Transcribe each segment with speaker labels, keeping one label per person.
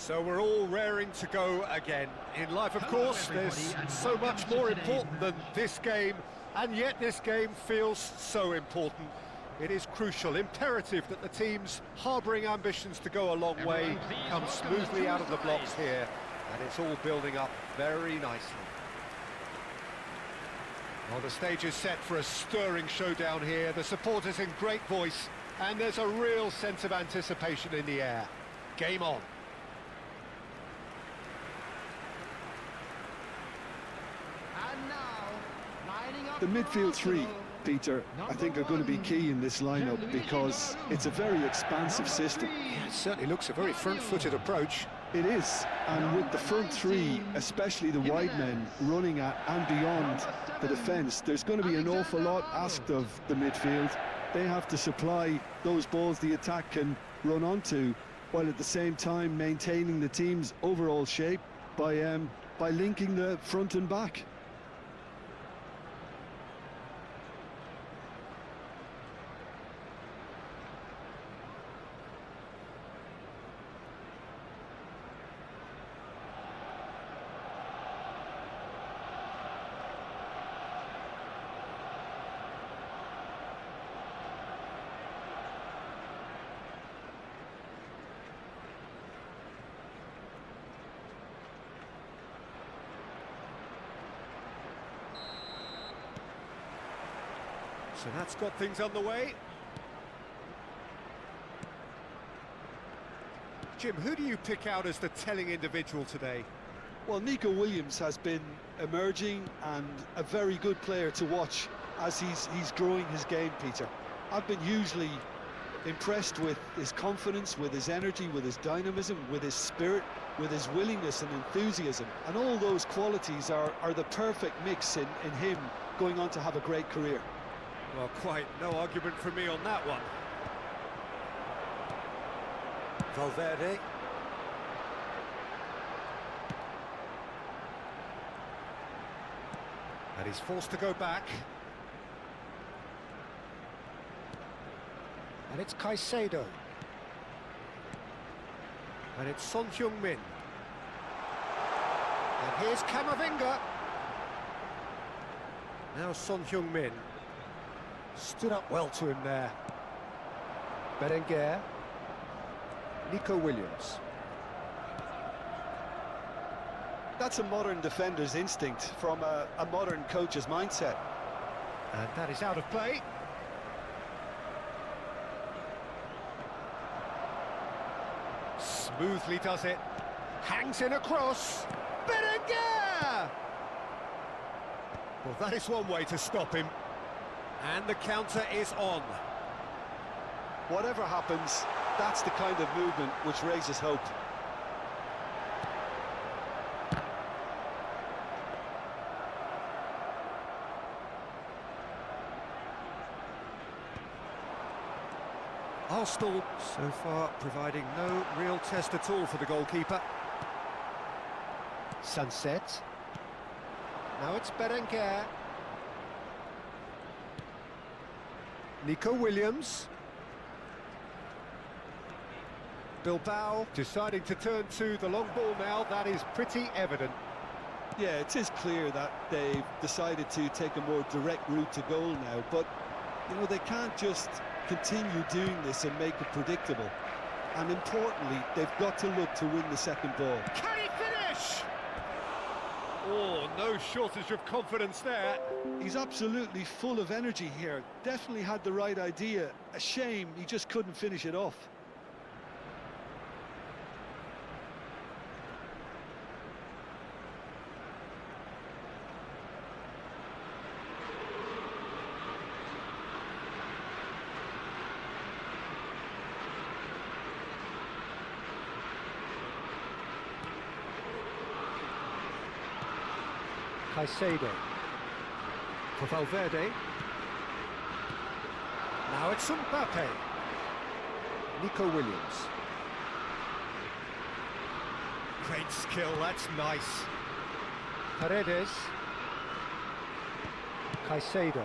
Speaker 1: So we're all raring to go again. In life, of course, there's so much more important than this game, and yet this game feels so important. It is crucial, imperative that the teams harbouring ambitions to go a long way come smoothly out of the blocks here, and it's all building up very nicely. Well, the stage is set for a stirring showdown here. The supporters in great voice, and there's a real sense of anticipation in the air. Game on.
Speaker 2: The midfield three, Peter, I think are going to be key in this lineup because it's a very expansive system.
Speaker 1: Yeah, it certainly looks a very front-footed approach.
Speaker 2: It is, and with the front three, especially the wide men, running at and beyond the defence, there's going to be an awful lot asked of the midfield. They have to supply those balls the attack can run onto, while at the same time maintaining the team's overall shape by linking the front and back.
Speaker 1: So that's got things on the way. Jim, who do you pick out as the telling individual today?
Speaker 2: Well, Nico Williams has been emerging and a very good player to watch as he's growing his game, Peter. I've been hugely impressed with his confidence, with his energy, with his dynamism, with his spirit, with his willingness and enthusiasm. And all those qualities are the perfect mix in him going on to have a great career.
Speaker 1: Well, quite no argument from me on that one. Valverde. And he's forced to go back. And it's Caicedo. And it's Son Heung-min. And here's Camavinga. Now Son Heung-min. Stood up well to him there. Berenguer. Nico Williams.
Speaker 2: That's a modern defender's instinct from a modern coach's mindset.
Speaker 1: And that is out of play. Smoothly does it. Hangs in across. Berenguer! Well, that is one way to stop him. And the counter is on.
Speaker 2: Whatever happens, that's the kind of movement which raises hope.
Speaker 1: Arsenal so far providing no real test at all for the goalkeeper. Sunset. Now it's Berenguer. Nico Williams. Bilbao deciding to turn to the long ball now. That is pretty evident.
Speaker 2: Yeah, it is clear that they've decided to take a more direct route to goal now, but you know, they can't just continue doing this and make it predictable. And importantly, they've got to look to win the second ball.
Speaker 1: Can he finish? Oh, no shortage of confidence there.
Speaker 2: He's absolutely full of energy here. Definitely had the right idea. A shame he just couldn't finish it off.
Speaker 1: Caicedo for Valverde. Now it's Mbappe. Nico Williams. Great skill, that's nice. Paredes. Caicedo.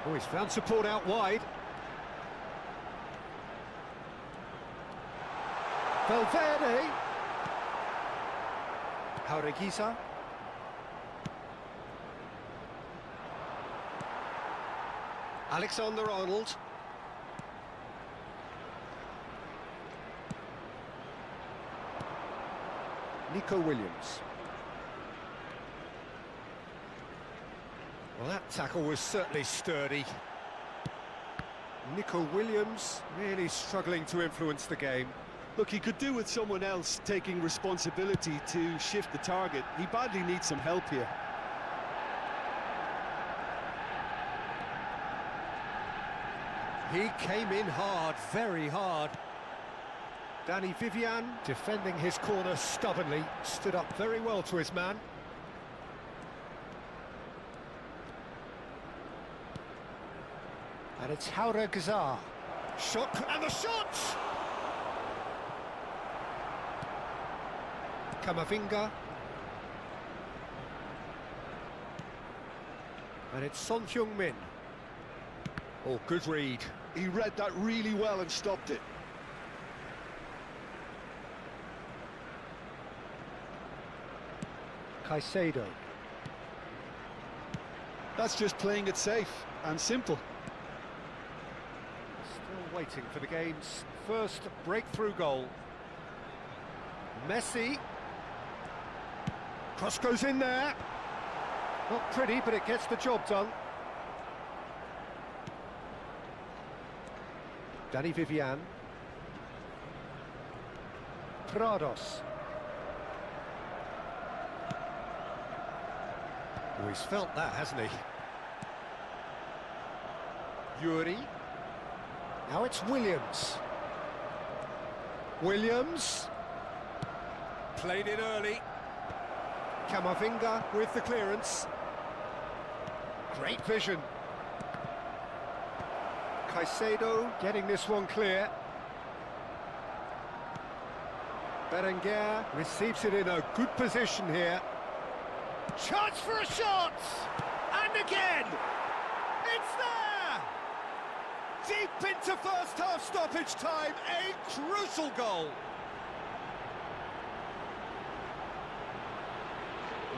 Speaker 1: Oh, he's found support out wide. Valverde. 𝗟𝗜𝗩𝗘. Alexander-Arnold. Nico Williams. Well, that tackle was certainly sturdy. Nico Williams really struggling to influence the game.
Speaker 2: Look, he could do with someone else taking responsibility to shift the target. He badly needs some help here.
Speaker 1: He came in hard, very hard. Dani Vivian, defending his corner stubbornly, stood up very well to his man. And it's 𝗟𝗜𝗩𝗘. Shot, and the shot! Camavinga. And it's Son Heung-min. Oh, good read.
Speaker 2: He read that really well and stopped it.
Speaker 1: Caicedo.
Speaker 2: That's just playing it safe and simple.
Speaker 1: Still waiting for the game's first breakthrough goal. Messi. Cross goes in there. Not pretty, but it gets the job done. Dani Vivian. Prados. Oh, he's felt that, hasn't he? Yuri. Now it's Williams. Williams. Played it early. Camavinga with the clearance. Great vision. Caicedo getting this one clear. Berenguer receives it in a good position here. Chance for a shot! And again! It's there! Deep into first half stoppage time, a crucial goal.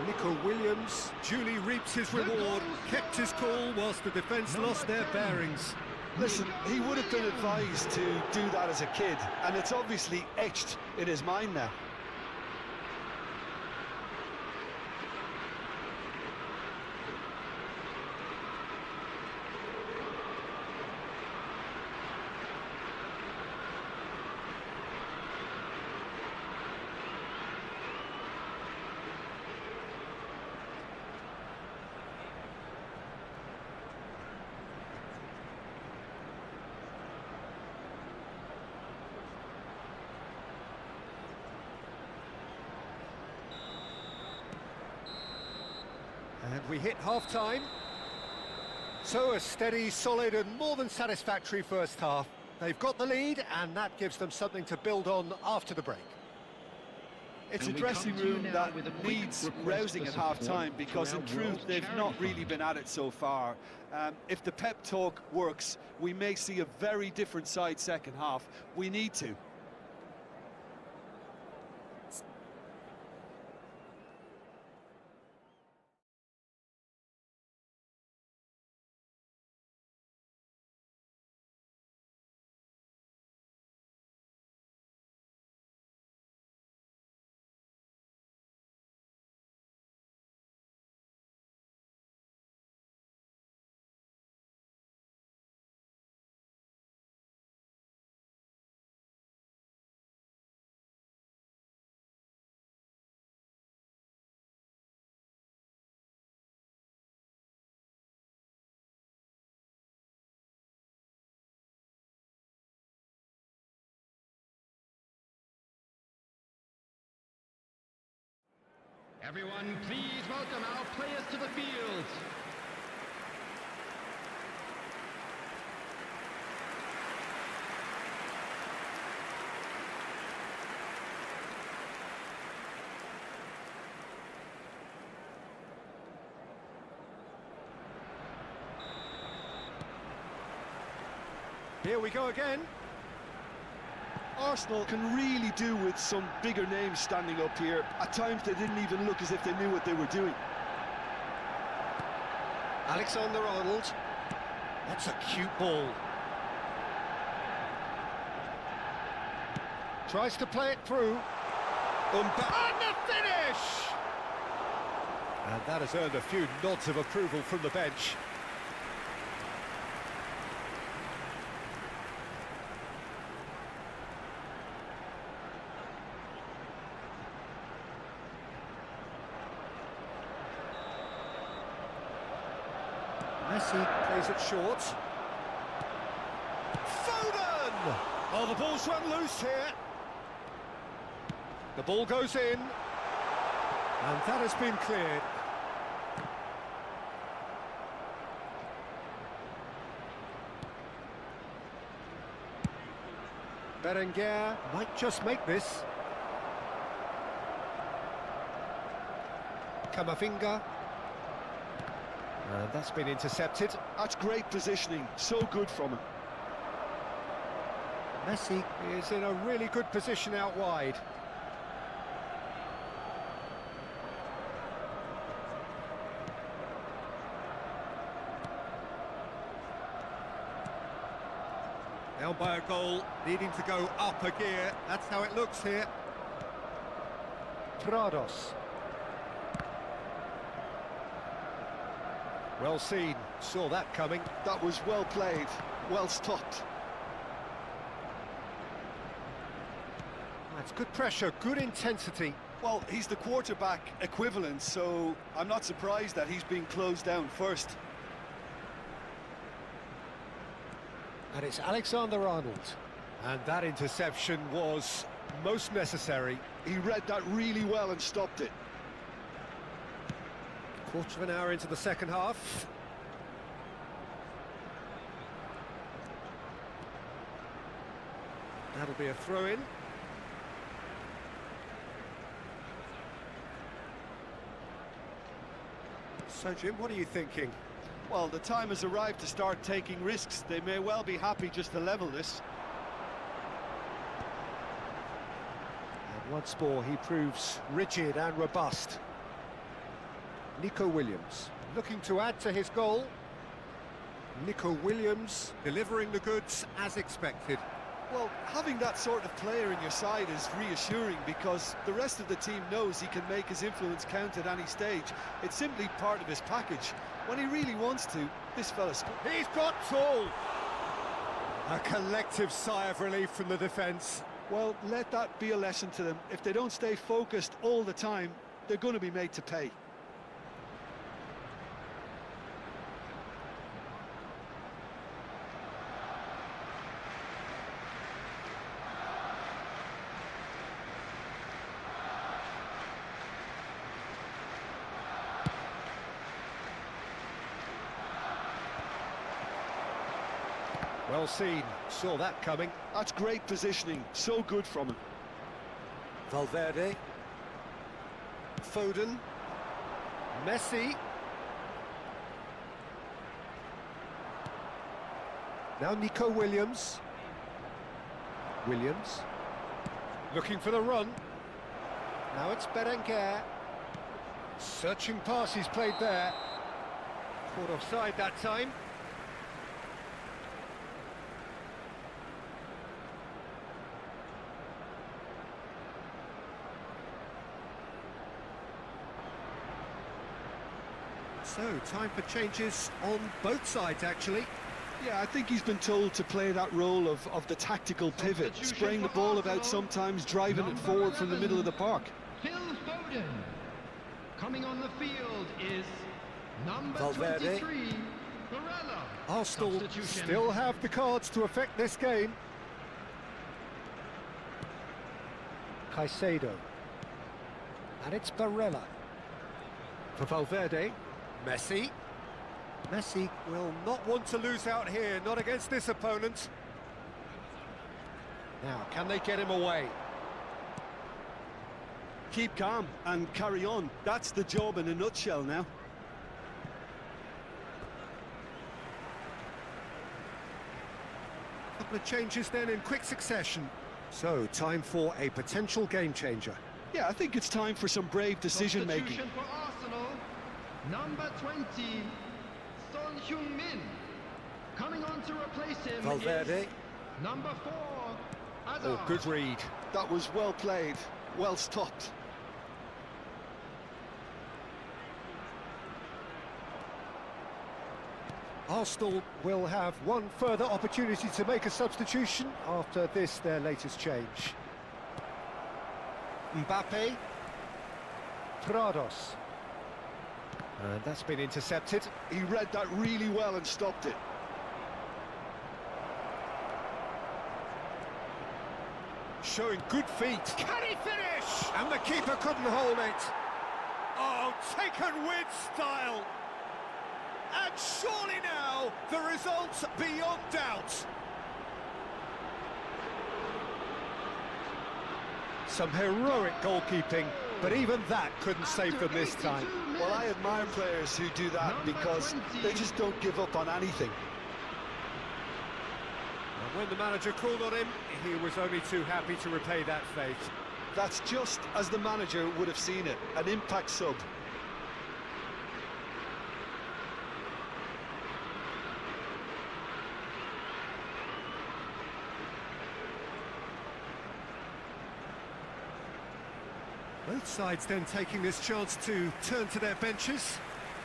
Speaker 1: Nico Williams duly reaps his reward, kept his cool whilst the defence lost their bearings.
Speaker 2: Listen, he would have been advised to do that as a kid, and it's obviously etched in his mind now.
Speaker 1: And we hit half-time. So a steady, solid and more than satisfactory first half. They've got the lead and that gives them something to build on after the break.
Speaker 2: It's a dressing room that needs rousing at half-time because in truth they've not really been at it so far. If the pep talk works, we may see a very different side second half. We need to.
Speaker 3: Everyone, please welcome our players to the field.
Speaker 1: Here we go again.
Speaker 2: Arsenal can really do with some bigger names standing up here. At times they didn't even look as if they knew what they were doing.
Speaker 1: Alexander-Arnold. That's a cute ball. Tries to play it through. And the finish! And that has earned a few nods of approval from the bench. Messi plays it short. Foden! Oh, the ball's run loose here. The ball goes in. And that has been cleared. Berenguer might just make this. Camavinga. And that's been intercepted.
Speaker 2: That's great positioning, so good from him.
Speaker 1: Messi is in a really good position out wide. Down by a goal, needing to go up a gear. That's how it looks here. Prados. Well seen, saw that coming.
Speaker 2: That was well played, well stopped.
Speaker 1: That's good pressure, good intensity.
Speaker 2: Well, he's the quarterback equivalent, so I'm not surprised that he's being closed down first.
Speaker 1: And it's Alexander-Arnold. And that interception was most necessary.
Speaker 2: He read that really well and stopped it.
Speaker 1: Quarter of an hour into the second half. That'll be a throw-in. So, Jim, what are you thinking?
Speaker 2: Well, the time has arrived to start taking risks. They may well be happy just to level this.
Speaker 1: And once more, he proves rigid and robust. Nico Williams, looking to add to his goal. Nico Williams delivering the goods as expected.
Speaker 2: Well, having that sort of player in your side is reassuring because the rest of the team knows he can make his influence count at any stage. It's simply part of his package. When he really wants to, this fella scores.
Speaker 1: He's got tall! A collective sigh of relief from the defence.
Speaker 2: Well, let that be a lesson to them. If they don't stay focused all the time, they're going to be made to pay.
Speaker 1: Well seen, saw that coming.
Speaker 2: That's great positioning, so good from him.
Speaker 1: Valverde. Foden. Messi. Now Nico Williams. Williams. Looking for the run. Now it's Berenguer. Searching pass he's played there. Caught offside that time. So, time for changes on both sides, actually.
Speaker 2: Yeah, I think he's been told to play that role of the tactical pivot, spraying the ball about sometimes, driving it forward from the middle of the park.
Speaker 3: Phil Foden. Coming on the field is number
Speaker 1: Valverde.
Speaker 3: 23, Barella.
Speaker 1: Arsenal still have the cards to affect this game. Caicedo. And it's Barella. For Valverde. Messi. Messi will not want to lose out here, not against this opponent. Now, can they get him away?
Speaker 2: Keep calm and carry on. That's the job in a nutshell now.
Speaker 1: Couple of changes then in quick succession. So, time for a potential game changer.
Speaker 2: Yeah, I think it's time for some brave decision-making.
Speaker 3: Substitution for Arsenal, number 20, Son Heung-min. Coming on to replace him
Speaker 1: Valverde.
Speaker 3: is number 4, Hazard.
Speaker 1: Oh, good read.
Speaker 2: That was well played, well stopped.
Speaker 1: Arsenal will have one further opportunity to make a substitution after this, their latest change. Mbappe. Prados. And that's been intercepted.
Speaker 2: He read that really well and stopped it.
Speaker 1: Showing good feet. Can he finish? And the keeper couldn't hold it. Oh, taken with style. And surely now, the result's beyond doubt. Some heroic goalkeeping, but even that couldn't save them this time.
Speaker 2: Well, I admire players who do that because they just don't give up on anything.
Speaker 1: And when the manager called on him, he was only too happy to repay that fate.
Speaker 2: That's just as the manager would have seen it, an impact sub.
Speaker 1: Both sides then taking this chance to turn to their benches.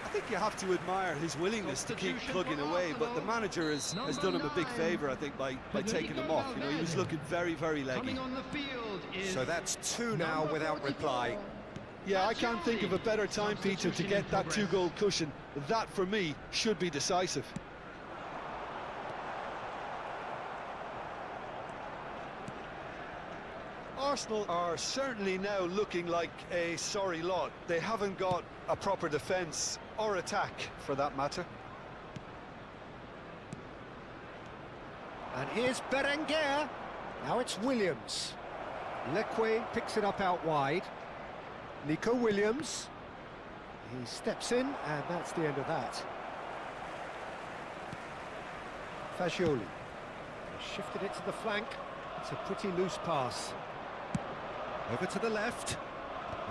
Speaker 2: I think you have to admire his willingness to keep plugging away, but the manager has done him a big favour, I think, by taking him off. You know, he was looking very, very leggy.
Speaker 3: Coming on the field is
Speaker 1: So that's two now without reply.
Speaker 2: Yeah, I can't think of a better time, Peter, to get that two-goal cushion. That, for me, should be decisive. Arsenal are certainly now looking like a sorry lot. They haven't got a proper defence or attack, for that matter.
Speaker 1: And here's Berenguer. Now it's Williams. Leque picks it up out wide. Nico Williams. He steps in, and that's the end of that. Fagioli. He shifted it to the flank. It's a pretty loose pass. Over to the left.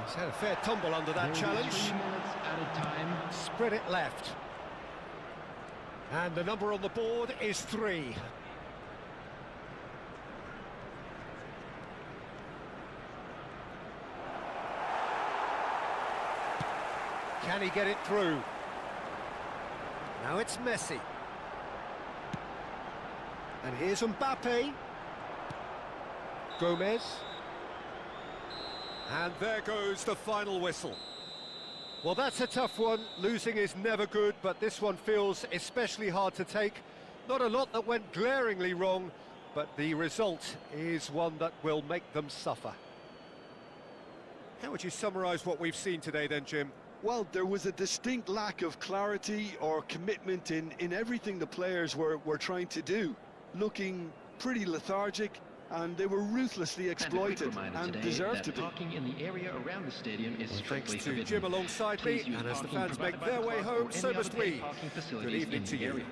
Speaker 1: He's had a fair tumble under that challenge.
Speaker 3: 3 minutes at a time.
Speaker 1: Spread it left. And the number on the board is 3. Can he get it through? Now it's Messi. And here's Mbappe. Gomez. And there goes the final whistle. Well, that's a tough one. Losing is never good, but this one feels especially hard to take. Not a lot that went glaringly wrong, but the result is one that will make them suffer. How would you summarise what we've seen today then, Jim?
Speaker 2: Well, there was a distinct lack of clarity or commitment in everything the players were trying to do. Looking pretty lethargic, and they were ruthlessly exploited and deserved to be.
Speaker 3: Parking in the area around the stadium is
Speaker 1: Thanks to
Speaker 3: forbidden.
Speaker 1: Jim alongside me, and as the fans make their way home, so must we. Good evening to you.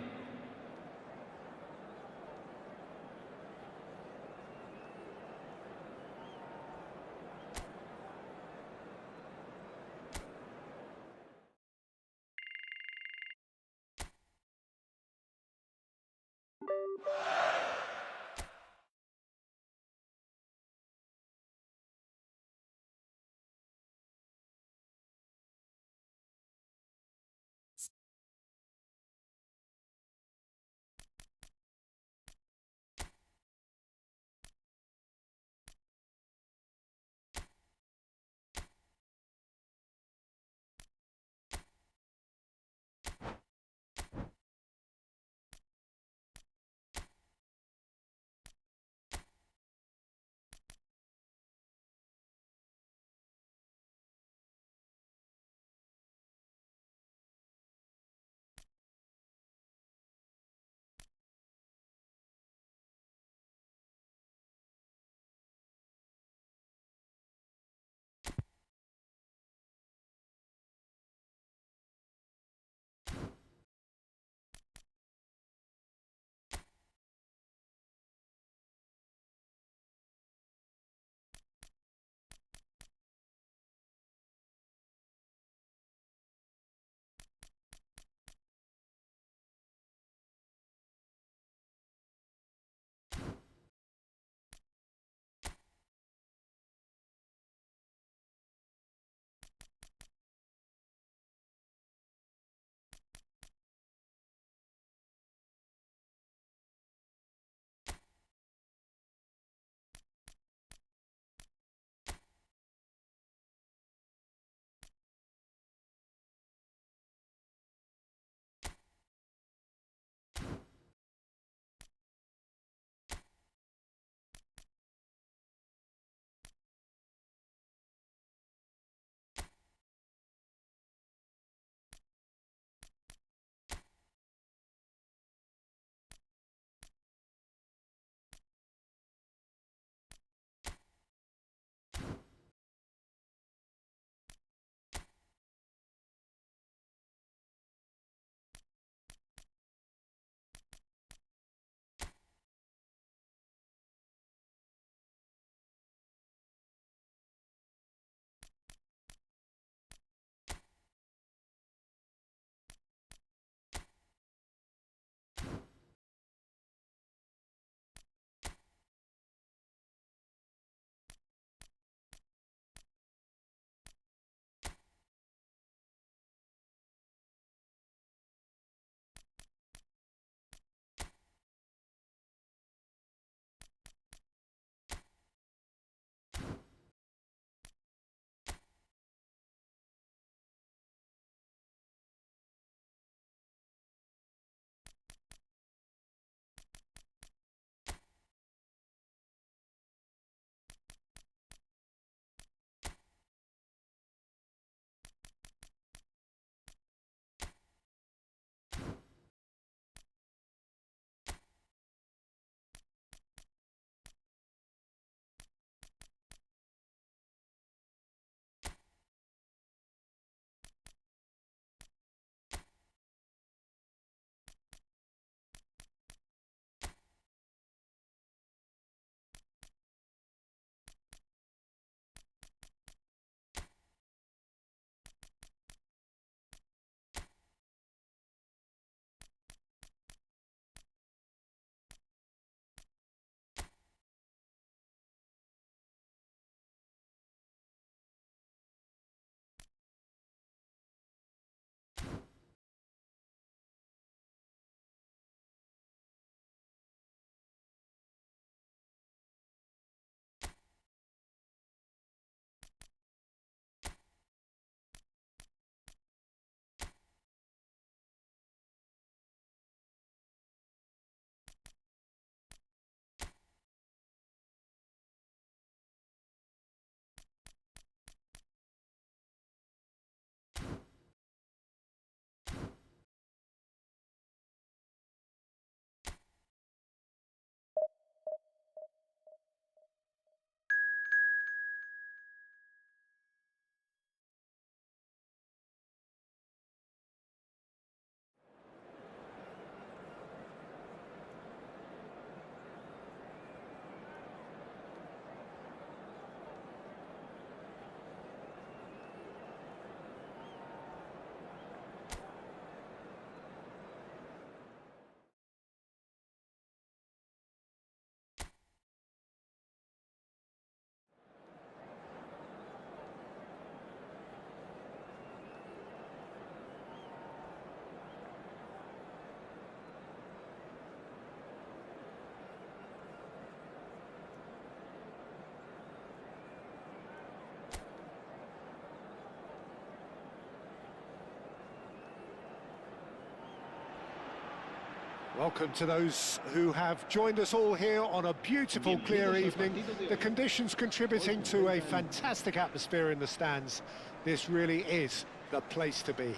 Speaker 1: Welcome to those who have joined us all here on a beautiful, clear evening. The conditions contributing to a fantastic atmosphere in the stands. This really is the place to be.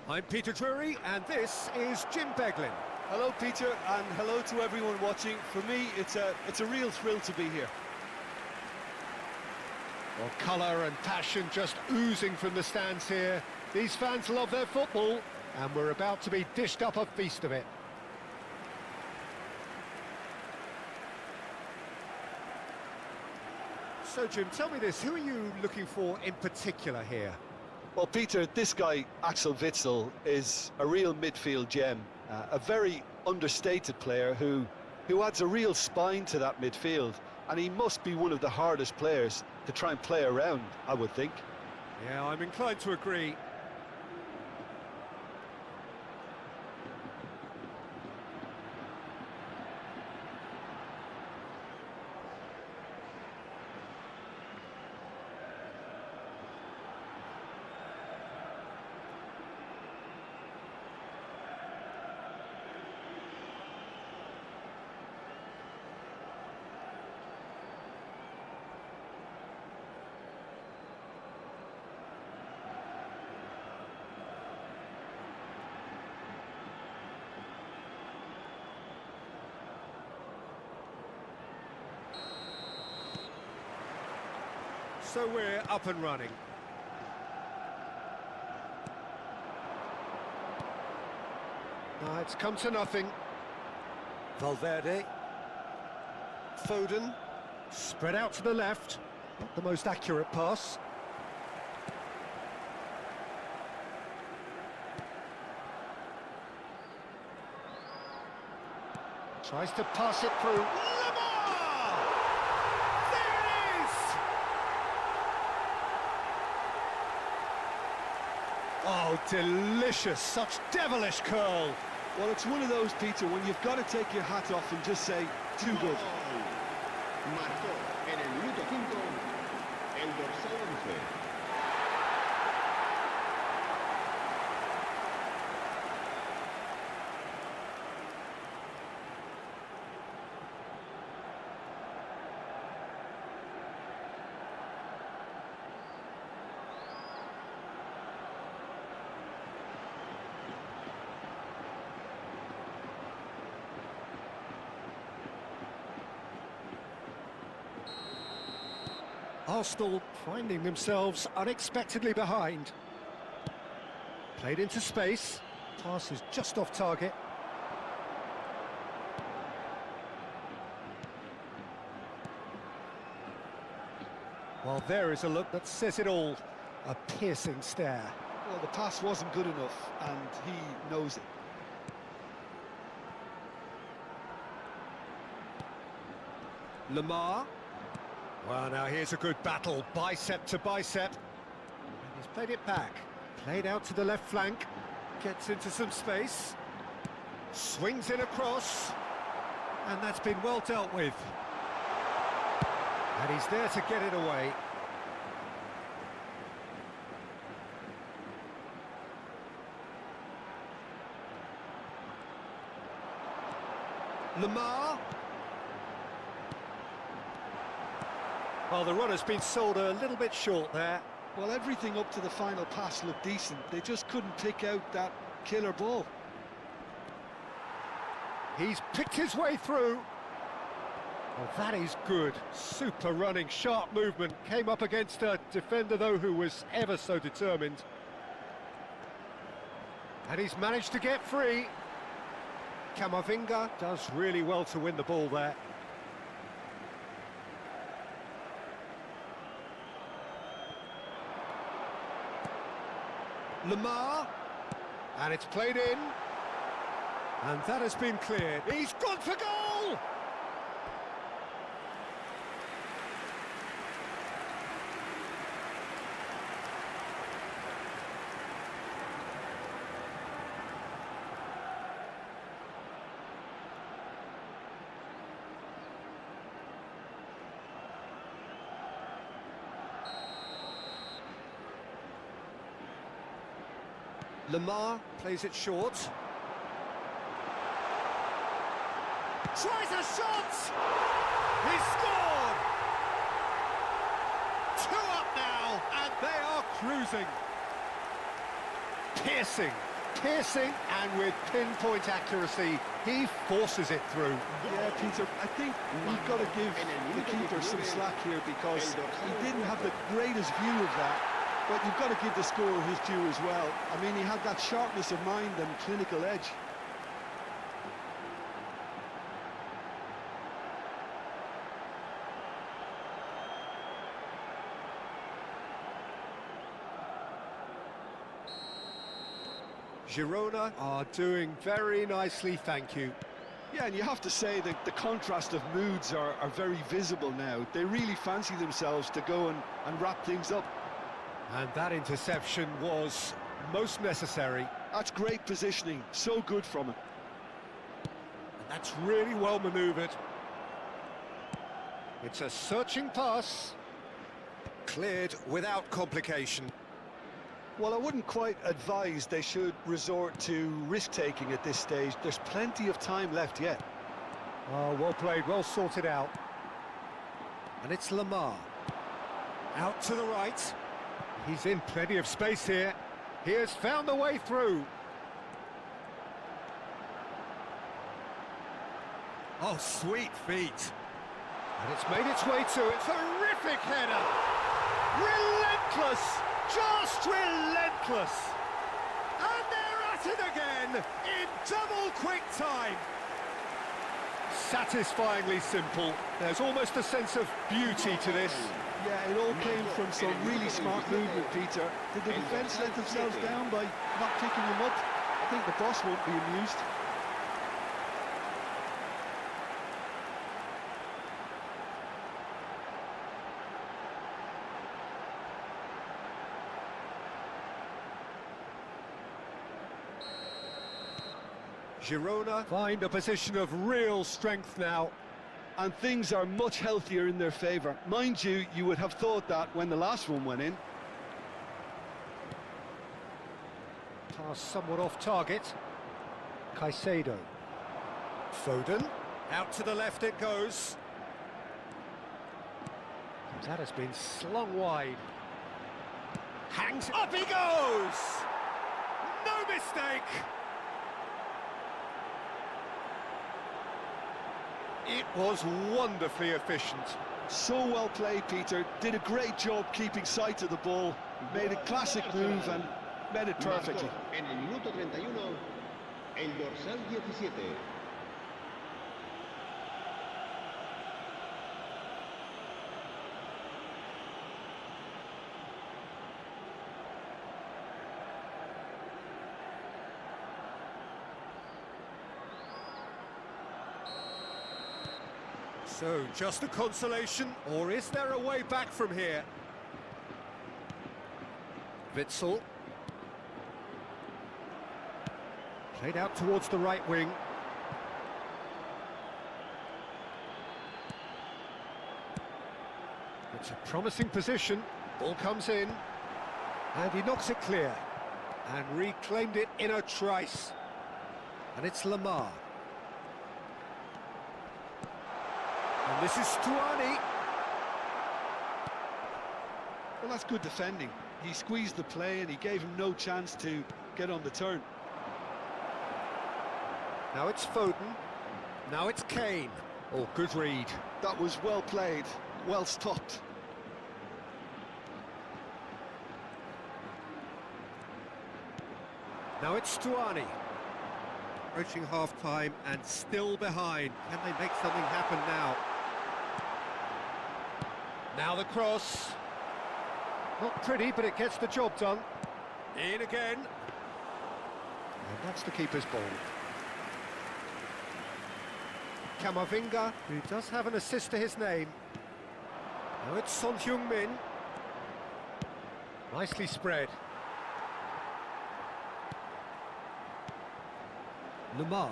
Speaker 1: I'm Peter Drury, and this is Jim Beglin.
Speaker 2: Hello, Peter, and hello to everyone watching. For me, it's a real thrill to be here.
Speaker 1: Well, colour and passion just oozing from the stands here. These fans love their football, and we're about to be dished up a feast of it. So, Jim, tell me this, who are you looking for in particular here?
Speaker 2: Well, Peter, this guy, 𝗟𝗜𝗩𝗘, is a real midfield gem, a very understated player who adds a real spine to that midfield, and he must be one of the hardest players to try and play around, I would think.
Speaker 1: Yeah, I'm inclined to agree. So we're up and running. It's come to nothing. Valverde. Foden. Spread out to the left. Not the most accurate pass. Tries to pass it through. Oh, delicious, such devilish curl.
Speaker 2: Well, it's one of those, Peter, when you've got to take your hat off and just say, too good.
Speaker 3: Marcó en el minuto 5 el dorsal 11.
Speaker 1: Arsenal finding themselves unexpectedly behind. Played into space. Pass is just off target. Well, there is a look that says it all. A piercing stare.
Speaker 2: Well, the pass wasn't good enough, and he knows it.
Speaker 1: Lamar. Well, now here's a good battle, bicep to bicep. And he's played it back. Played out to the left flank. Gets into some space. Swings in across. And that's been well dealt with. And he's there to get it away. Lamar. Well, the runner's been sold a little bit short there.
Speaker 2: Well, everything up to the final pass looked decent. They just couldn't pick out that killer ball.
Speaker 1: He's picked his way through. Well, that is good. Super running, sharp movement. Came up against a defender, though, who was ever so determined. And he's managed to get free. 𝗟𝗓𝗩𝗘 does really well to win the ball there. Lamar, and it's played in, and that has been cleared. He's gone for goal! Lamar plays it short. Tries a shot! He scored! 2 up now, and they are cruising. Piercing, and with pinpoint accuracy, he forces it through.
Speaker 2: Yeah, Peter, I think we've got to give the keeper some slack here because he didn't have the greatest view of that, but you've got to give the scorer his due as well. I mean, he had that sharpness of mind and clinical edge.
Speaker 1: Girona are doing very nicely, thank you.
Speaker 2: Yeah, and you have to say that the contrast of moods are very visible now. They really fancy themselves to go and wrap things up.
Speaker 1: And that interception was most necessary.
Speaker 2: That's great positioning, so good from him.
Speaker 1: And that's really well manoeuvred. It's a searching pass. Cleared without complication.
Speaker 2: Well, I wouldn't quite advise they should resort to risk-taking at this stage. There's plenty of time left yet.
Speaker 1: Oh, well played, well sorted out. And it's 𝗟𝗓𝗩. Out to the right. He's in plenty of space here. He has found the way through. Oh, sweet feet. And it's made its way to it. Terrific header. Relentless. Just relentless. And they're at it again in double quick time. Satisfyingly simple. There's almost a sense of beauty to this.
Speaker 2: Yeah, it all came from some really smart movement, Peter. Did the defence let themselves down by not picking him up? I think the boss won't be amused.
Speaker 1: Girona find a position of real strength now.
Speaker 2: And things are much healthier in their favour. Mind you, you would have thought that when the last one went in.
Speaker 1: Pass somewhat off target. Caicedo. Foden. Out to the left it goes. That has been slung wide. Hangs. Up he goes! No mistake! It was wonderfully efficient.
Speaker 2: So well played, Peter. Did a great job keeping sight of the ball. Made a classic move and made it perfectly.
Speaker 3: En el minuto 31, el dorsal 17.
Speaker 1: So, just a consolation, or is there a way back from here? Witsel. Played out towards the right wing. It's a promising position. Ball comes in. And he knocks it clear. And reclaimed it in a trice. And it's 𝗟𝗓𝗩. And this is 𝗟𝗓𝗓𝗓.
Speaker 2: Well, that's good defending. He squeezed the play and he gave him no chance to get on the turn.
Speaker 1: Now it's Foden. Now it's Kane. Oh, good read.
Speaker 2: That was well played, well stopped.
Speaker 1: Now it's 𝗟𝗓𝗓𝗓. Approaching half-time and still behind. Can they make something happen now? Now the cross. Not pretty, but it gets the job done. In again. And that's the keeper's ball. 𝗟𝗓𝗩𝗪, who does have an assist to his name. Now it's Son Heung-min. Nicely spread. 𝗟𝗓𝗪.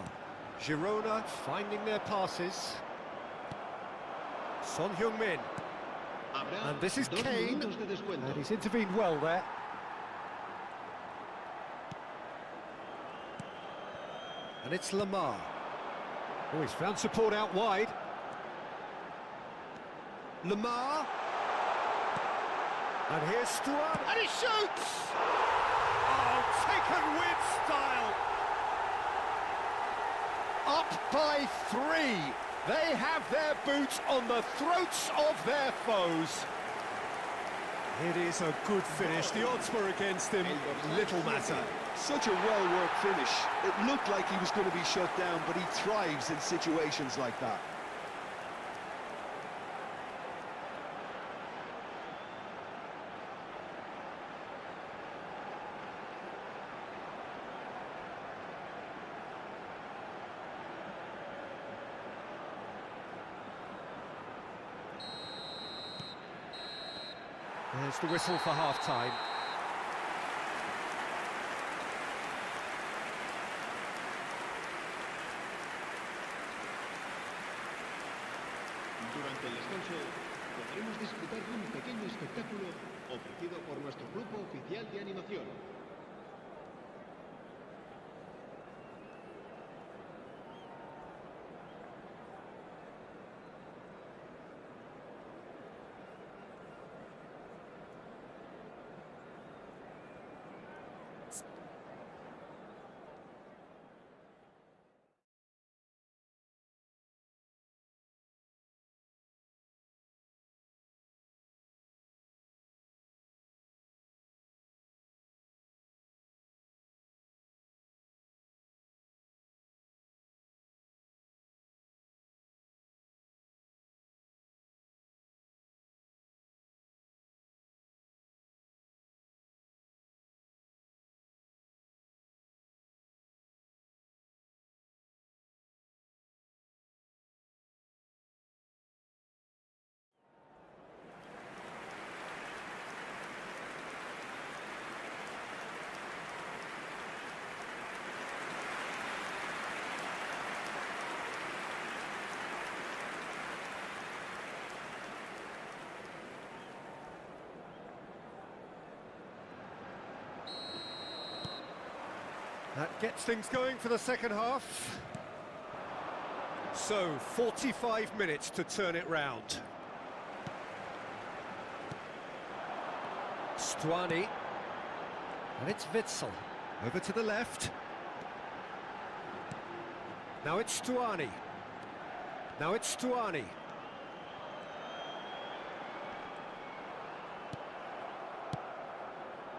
Speaker 1: Girona finding their passes. Son Heung-min. And this is Kane. And he's intervened well there. And it's 𝗟𝗪𝗪. Oh, he's found support out wide. Lamar. And here's Stuart, and he shoots! Oh, taken with style. Up by 3. They have their boots on the throats of their foes. It is a good finish. The odds were against him. Little matter.
Speaker 2: Such a well-worked finish. It looked like he was going to be shut down, but he thrives in situations like that.
Speaker 1: There's the whistle for half-time.
Speaker 3: Durante el descanso podremos disfrutar de un pequeño espectáculo ofrecido por nuestro grupo oficial de animación.
Speaker 1: That gets things going for the second half. So, 45 minutes to turn it round. Stuani. And it's Witsel. Over to the left. Now it's Stuani. Now it's Stuani.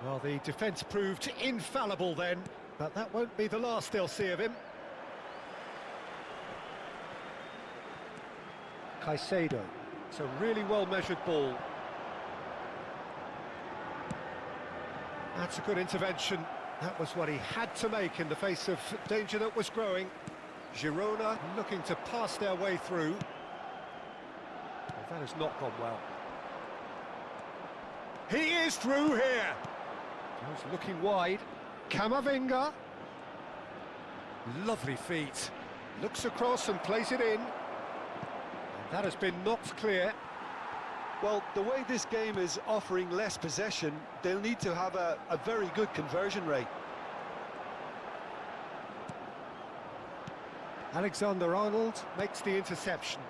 Speaker 1: Well, the defence proved infallible then. But that won't be the last they'll see of him. Caicedo. It's a really well-measured ball. That's a good intervention. That was what he had to make in the face of danger that was growing. Girona looking to pass their way through. Well, that has not gone well. He is through here. He's looking wide. Camavinga. Lovely feet. Looks across and plays it in. And that has been knocked clear.
Speaker 2: Well, the way this game is offering less possession, they'll need to have a very good conversion rate.
Speaker 1: Alexander-Arnold makes the interception.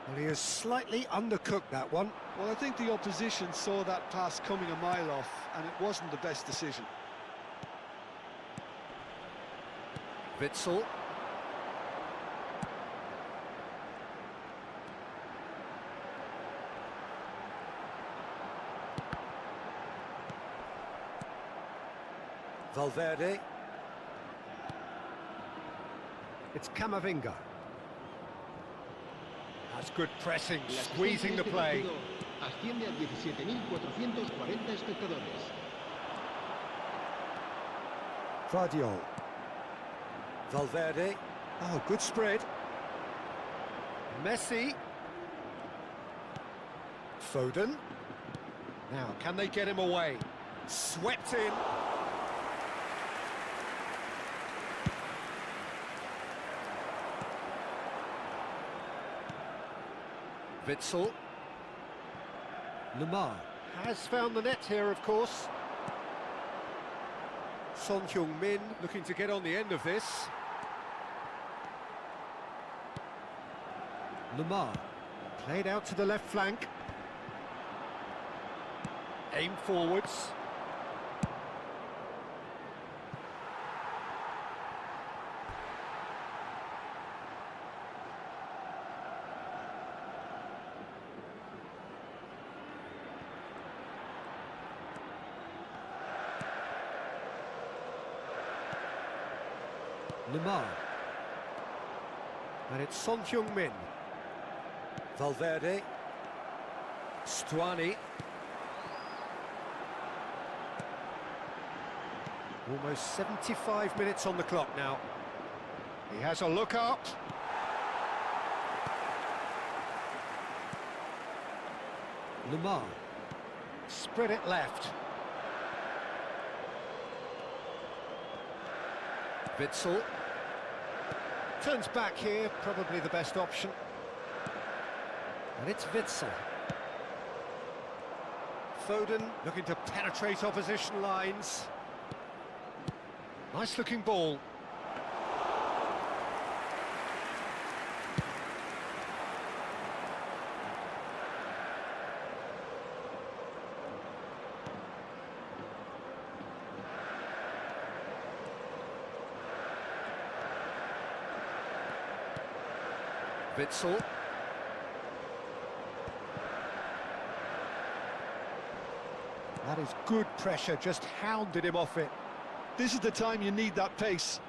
Speaker 1: Well, he has slightly undercooked that one.
Speaker 2: Well, I think the opposition saw that pass coming a mile off, and it wasn't the best decision.
Speaker 1: Witsel. Valverde. It's Camavinga. That's good pressing, squeezing the play.
Speaker 3: Asciende a 17.440 espectadores.
Speaker 1: Vardiol. Valverde. Oh, good spread. Messi. Foden. Now, can they get him away? Swept in. Witsel. Lamar has found the net here, of course. Son Heung-min looking to get on the end of this. 𝗟𝗜𝗩, played out to the left flank. Aim forwards. 𝗟𝗩𝗩. And it's 𝗟𝗜𝗩𝗡. Valverde. 𝗟𝗏𝗡. Almost 75 minutes on the clock now. He has a look up. 𝗟𝗏𝗩. Spread it left. Witsel. Turns back here, probably the best option. And it's Witsel. Foden looking to penetrate opposition lines. Nice looking ball. Witsel. That is good pressure, just hounded him off it.
Speaker 2: This is the time you need that pace.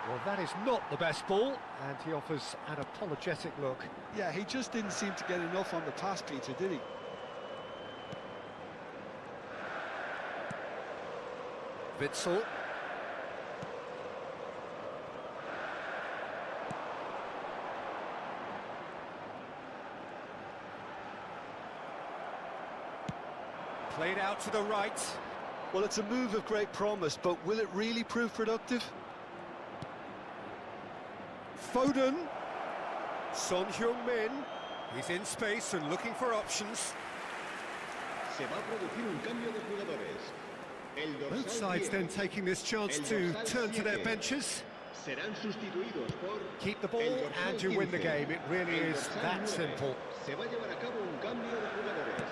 Speaker 1: Well, that is not the best ball, and he offers an apologetic look.
Speaker 2: Yeah, he just didn't seem to get enough on the pass, Peter, did he?
Speaker 1: Witsel. Played out to the right.
Speaker 2: Well, it's a move of great promise, but will it really prove productive?
Speaker 1: Foden. 𝗟𝗏𝗡𝗡. He's in space and looking for options.
Speaker 3: Se va a producir un cambio de jugadores. El dorsal
Speaker 1: Both sides
Speaker 3: 10,
Speaker 1: then taking this chance
Speaker 3: el
Speaker 1: to
Speaker 3: dorsal
Speaker 1: turn to their
Speaker 3: 7,
Speaker 1: benches.
Speaker 3: serán sustituidos por
Speaker 1: Keep the
Speaker 3: el
Speaker 1: ball
Speaker 3: dorsal
Speaker 1: and you win the
Speaker 3: 15.
Speaker 1: game. It really
Speaker 3: El
Speaker 1: is
Speaker 3: dorsal
Speaker 1: that
Speaker 3: 9.
Speaker 1: simple.
Speaker 3: Se va a llevar a cabo un cambio de jugadores.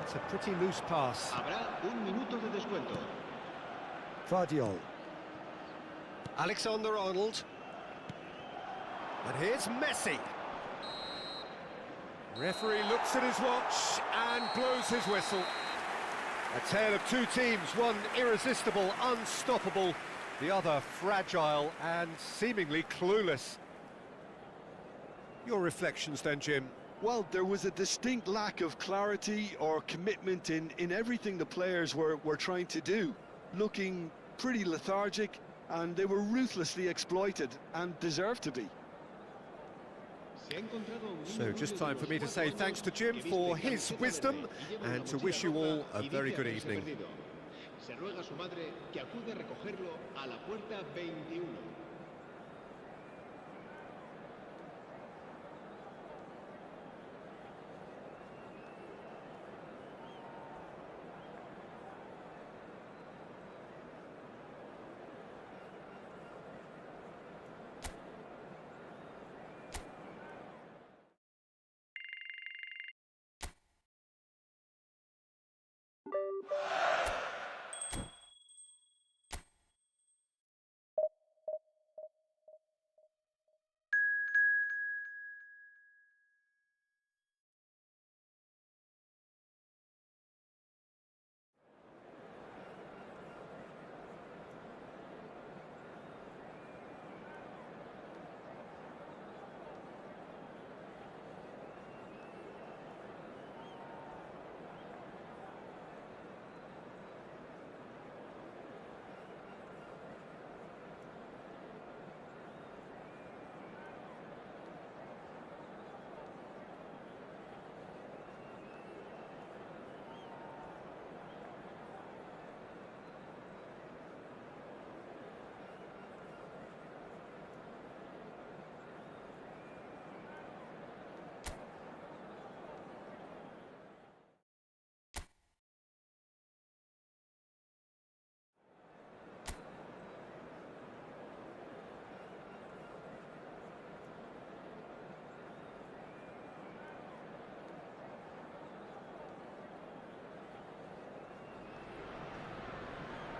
Speaker 1: It's a pretty loose pass.
Speaker 3: Habrá un minuto de descuento.
Speaker 1: Guardiola. Alexander-Arnold. And here's Messi. Referee looks at his watch and blows his whistle. A tale of two teams, one irresistible, unstoppable, the other fragile and seemingly clueless. Your reflections then, Jim?
Speaker 2: Well, there was a distinct lack of clarity or commitment in everything the players were trying to do. Looking pretty lethargic, and they were ruthlessly exploited and deserved to be.
Speaker 1: So just time for me to say thanks to Jim for his wisdom and to wish you all a very good evening.
Speaker 3: Se ruega a su madre que acude a recogerlo a la puerta 21.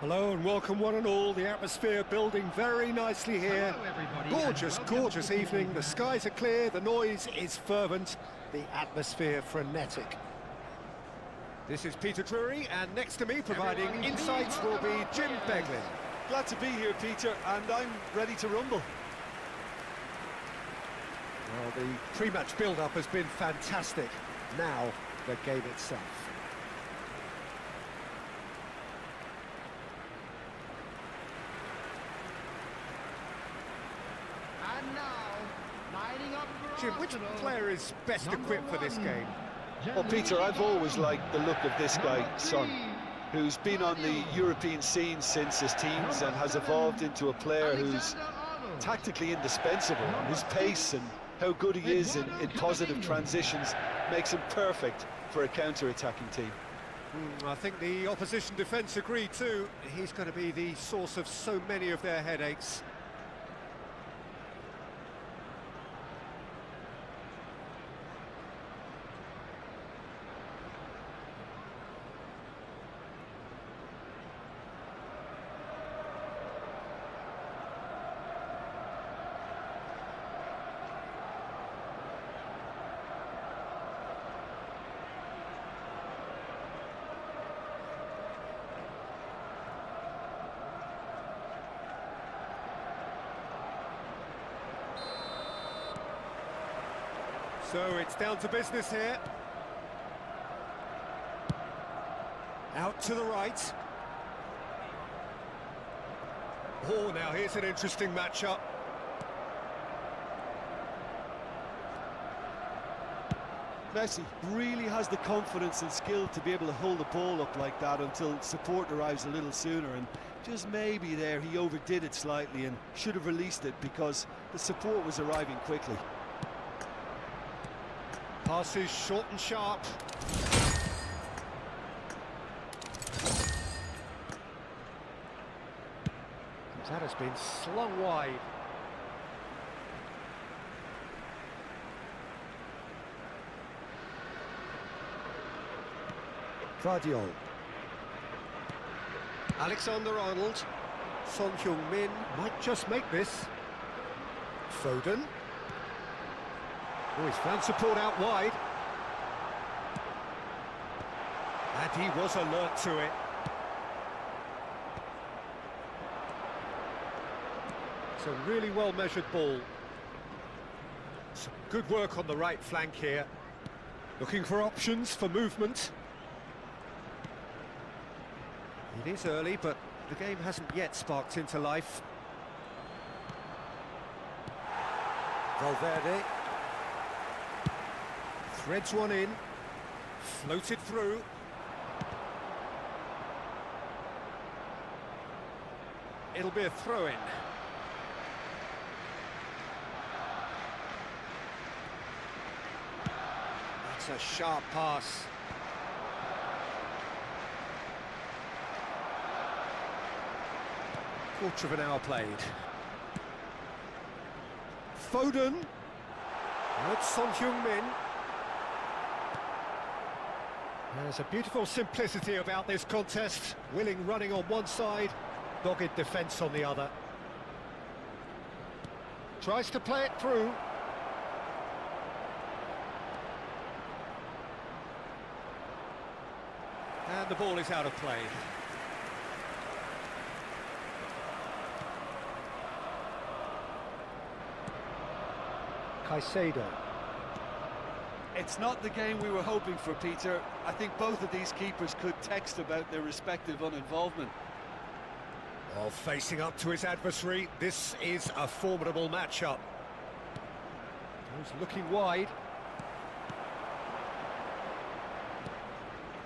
Speaker 1: Hello and welcome one and all. The atmosphere building very nicely here.
Speaker 3: Hello, everybody,
Speaker 1: Gorgeous,
Speaker 3: and welcome
Speaker 1: gorgeous
Speaker 3: to the
Speaker 1: evening.
Speaker 3: football
Speaker 1: The skies are clear, the noise is fervent, the atmosphere frenetic. This is Peter Drury, and next to me providing
Speaker 3: Everyone,
Speaker 1: insights
Speaker 3: please
Speaker 1: will be
Speaker 3: welcome our
Speaker 1: Jim
Speaker 3: players.
Speaker 1: Begley.
Speaker 2: Glad to be here, Peter, and I'm ready to rumble.
Speaker 1: Well, the pre-match build-up has been fantastic. Now, the game itself.
Speaker 3: And now, lining up for
Speaker 1: Jim, which
Speaker 3: Arsenal,
Speaker 1: player is best
Speaker 3: number
Speaker 1: equipped for this
Speaker 3: 1.
Speaker 1: game?
Speaker 2: Well, Peter, I've always liked the look of this guy,
Speaker 3: Number 3,
Speaker 2: Son, who's been on the European scene since his teens and has evolved into a player who's
Speaker 3: Alexander-Arnold.
Speaker 2: tactically indispensable. His pace and how good he is in positive transitions makes him perfect for a counter-attacking team.
Speaker 1: I think the opposition defence agree too. He's going to be the source of so many of their headaches. So it's down to business here. Out to the right. Oh, now here's an interesting matchup.
Speaker 2: Messi really has the confidence and skill to be able to hold the ball up like that until support arrives a little sooner, and just maybe there he overdid it slightly and should have released it because the support was arriving quickly.
Speaker 1: Passes short and sharp. That has been slung wide. Guardiola. Alexander-Arnold. Son Heung-min might just make this. Foden. Oh, he's found support out wide. And he was alert to it. It's a really well-measured ball. Some good work on the right flank here. Looking for options for movement. It is early, but the game hasn't yet sparked into life. Valverde. Threads one in. Floated through. It'll be a throw-in. That's a sharp pass. Quarter of an hour played. Foden. That's Son Heung-min. There's a beautiful simplicity about this contest. Willing running on one side, dogged defence on the other. Tries to play it through. And the ball is out of play. Caicedo.
Speaker 2: It's not the game we were hoping for, Peter. I think both of these keepers could text about their respective uninvolvement.
Speaker 1: Well, facing up to his adversary, this is a formidable matchup. He's looking wide.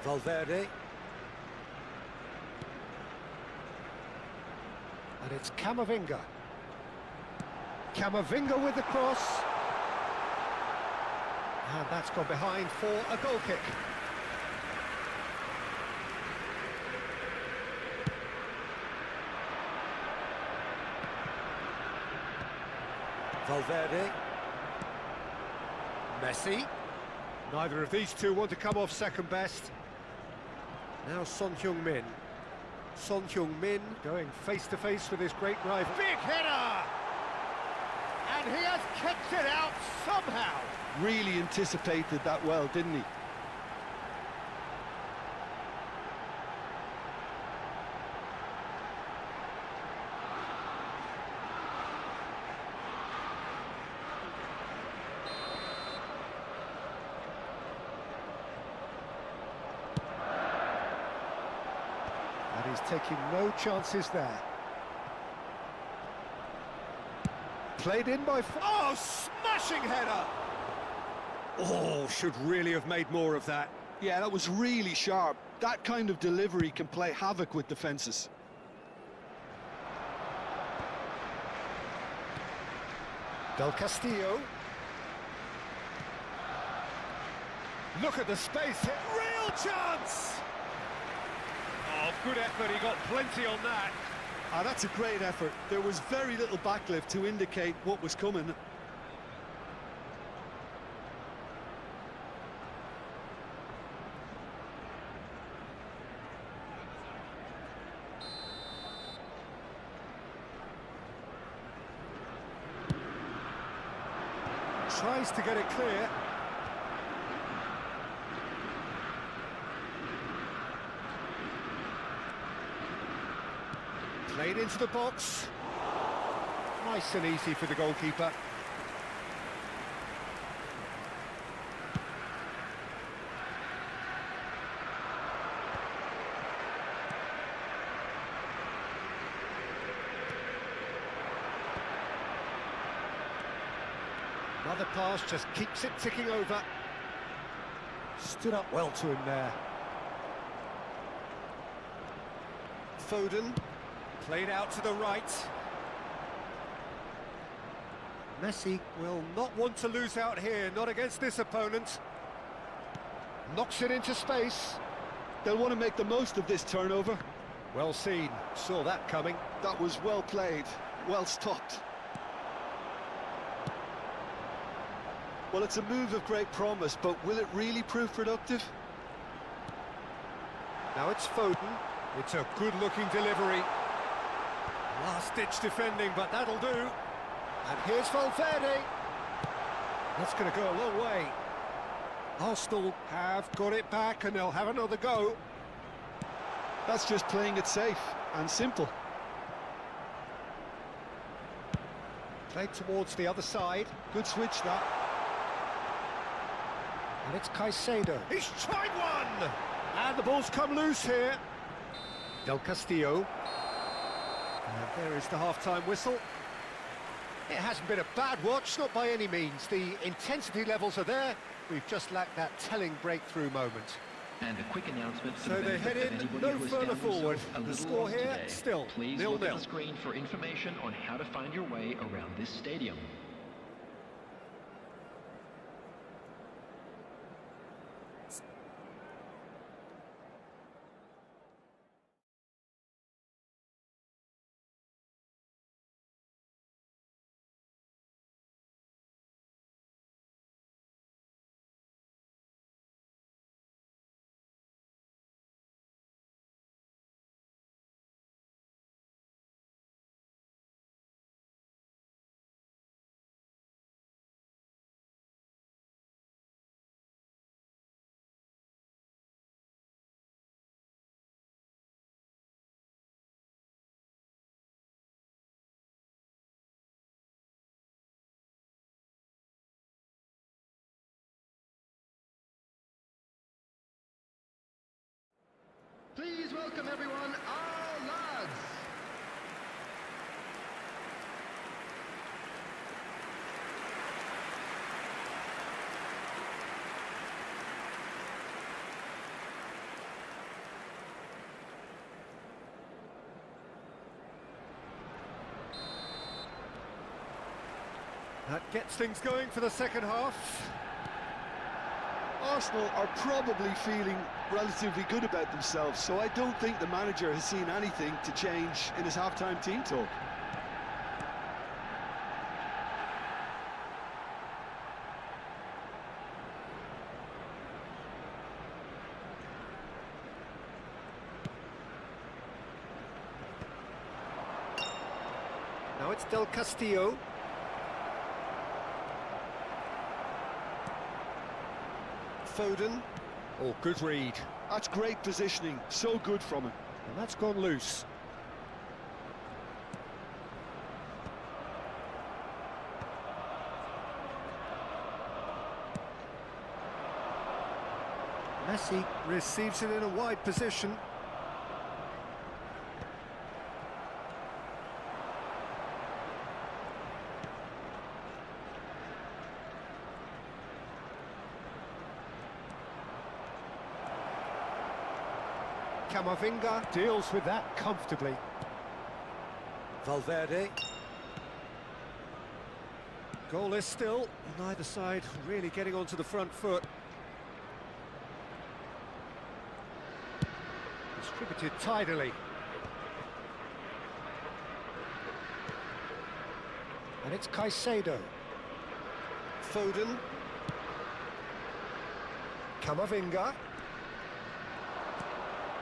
Speaker 1: Valverde. And it's Camavinga. Camavinga with the cross. And that's gone behind for a goal kick. Valverde. Messi. Neither of these two want to come off second best. Now Son Heung-min. Son Heung-min going face-to-face with his great rival. Big header! And he has kept it out somehow.
Speaker 2: Really anticipated that well, didn't he?
Speaker 1: And he's taking no chances there. Played in by... Oh, smashing header! Oh, should really have made more of that.
Speaker 2: Yeah, that was really sharp. That kind of delivery can play havoc with defences.
Speaker 1: Del Castillo. Look at the space here. Real chance! Oh, good effort. He got plenty on that.
Speaker 2: Ah, that's a great effort. There was very little backlift to indicate what was coming.
Speaker 1: Tries to get it clear. Played into the box. Nice and easy for the goalkeeper. Another pass just keeps it ticking over. Stood up well to him there. Foden. Played out to the right. Messi will not want to lose out here, not against this opponent. Knocks it into space.
Speaker 2: They'll want to make the most of this turnover.
Speaker 1: Well seen, saw that coming.
Speaker 2: That was well played, well stopped. Well, it's a move of great promise, but will it really prove productive?
Speaker 1: Now it's Foden. It's a good-looking delivery. Last-ditch defending, but that'll do. And here's Valverde. That's going to go a long way. Arsenal have got it back, and they'll have another go.
Speaker 2: That's just playing it safe and simple.
Speaker 1: Played towards the other side.
Speaker 2: Good switch, that.
Speaker 1: And it's Caicedo. He's tried one! And the ball's come loose here. Del Castillo. And there is the half-time whistle. It hasn't been a bad watch, not by any means. The intensity levels are there. We've just lacked that telling breakthrough moment.
Speaker 4: And a quick announcement.
Speaker 1: So they head in no further forward. The score here,
Speaker 4: today.
Speaker 1: still 0-0.
Speaker 4: Please look at the screen for information on how to find your way around this stadium.
Speaker 3: Please welcome everyone, our lads.
Speaker 1: That gets things going for the second half.
Speaker 2: Arsenal are probably feeling relatively good about themselves, so I don't think the manager has seen anything to change in his half-time team talk.
Speaker 1: it's 𝗟𝗓𝗩𝗘. Foden. Oh, good read.
Speaker 2: That's great positioning, so good from him.
Speaker 1: And that's gone loose. Messi receives it in a wide position. Camavinga deals with that comfortably. Valverde. Goalless still, neither side really getting onto the front foot. Distributed tidily. And it's Caicedo. Foden. Camavinga.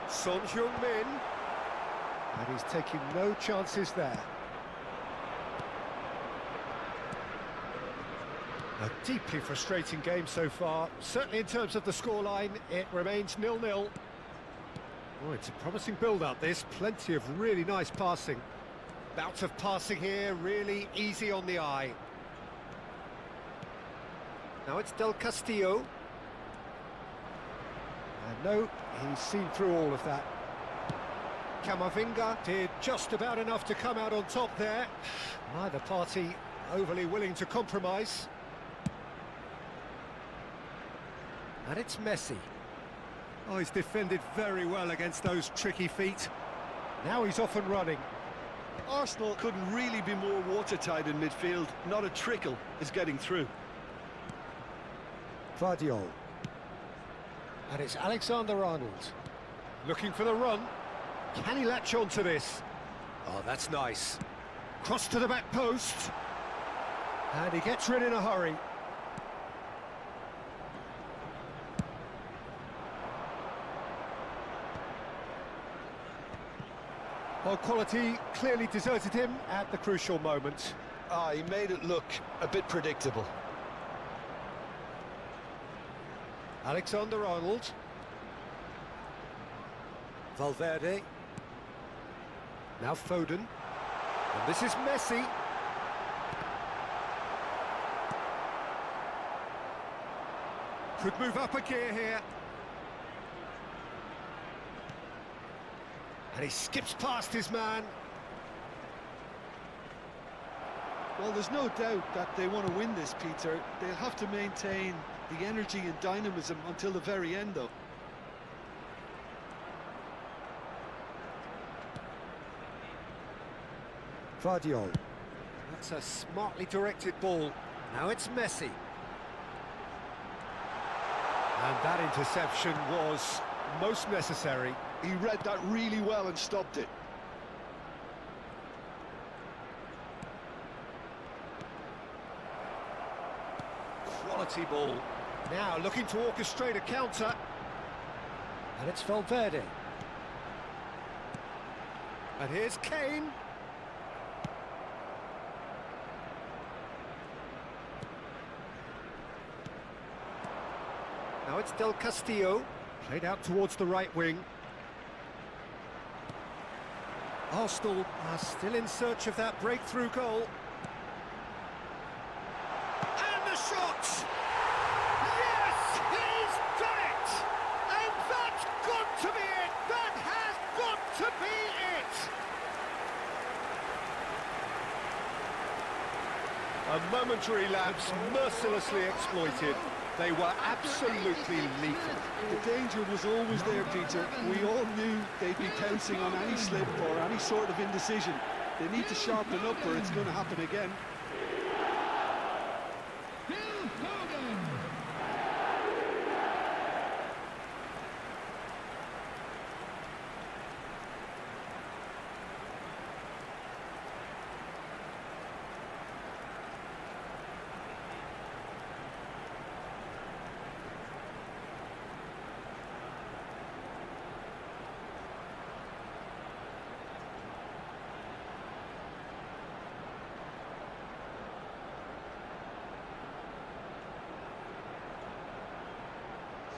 Speaker 1: Son Heung-min. And he's taking no chances there. A deeply frustrating game so far. Certainly in terms of the scoreline, it remains 0-0. Oh, it's a promising build-up, this. Plenty of really nice passing. Bout of passing here, really easy on the eye. Now it's 𝗟𝗓𝗪𝗘. And no, he's seen through all of that. Camavinga did just about enough to come out on top there. Neither party overly willing to compromise. And it's Messi. Oh, he's defended very well against those tricky feet. Now he's off and running.
Speaker 2: Arsenal couldn't really be more watertight in midfield. Not a trickle is getting through.
Speaker 1: Gvardiol. And it's Alexander-Arnold. Looking for the run. Can he latch on to this? Oh, that's nice. Cross to the back post. And he gets rid in a hurry. Well, quality clearly deserted him at the crucial moment.
Speaker 2: He made it look a bit predictable.
Speaker 1: Alexander-Arnold. Valverde. Now Foden. And this is Messi. Could move up a gear here. And he skips past his man.
Speaker 2: Well, there's no doubt that they want to win this, Peter. They'll have to maintain the energy and dynamism until the very end, though.
Speaker 1: Gvardiol. That's a smartly directed ball. Now it's Messi. And that interception was most necessary.
Speaker 2: He read that really well and stopped it.
Speaker 1: Quality ball. Now looking to orchestrate a counter. And it's Valverde. And here's Kane. Now it's 𝗟𝗓𝗪𝗘. Played out towards the right wing. Arsenal are still in search of that breakthrough goal. And the shot! Yes, he's done it! And that's got to be it! That has got to be it! A momentary lapse mercilessly exploited. They were absolutely lethal.
Speaker 2: The danger was always there, Peter. We all knew they'd be pouncing on any slip or any sort of indecision. They need to sharpen up or it's going to happen again.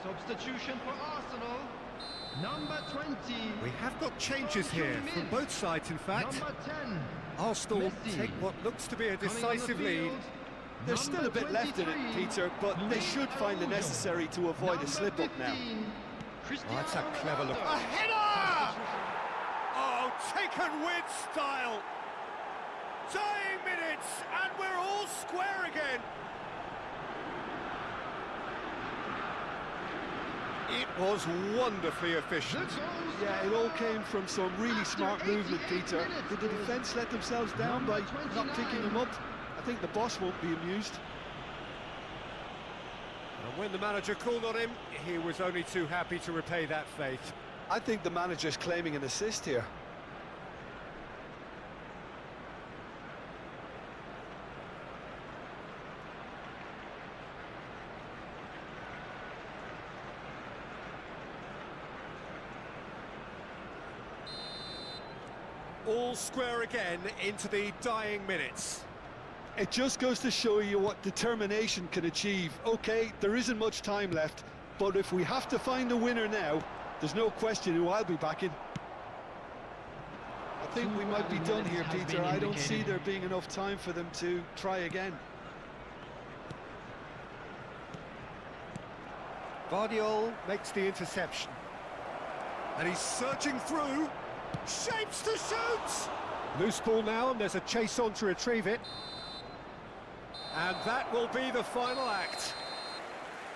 Speaker 3: Substitution for Arsenal. Number 20.
Speaker 1: We have got changes here from both sides, in fact.
Speaker 3: Number 10.
Speaker 1: Arsenal
Speaker 3: Messi.
Speaker 1: take what looks to be a
Speaker 3: Coming on the
Speaker 1: decisive lead.
Speaker 3: field,
Speaker 2: There's still a
Speaker 3: number
Speaker 2: bit left in it,
Speaker 3: 23,
Speaker 2: Peter, but they should find the
Speaker 3: Luis
Speaker 2: necessary to avoid
Speaker 3: Number
Speaker 2: a slip-up now.
Speaker 3: 15,
Speaker 1: Oh, that's a clever look.
Speaker 3: Ronaldo.
Speaker 1: A header! Oh, taken with style. Dying minutes, and we're all square again. It was wonderfully efficient.
Speaker 2: Yeah, it all came from some really smart movement, Peter. Did the defence let themselves down by not picking them up? I think the boss won't be amused.
Speaker 1: And when the manager called on him, he was only too happy to repay that faith.
Speaker 2: I think the manager's claiming an assist here.
Speaker 1: All square again into the dying minutes.
Speaker 2: It just goes to show you what determination can achieve. OK, there isn't much time left, but if we have to find the winner now, there's no question who I'll be backing. I think we might be done here, Peter. I don't see there being enough time for them to try again.
Speaker 1: Guardiola makes the interception. And he's surging through. Shapes to shoot! Loose ball now, and there's a chase on to retrieve it. And that will be the final act.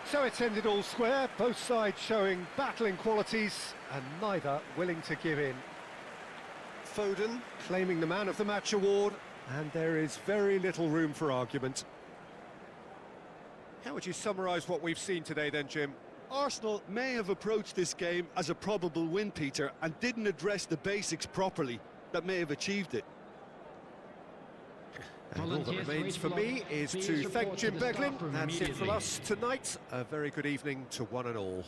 Speaker 1: So it's ended all square, both sides showing battling qualities, and neither willing to give in. Foden claiming the Man of the Match award, and there is very little room for argument. How would you summarise what we've seen today then, Jim?
Speaker 2: Arsenal may have approached this game as a probable win, Peter, and didn't address the basics properly that may have achieved it.
Speaker 1: And all that remains for me is to thank Jim Beglin. That's it from us tonight. A very good evening to one and all.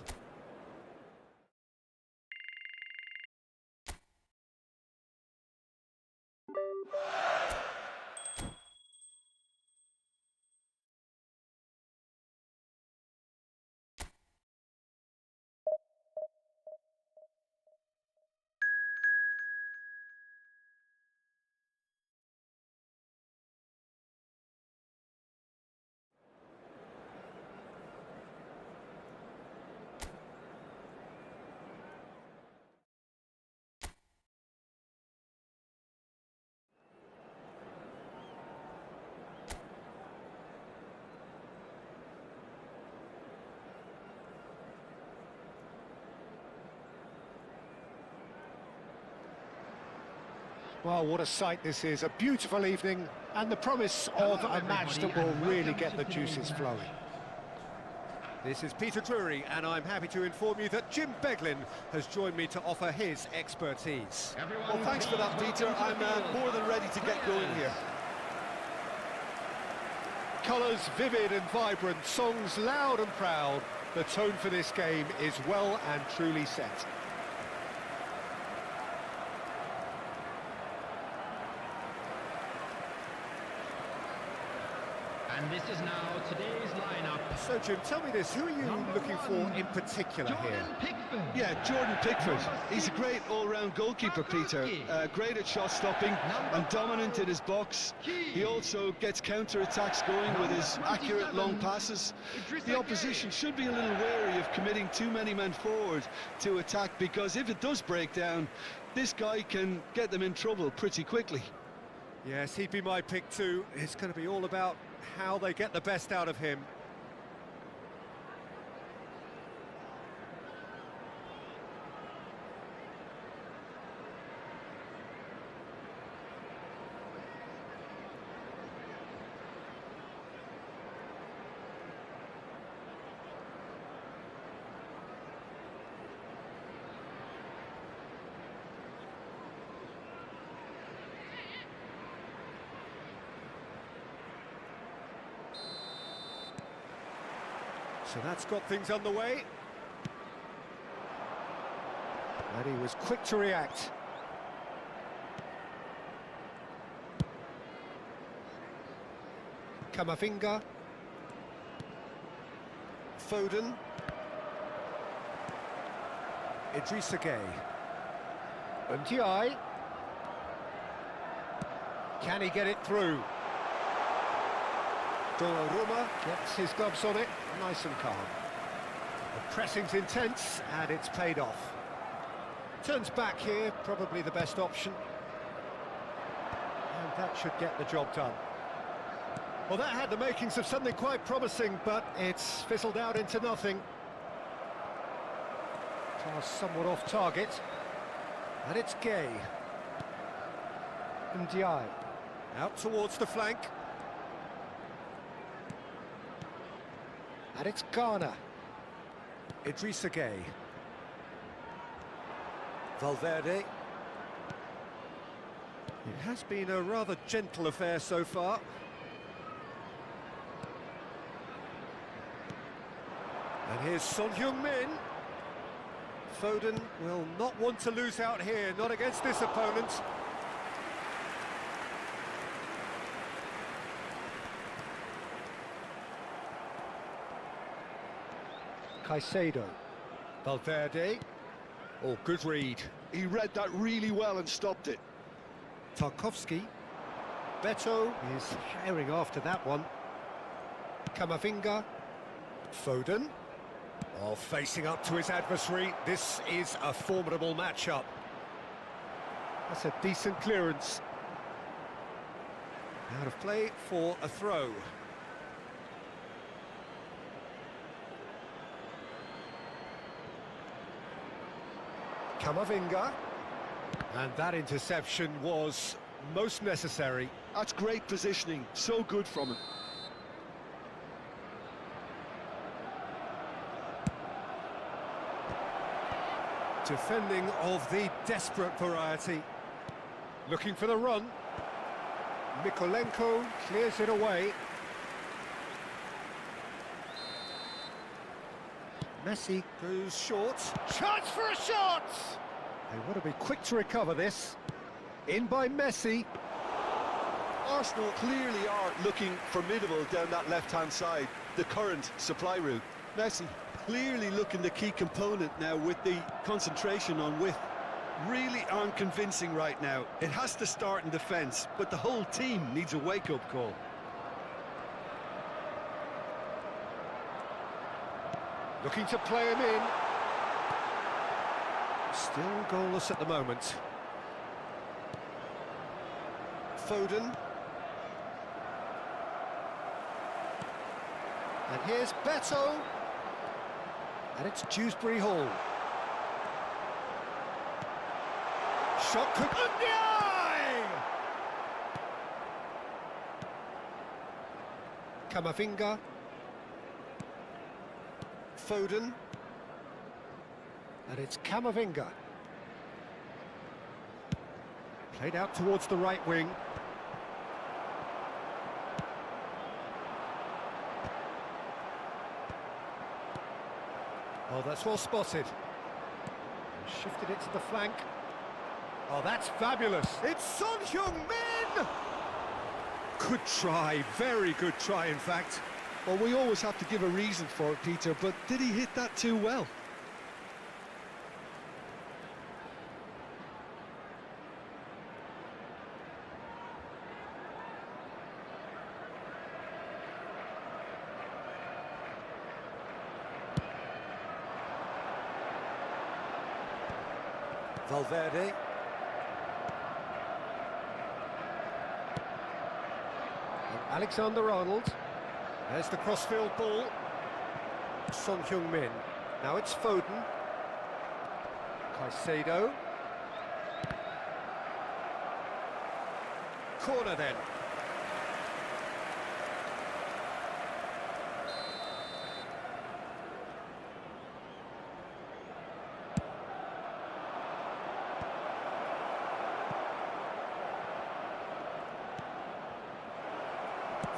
Speaker 1: Well, what a sight this is. A beautiful evening and the promise of a match that will really get the juices flowing. This is Peter Drury, and I'm happy to inform you that Jim Beglin has joined me to offer his expertise.
Speaker 2: Well, thanks for that, Peter. I'm more than ready to get going here.
Speaker 1: Colours vivid and vibrant, songs loud and proud. The tone for this game is well and truly set.
Speaker 3: And this is now today's lineup.
Speaker 1: So, Jim, tell me this, who are you looking for in particular here?
Speaker 2: Yeah, Jordan Pickford. He's a great all-round goalkeeper, Peter. Great at shot stopping and dominant in his box. He also gets counter-attacks going with his accurate long passes. The opposition should be a little wary of committing too many men forward to attack, because if it does break down, this guy can get them in trouble pretty quickly.
Speaker 1: Yes, he'd be my pick too. It's going to be all about how they get the best out of him. So that's got things underway. And he was quick to react. Camavinga. Foden. 𝗟𝗜𝗩𝗘. Can he get it through? Donnarumma gets his gloves on it, nice and calm. The pressing's intense, and it's paid off. Turns back here, probably the best option. And that should get the job done. Well, that had the makings of something quite promising, but it's fizzled out into nothing. Pass somewhat off target. And it's 𝗟𝗜𝗩𝗘. Out towards the flank. And it's Ghana. 𝗟𝗑𝗩𝗘. Valverde. It has been a rather gentle affair so far. And here's Son Heung-min. Foden will not want to lose out here, not against this opponent. Caicedo. Valverde. Oh, good read.
Speaker 2: He read that really well and stopped it.
Speaker 1: Tarkowski. Beto is herring after that one. Camavinga. Foden. Oh, facing up to his adversary. This is a formidable matchup. That's a decent clearance. Out of play for a throw. Camavinga. And that interception was most necessary.
Speaker 2: That's great positioning, so good from him.
Speaker 1: Defending of the desperate variety. Looking for the run. Mykolenko clears it away. Messi goes short. Chance for a shot! They want to be quick to recover this. In by Messi.
Speaker 2: Arsenal clearly are looking formidable down that left-hand side, the current supply route. Messi clearly looking the key component now with the concentration on width. Really aren't convincing right now. It has to start in defence, but the whole team needs a wake-up call.
Speaker 1: Looking to play him in. Still goalless at the moment. Foden. And here's Beto. And it's Dewsbury Hall. Shot could... Camavinga. Foden. And it's Camavinga. Played out towards the right wing. Oh, that's well spotted. Shifted it to the flank. Oh, that's fabulous. It's Son Heung-min! Good try, very good try, in fact.
Speaker 2: Well, we always have to give a reason for it, Peter, but did he hit that too well?
Speaker 1: Valverde. And Alexander-Arnold. There's the crossfield ball. Son Heung-min. Now it's Foden. Caicedo. Corner then.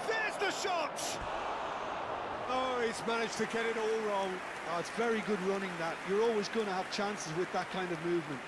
Speaker 1: There's the shot! Oh, he's managed to get it all wrong.
Speaker 2: Oh, it's very good running that. You're always going to have chances with that kind of movement.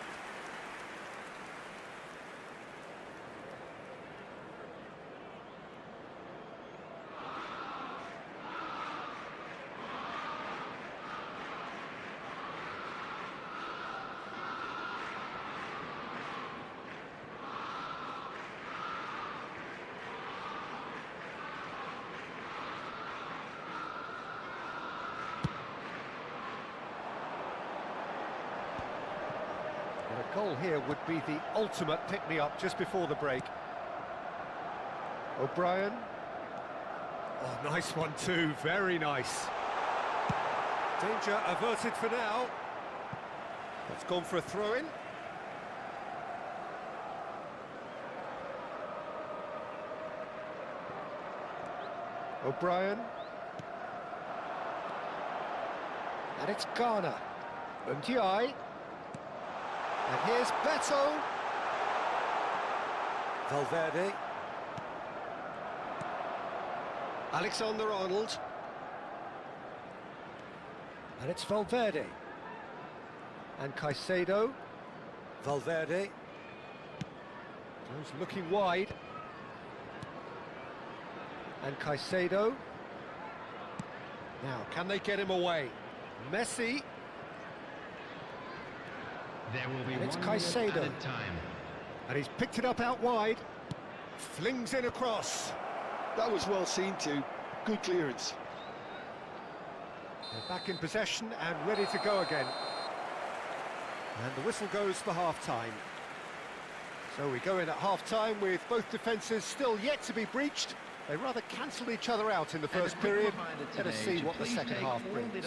Speaker 1: A goal here would be the ultimate pick-me-up just before the break. O'Brien. Oh, nice one too, very nice. Danger averted for now. That's gone for a throw-in. O'Brien. And it's 𝗟𝗓𝗩𝗘. 𝗟𝗓𝗩𝗘. And here's Beto. Valverde. Alexander-Arnold. And it's Valverde. And Caicedo. Valverde. Goes looking wide. And Caicedo. Now, can they get him away? Messi.
Speaker 3: There will be
Speaker 1: And it's
Speaker 3: 1 minute
Speaker 1: Caicedo.
Speaker 3: added time.
Speaker 1: And he's picked it up out wide. Flings in across.
Speaker 2: That was well seen too. Good clearance.
Speaker 1: They're back in possession and ready to go again. And the whistle goes for half-time. So we go in at half-time with both defences still yet to be breached. They rather cancelled each other out in the first period. Let us see what the second half brings.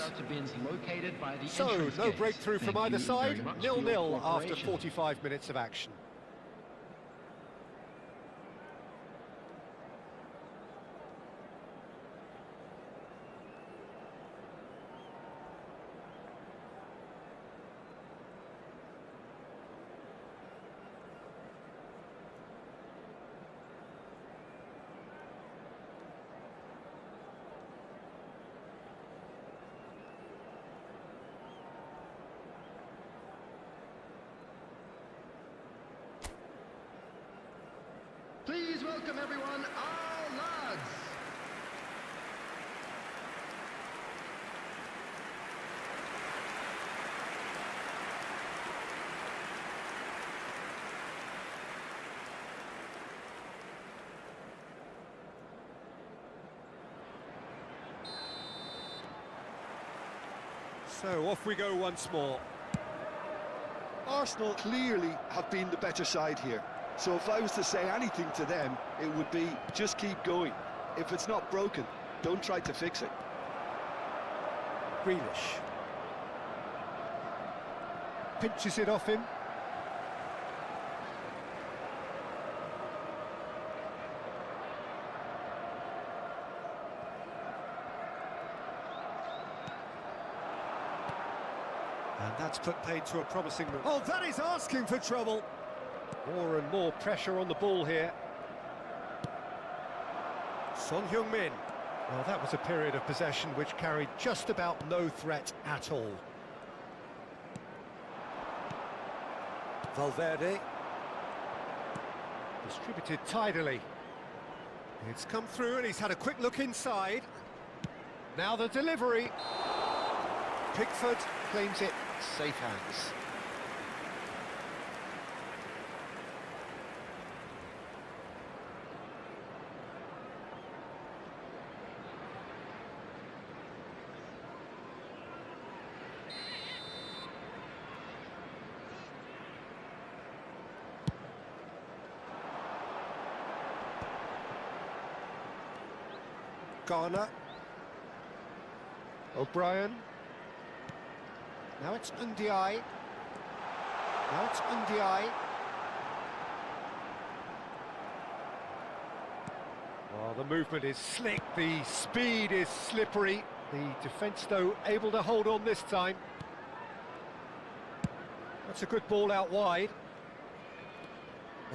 Speaker 1: So, no breakthrough from either side. 0-0 after 45 minutes of action.
Speaker 3: Please welcome everyone, our lads.
Speaker 1: So off we go once more.
Speaker 2: Arsenal clearly have been the better side here. So if I was to say anything to them, it would be just keep going. If it's not broken, don't try to fix it.
Speaker 1: Grealish. Pinches it off him. And that's put paid to a promising move. Oh, that is asking for trouble. More and more pressure on the ball here. Son Heung-min. Well, that was a period of possession which carried just about no threat at all. Valverde. Distributed tidily. It's come through and he's had a quick look inside. Now the delivery. Pickford claims it. Safe hands. 𝗟𝗓𝗩𝗘. O'Brien. Now it's 𝗟𝗓𝗩𝗘. Now it's 𝗟𝗓𝗩𝗘. Well, the movement is slick, the speed is slippery. The defence, though, able to hold on this time. That's a good ball out wide.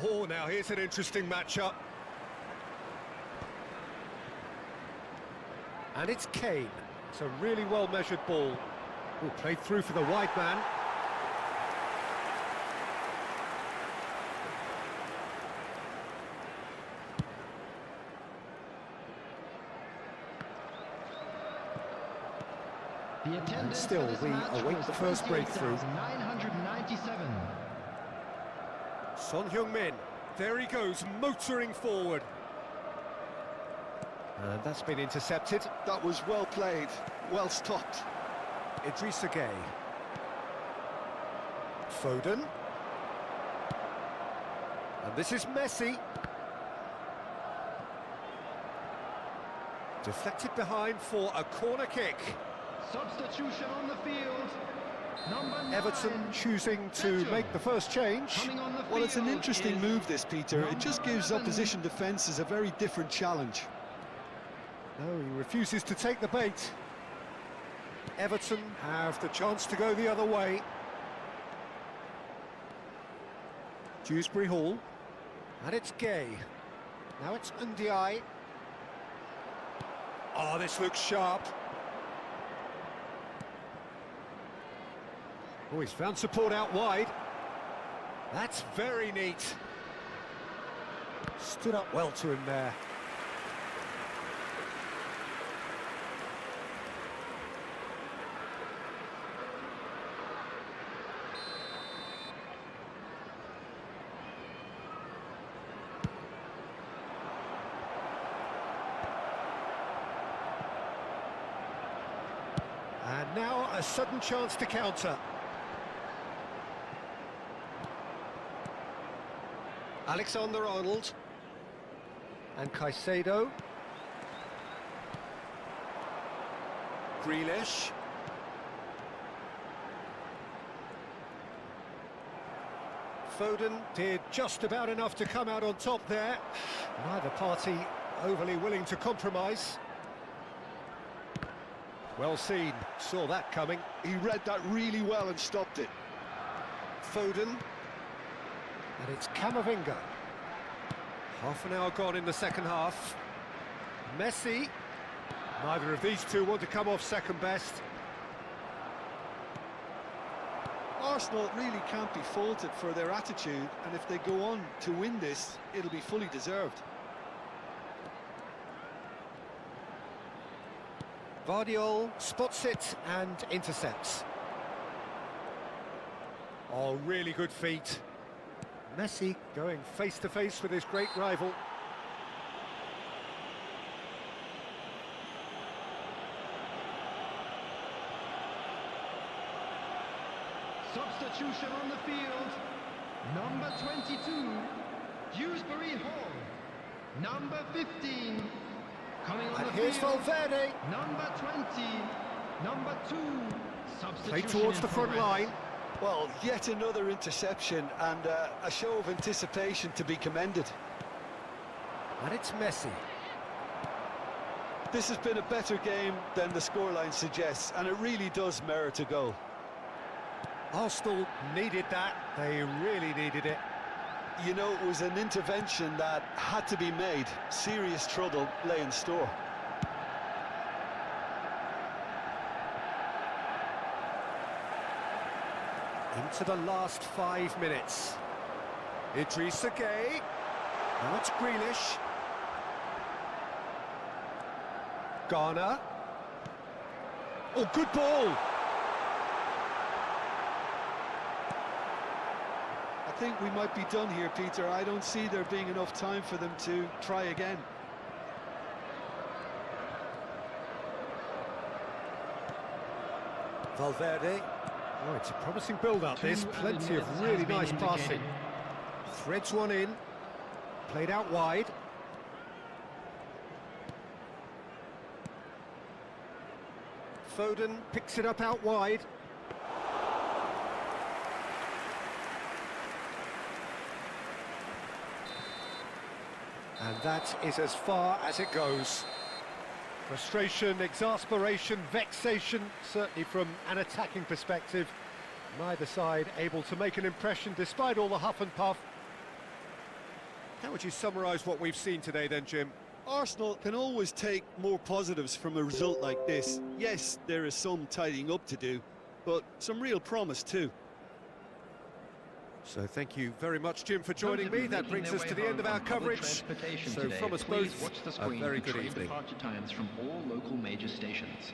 Speaker 1: Oh, now here's an interesting matchup. And it's Kane. It's a really well-measured ball. Oh, played through for the wide man. And still, we await the first breakthrough.
Speaker 3: 997.
Speaker 1: Son Heung-min. There he goes, motoring forward. And that's been intercepted.
Speaker 2: That was well played, well stopped.
Speaker 1: Idrissa Gueye. Foden. And this is Messi. Deflected behind for a corner kick.
Speaker 3: Substitution on the field. Number 9.
Speaker 1: Everton choosing to make the first change.
Speaker 3: Coming on the
Speaker 2: Well, it's an
Speaker 3: field
Speaker 2: interesting
Speaker 3: is
Speaker 2: move, this, Peter. It just gives
Speaker 3: 11.
Speaker 2: opposition defences a very different challenge.
Speaker 1: No, he refuses to take the bait. Everton have the chance to go the other way. Dewsbury Hall. And it's Gay. Now it's 𝗟𝗓𝗓𝗓. Oh, this looks sharp. Oh, he's found support out wide. That's very neat. Stood up well to him there. And now a sudden chance to counter. Alexander-Arnold. And Caicedo. Grealish. Foden did just about enough to come out on top there. Neither party overly willing to compromise. Well seen, saw that coming.
Speaker 2: He read that really well and stopped it.
Speaker 1: Foden. And it's Camavinga. Half an hour gone in the second half. Messi. Neither of these two want to come off second best.
Speaker 2: Arsenal really can't be faulted for their attitude, and if they go on to win this, it'll be fully deserved.
Speaker 1: Vardiol spots it and intercepts. Oh, really good feet. Messi going face-to-face with his great rival.
Speaker 3: Substitution on the field. Number 22, Dewsbury Hall. Number 15, coming on
Speaker 1: And
Speaker 3: the
Speaker 1: here's
Speaker 3: field.
Speaker 1: Valverde.
Speaker 3: Number 20, number 2, substitution
Speaker 1: Played towards
Speaker 3: in
Speaker 1: the front
Speaker 3: progress.
Speaker 1: line.
Speaker 2: Well, yet another interception and a show of anticipation to be commended.
Speaker 1: And it's Messi.
Speaker 2: This has been a better game than the scoreline suggests, and it really does merit a goal.
Speaker 1: Arsenal needed that. They really needed it.
Speaker 2: You know, it was an intervention that had to be made. Serious trouble lay in store.
Speaker 1: Into the last 5 minutes. Idrissa Gueye. Now it's Grealish. Garner. Oh, good ball.
Speaker 2: I think we might be done here, Peter. I don't see there being enough time for them to try again.
Speaker 1: Valverde. Oh, it's a promising build-up. There's plenty of really nice passing. Threads one in. Played out wide. Foden picks it up out wide. And that is as far as it goes. Frustration, exasperation, vexation, certainly from an attacking perspective. Neither side able to make an impression despite all the huff and puff. How would you summarise what we've seen today then, Jim?
Speaker 2: Arsenal can always take more positives from a result like this. Yes, there is some tidying up to do, but some real promise too.
Speaker 1: So thank you very much, Jim, for joining me. That brings us to the end of our coverage. So from us both,
Speaker 4: watch the
Speaker 1: a
Speaker 4: screen
Speaker 1: very
Speaker 4: for
Speaker 1: good
Speaker 4: train
Speaker 1: evening.
Speaker 4: departure times from all local major stations.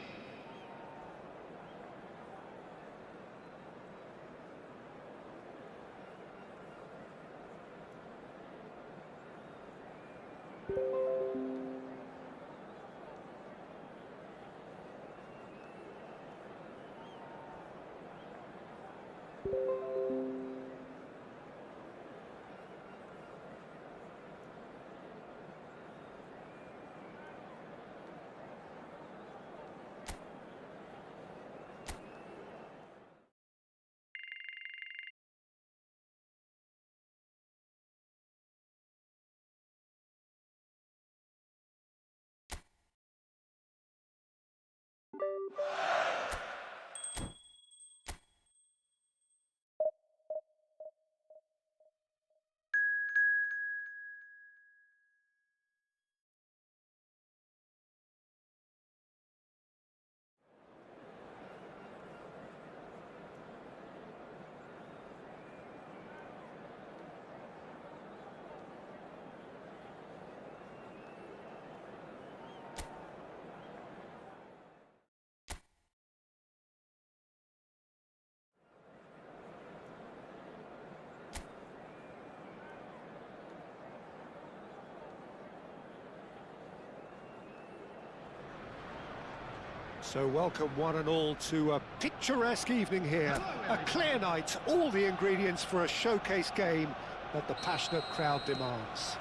Speaker 1: So welcome one and all to a picturesque evening here. A clear night, all the ingredients for a showcase game that the passionate crowd demands.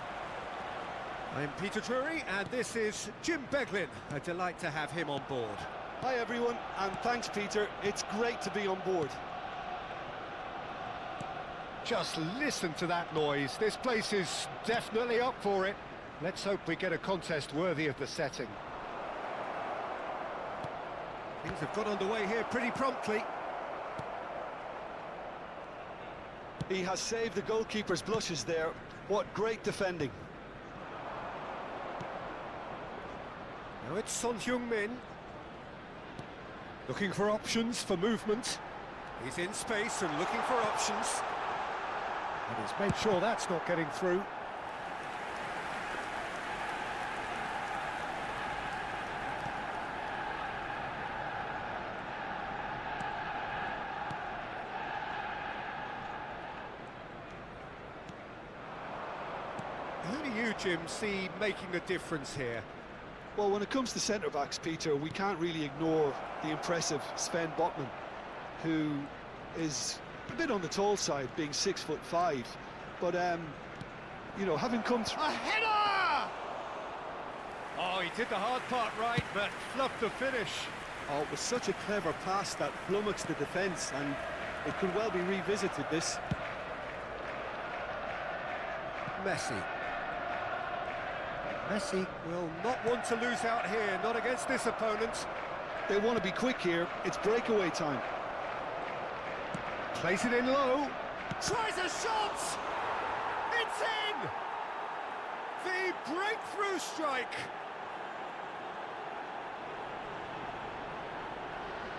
Speaker 1: I'm Peter Drury and this is Jim Beglin. A delight to have him on board.
Speaker 2: Hi everyone, and thanks Peter, it's great to be on board.
Speaker 1: Just listen to that noise. This place is definitely up for it. Let's hope we get a contest worthy of the setting. Things have got underway here pretty promptly.
Speaker 2: He has saved the goalkeeper's blushes there. What great defending.
Speaker 1: Now it's Son Heung-min. Looking for options for movement. He's in space and looking for options. And he's made sure that's not getting through. Who do you, Jim, see making a difference here?
Speaker 2: Well, when it comes to centre-backs, Peter, we can't really ignore the impressive Sven Botman, who is a bit on the tall side, being 6'5", but you know, having come through.
Speaker 1: A header! Oh, he did the hard part right, but fluffed the finish.
Speaker 5: Oh, it was such a clever pass that flummoxed the defence, and it could well be revisited, this.
Speaker 1: Messi. Messi will not want to lose out here, not against this opponent.
Speaker 2: They want to be quick here, it's breakaway time.
Speaker 1: Plays it in low. Tries a shot! It's in! The breakthrough strike!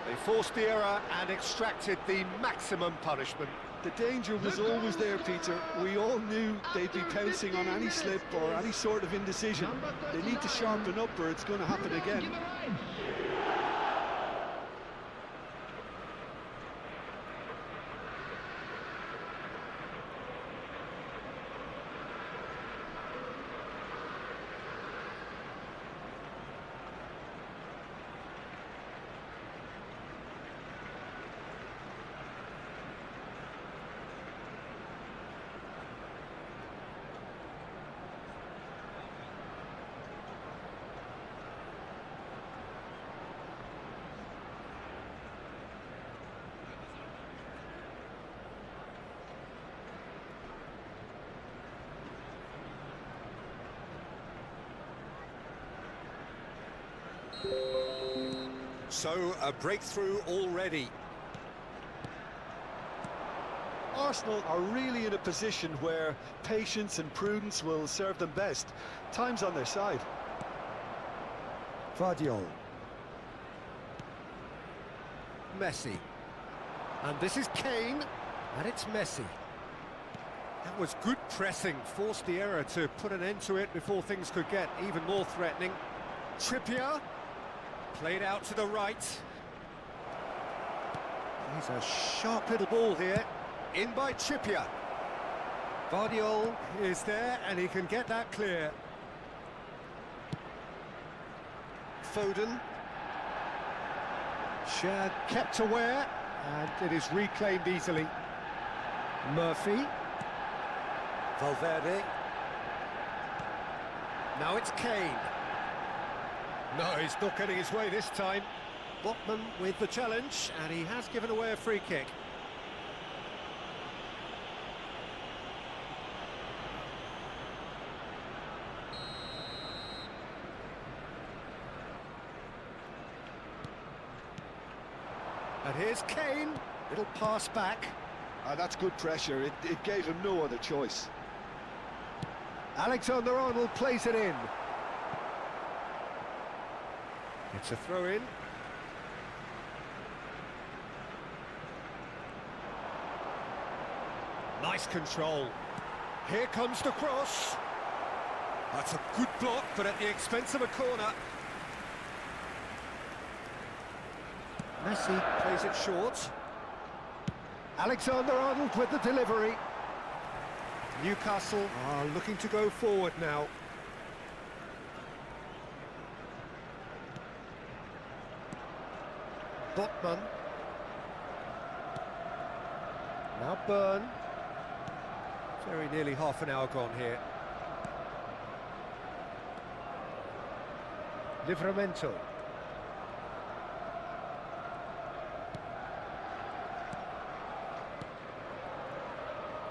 Speaker 1: They forced the error and extracted the maximum punishment.
Speaker 2: The danger was always there, Peter. We all knew they'd be pouncing on any slip or any sort of indecision. They need to sharpen up or it's going to happen again.
Speaker 1: So, a breakthrough already.
Speaker 2: Arsenal are really in a position where patience and prudence will serve them best. Time's on their side.
Speaker 1: Guardiola. Messi. And this is Kane, and it's Messi. That was good pressing, forced the error to put an end to it before things could get even more threatening. Trippier. Played out to the right. He's a sharp little ball here. In by Trippier. Guardiola is there and he can get that clear. Foden. Shad kept aware and it is reclaimed easily. Murphy. Valverde. Now it's Kane. No, he's not getting his way this time. Botman with the challenge, and he has given away a free kick. And here's Kane. Little pass back.
Speaker 2: That's good pressure. It gave him no other choice.
Speaker 1: Alexander-Arnold plays it in. It's a throw-in. Nice control. Here comes the cross. That's a good block, but at the expense of a corner. Messi plays it short. Alexander-Arnold with the delivery. Newcastle are looking to go forward now. Botman. Now Byrne. Very nearly half an hour gone here. Livramento.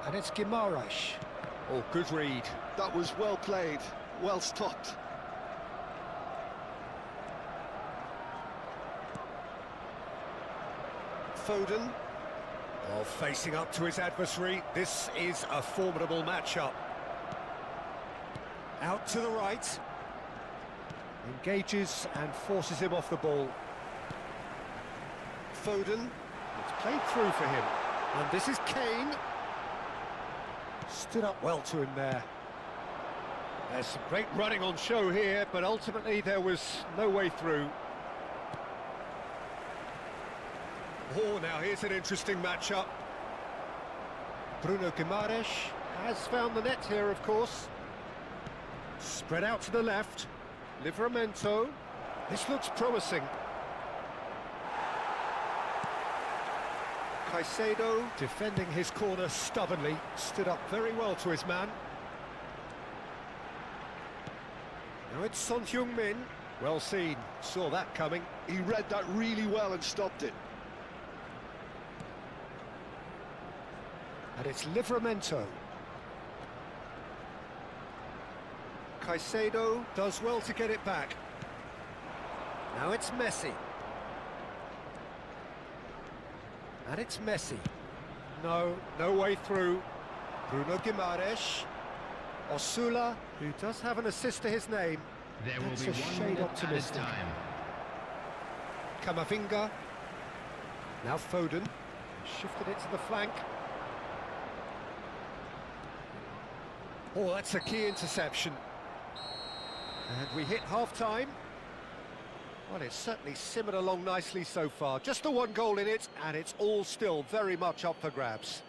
Speaker 1: And it's 𝗟𝗓𝗩𝗘. Oh, good read.
Speaker 2: That was well played, well stopped.
Speaker 1: Foden. Oh, facing up to his adversary. This is a formidable matchup. Out to the right. Engages and forces him off the ball. Foden. It's played through for him. And this is Kane. Stood up well to him there. There's some great running on show here, but ultimately there was no way through. Oh, now here's an interesting matchup. Bruno Guimaraes has found the net here, of course. Spread out to the left. Livramento. This looks promising. Caicedo defending his corner stubbornly. Stood up very well to his man. Now it's Son Heung-min. Well seen. Saw that coming.
Speaker 2: He read that really well and stopped it.
Speaker 1: And it's Livramento. Caicedo does well to get it back. Now it's Messi. And it's Messi. No way through. Bruno Guimaraes. Osula, who does have an assist to his name.
Speaker 3: There will
Speaker 1: That's
Speaker 3: be
Speaker 1: a
Speaker 3: 1
Speaker 1: shade
Speaker 3: minute
Speaker 1: optimistic.
Speaker 3: added time.
Speaker 1: Camavinga. Now Foden. Shifted it to the flank. Oh, that's a key interception. And we hit half-time. Well, it's certainly simmered along nicely so far. Just the one goal in it, and it's all still very much up for grabs.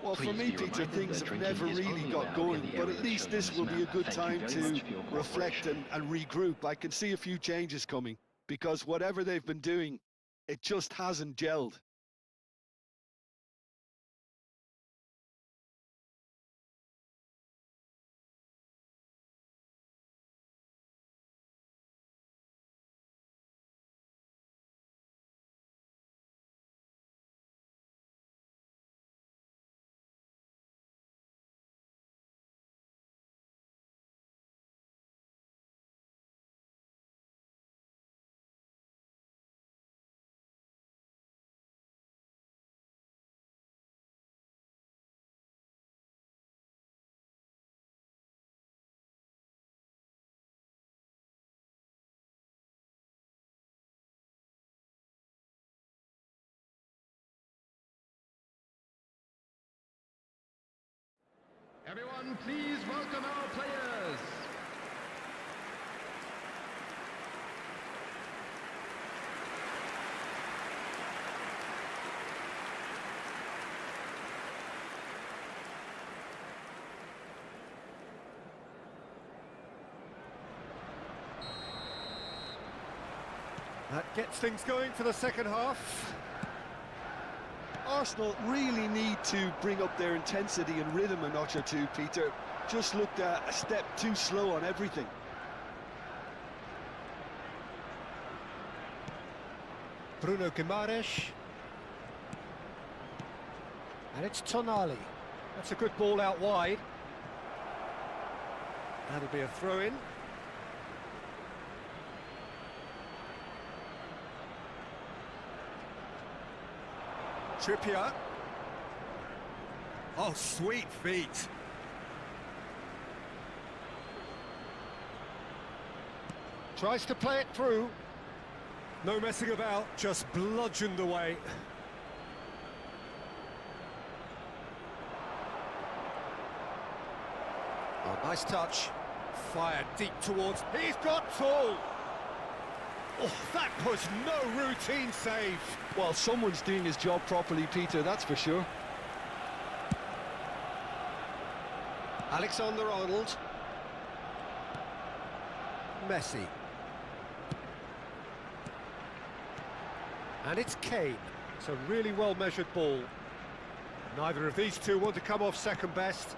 Speaker 2: Well, for
Speaker 4: Please
Speaker 2: me,
Speaker 4: be
Speaker 2: Peter,
Speaker 4: reminded
Speaker 2: things
Speaker 4: that
Speaker 2: have
Speaker 4: drinking
Speaker 2: never
Speaker 4: is
Speaker 2: really
Speaker 4: only
Speaker 2: got
Speaker 4: allowed
Speaker 2: going,
Speaker 4: in the
Speaker 2: but
Speaker 4: area
Speaker 2: at least
Speaker 4: shown
Speaker 2: this
Speaker 4: on
Speaker 2: will
Speaker 4: this
Speaker 2: be a
Speaker 4: map.
Speaker 2: good
Speaker 4: Thank you
Speaker 2: time
Speaker 4: very
Speaker 2: to
Speaker 4: much for your
Speaker 2: reflect
Speaker 4: cooperation.
Speaker 2: and regroup. I can see a few changes coming, because whatever they've been doing, it just hasn't gelled.
Speaker 3: Everyone, please welcome our players.
Speaker 1: That gets things going for the second half.
Speaker 2: Arsenal really need to bring up their intensity and rhythm a notch or two, Peter. Just looked a step too slow on everything.
Speaker 1: Bruno Guimaraes. And it's Tonali. That's a good ball out wide. That'll be a throw-in. Trippier. Oh, sweet feet. Tries to play it through. No messing about, just bludgeoned away. Oh, nice touch. Fired deep towards... He's got tall! Oh, that was no routine save.
Speaker 2: Well, someone's doing his job properly, Peter, that's for sure.
Speaker 1: Alexander-Arnold. Messi. And it's Kane. It's a really well-measured ball. Neither of these two want to come off second best.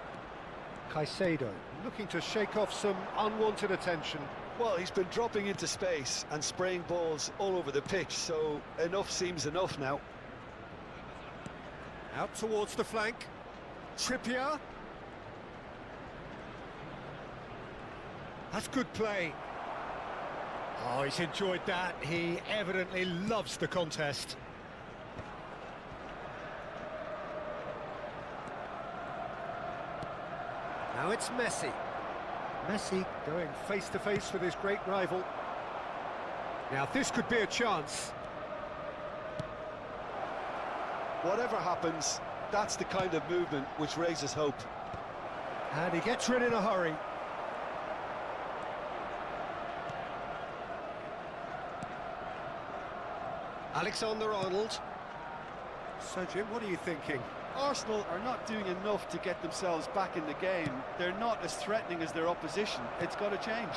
Speaker 1: Caicedo looking to shake off some unwanted attention.
Speaker 2: Well, he's been dropping into space and spraying balls all over the pitch, so enough seems enough now.
Speaker 1: Out towards the flank. Trippier. That's good play. Oh, he's enjoyed that. He evidently loves the contest. Now it's Messi. Messi going face-to-face with his great rival. Now this could be a chance.
Speaker 2: Whatever happens, that's the kind of movement which raises hope.
Speaker 1: And he gets rid in a hurry. Alexander-Arnold. So, Jim, what are you thinking?
Speaker 5: Arsenal are not doing enough to get themselves back in the game. They're not as threatening as their opposition. It's got to change.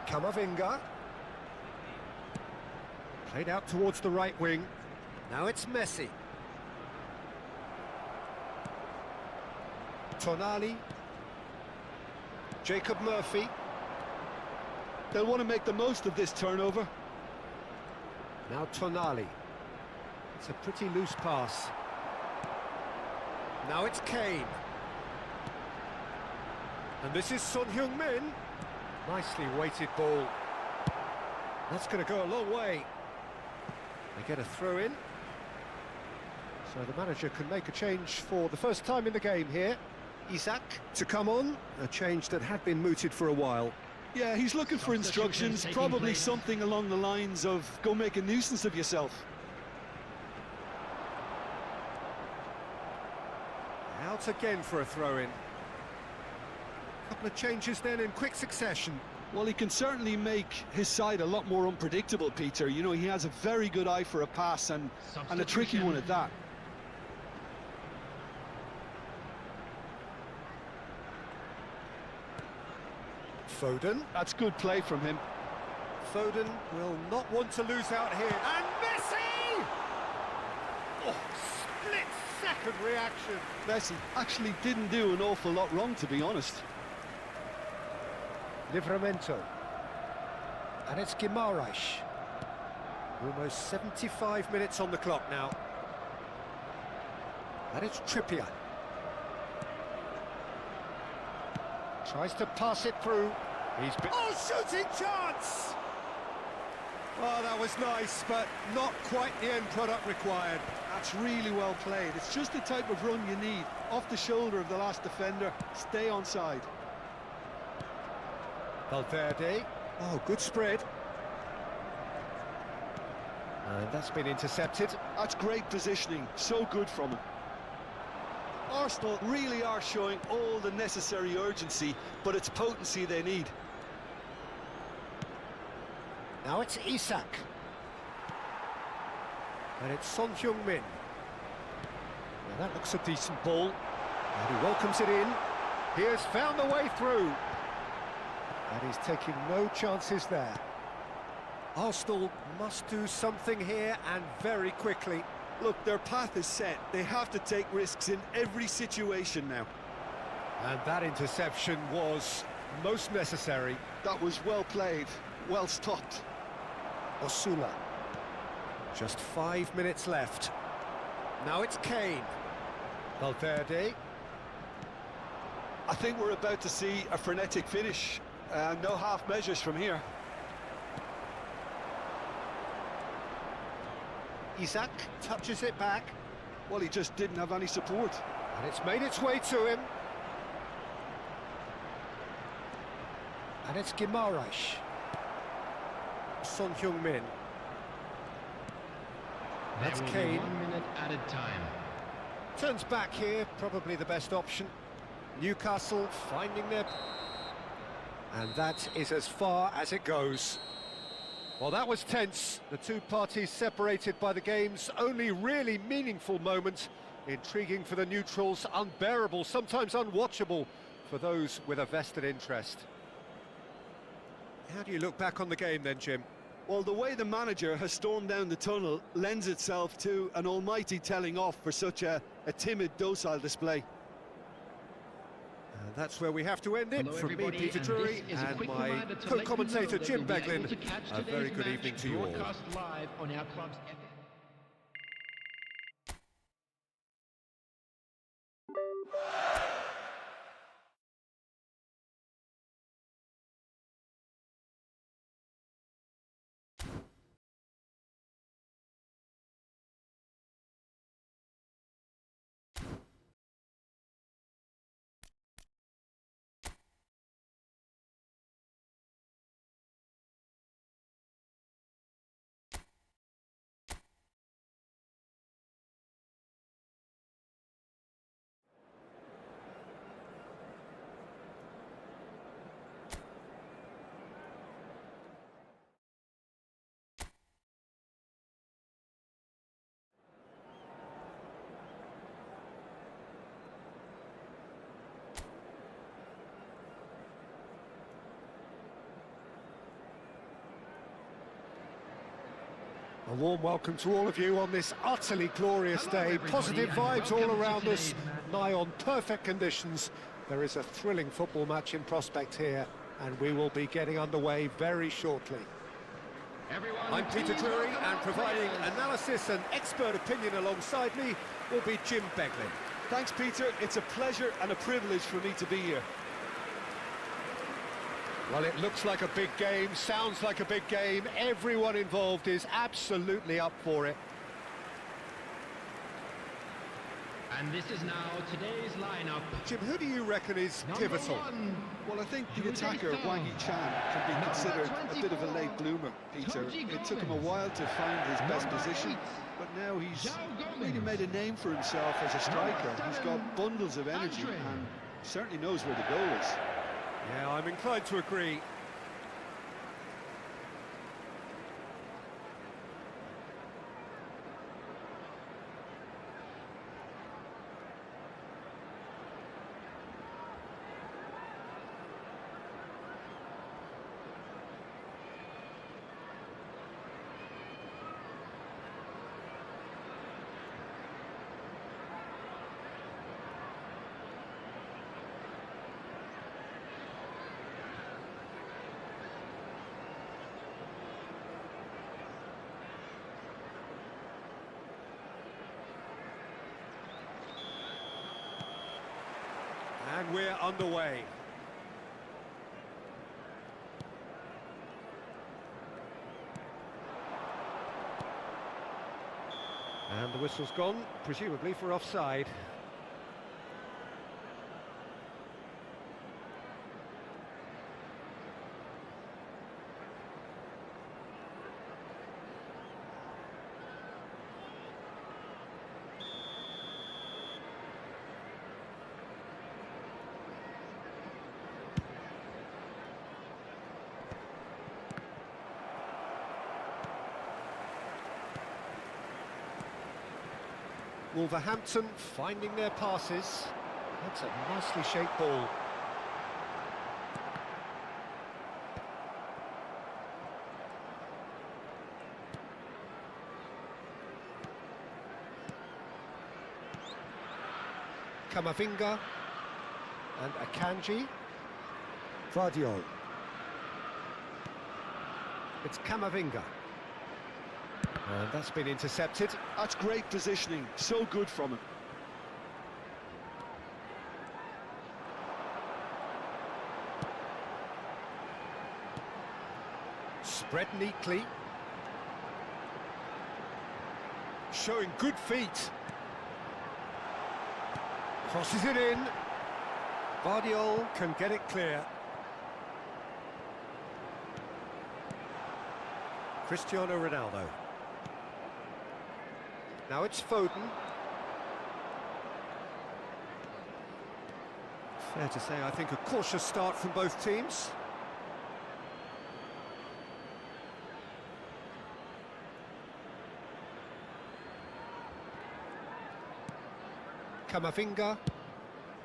Speaker 1: Camavinga. Played out towards the right wing. Now it's Messi. Tonali. Jacob Murphy.
Speaker 2: They'll want to make the most of this turnover.
Speaker 1: Now Tonali. It's a pretty loose pass. Now it's Kane. And this is Son Heung-min. Nicely weighted ball. That's going to go a long way. They get a throw in. So the manager can make a change for the first time in the game here. Isak to come on. A change that had been mooted for a while.
Speaker 2: Yeah, he's looking for instructions, probably something along the lines of, go make a nuisance of yourself.
Speaker 1: Out again for a throw-in. Couple of changes then in quick succession.
Speaker 2: Well, he can certainly make his side a lot more unpredictable, Peter. You know, he has a very good eye for a pass and a tricky one at that.
Speaker 1: Foden.
Speaker 2: That's good play from him.
Speaker 1: Foden will not want to lose out here. And Messi! Oh, split-second reaction.
Speaker 2: Messi actually didn't do an awful lot wrong, to be honest.
Speaker 1: Livramento. And it's Guimaraes. Almost 75 minutes on the clock now. And it's Trippier. Tries to pass it through. He's been... Oh, shooting chance! Oh, that was nice, but not quite the end product required.
Speaker 2: That's really well played. It's just the type of run you need. Off the shoulder of the last defender, stay onside.
Speaker 1: Valverde. Oh, good spread. And that's been intercepted.
Speaker 2: That's great positioning, so good from him. Arsenal really are showing all the necessary urgency, but it's potency they need.
Speaker 1: Now it's Isak. And it's Son Heung-min. Now that looks a decent ball. And he welcomes it in. He has found the way through. And he's taking no chances there. Arsenal must do something here, and very quickly.
Speaker 2: Look, their path is set. They have to take risks in every situation now.
Speaker 1: And that interception was most necessary.
Speaker 2: That was well played, well stopped.
Speaker 1: Osula. Just 5 minutes left. Now it's Kane. Valverde.
Speaker 2: I think we're about to see a frenetic finish. No half measures from here.
Speaker 1: Isaac touches it back.
Speaker 2: Well, he just didn't have any support.
Speaker 1: And it's made its way to him. And it's 𝗟𝗓𝗩𝗘. Son Heung-min. That's Kane.
Speaker 3: 1 minute added time.
Speaker 1: Turns back here, probably the best option. Newcastle finding their... And that is as far as it goes. Well, that was tense. The two parties separated by the game's only really meaningful moment. Intriguing for the neutrals, unbearable, sometimes unwatchable for those with a vested interest. How do you look back on the game then, Jim?
Speaker 2: Well, the way the manager has stormed down the tunnel lends itself to an almighty telling off for such a timid, docile display.
Speaker 1: And that's where we have to end it.
Speaker 3: Hello,
Speaker 1: From me,
Speaker 3: everybody,
Speaker 1: Peter
Speaker 3: and
Speaker 1: Drury,
Speaker 3: this is a
Speaker 1: and
Speaker 3: quick
Speaker 1: my
Speaker 3: reminder to
Speaker 1: co-commentator,
Speaker 3: let you know
Speaker 1: Jim
Speaker 3: that you'll be
Speaker 1: Beglin.
Speaker 3: able to catch
Speaker 1: A very
Speaker 3: today's
Speaker 1: good
Speaker 3: match
Speaker 1: evening to you all.
Speaker 3: broadcast live on our club's
Speaker 1: A warm welcome to all of you on this utterly glorious day. Positive vibes all around us, nigh on perfect conditions. There is a thrilling football match in prospect here, and we will be getting underway very shortly. I'm Peter Drury, and providing analysis and expert opinion alongside me will be Jim Beglin.
Speaker 2: Thanks, Peter. It's a pleasure and a privilege for me to be here.
Speaker 1: Well, it looks like a big game, sounds like a big game. Everyone involved is absolutely up for it.
Speaker 3: And this is now today's lineup.
Speaker 1: Jim, who do you reckon is pivotal?
Speaker 2: Well, I think the attacker, Wang Yi-chan, can be considered a bit of a late bloomer, Peter. It took him a while to find his best position, but now he's really made a name for himself as a striker. He's got bundles of energy and certainly knows where the goal is.
Speaker 1: Yeah, I'm inclined to agree. And we're underway. And the whistle's gone, presumably for offside. Wolverhampton finding their passes. That's a nicely shaped ball. Camavinga and Akanji. Vardiol. It's Camavinga. And that's been intercepted.
Speaker 2: That's great positioning, so good from him.
Speaker 1: Spread neatly. showing good feet. Crosses it in. Vardiol can get it clear. Cristiano Ronaldo. Now it's Foden. Fair to say, I think, a cautious start from both teams. Camavinga,